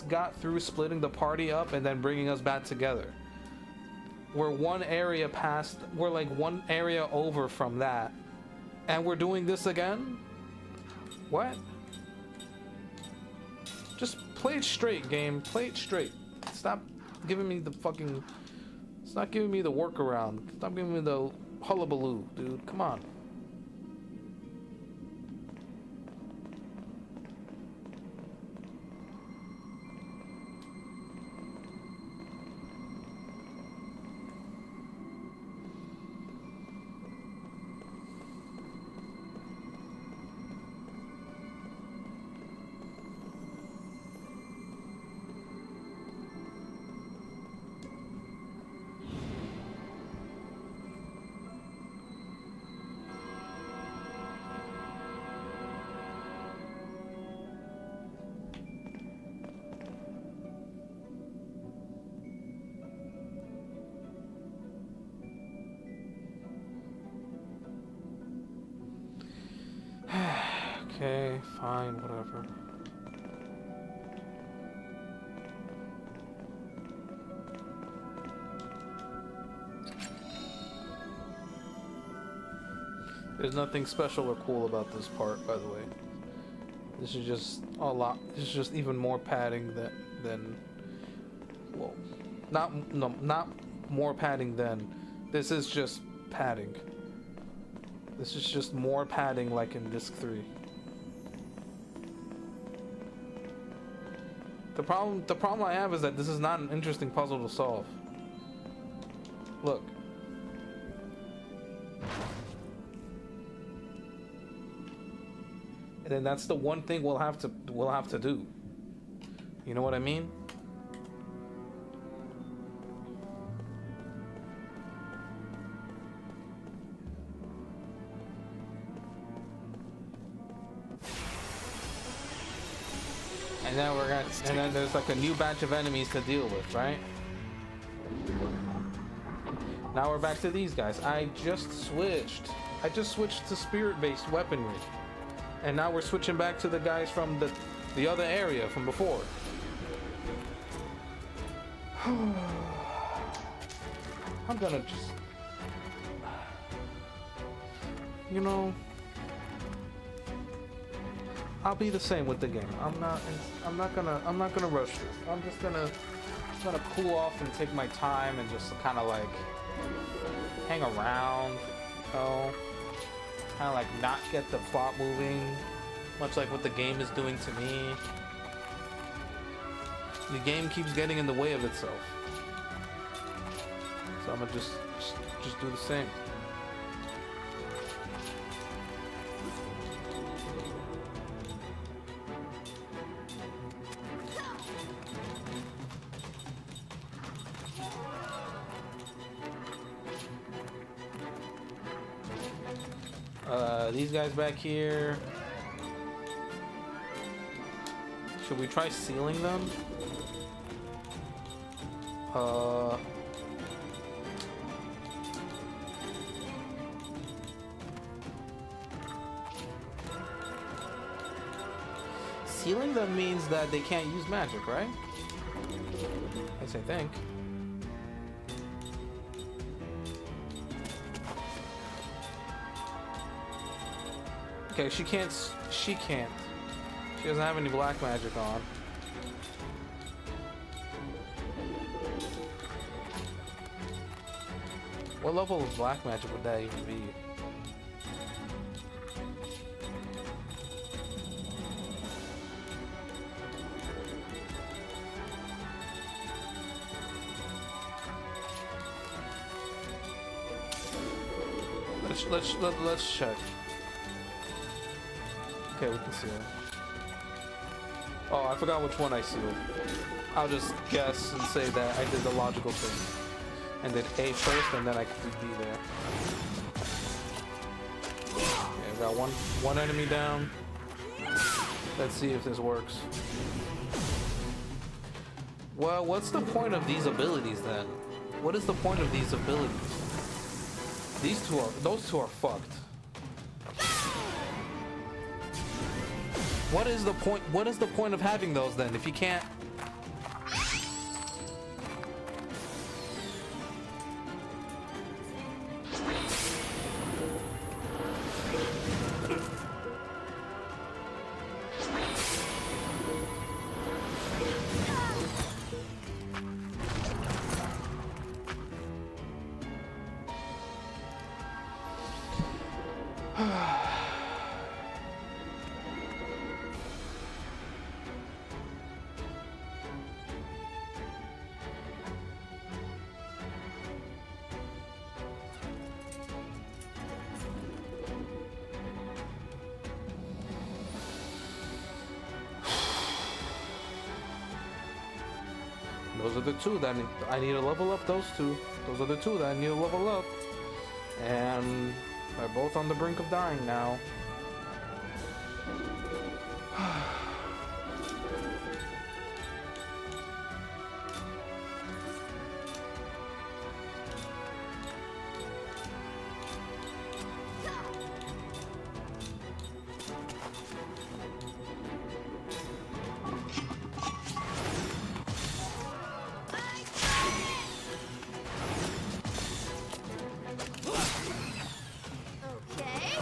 got through splitting the party up and then bringing us back together. We're one area over from that, and we're doing this again? What? Just play it straight, game. Play it straight. Stop giving me the fucking... Stop giving me the workaround. Stop giving me the hullabaloo, dude. Come on. Okay, fine, whatever. There's nothing special or cool about this part, by the way. This is just a lot. This is just even more padding than well, not more padding than. This is just padding. This is just more padding, like in Disc 3. The problem I have is that this is not an interesting puzzle to solve. Look. And then that's the one thing we'll have to do. You know what I mean? And then there's like a new batch of enemies to deal with, right? Now we're back to these guys. I just switched to spirit-based weaponry. And now we're switching back to the guys from the other area from before. I'm gonna just, you know, I'll be the same with the game. I'm not gonna rush this. I'm just gonna cool off and take my time and just kind of like hang around, you know, kind of like not get the plot moving, much like what the game is doing to me. The game keeps getting in the way of itself, so I'm gonna just do the same. These guys back here. Should we try sealing them? Sealing them means that they can't use magic, right? Yes, I think. Okay, she can't. She doesn't have any black magic on. What level of black magic would that even be? Let's check. Okay, we can seal. Oh, I forgot which one I sealed. I'll just guess and say that I did the logical thing and did A first, and then I could do B there. Okay, I got one enemy down. Let's see if this works. Well, what's the point of these abilities then? What is the point of these abilities? Those two are fucked. What is the point? What is the point of having those then if you can't? Those are the two that I need to level up. Those two. Those are the two that I need to level up. And they're both on the brink of dying now. Okay.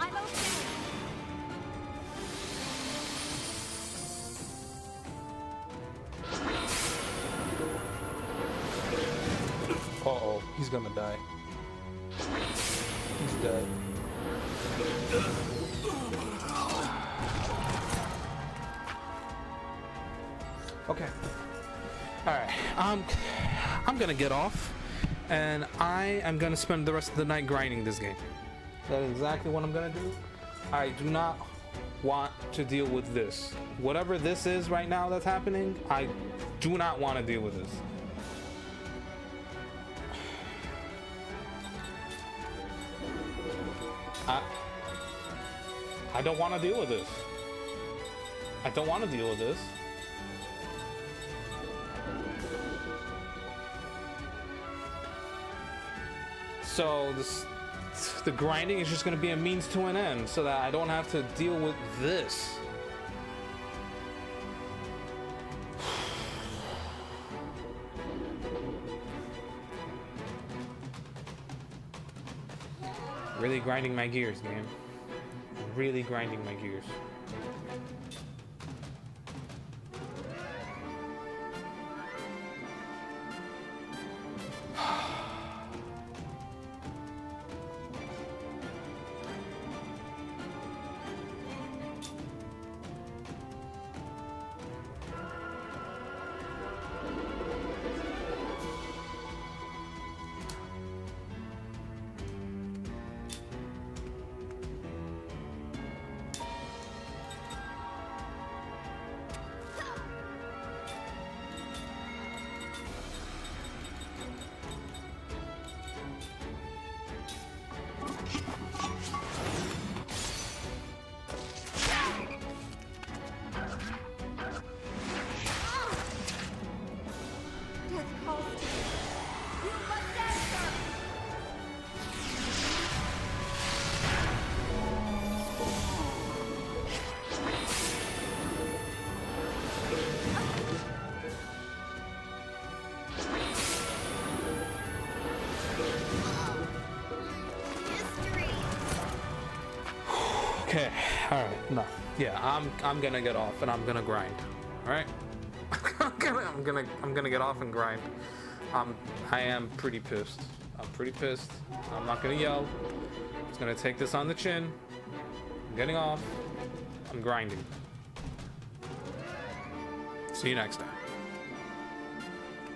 I'm okay. Uh-oh, he's gonna die. He's dead. Okay. Alright. I'm gonna get off. And I am gonna spend the rest of the night grinding this game. That is exactly what I'm gonna do. I do not want to deal with this. Whatever this is right now that's happening, I do not want to deal with this. I don't want to deal with this. I don't want to deal with this. So the grinding is just going to be a means to an end so that I don't have to deal with this. Really grinding my gears, game. Really grinding my gears. Okay, all right, no, yeah, I'm gonna get off and I'm gonna grind. All right, I'm gonna get off and grind. I am pretty pissed. I'm pretty pissed. I'm not gonna yell. I'm just gonna take this on the chin. I'm getting off. I'm grinding. See you next time.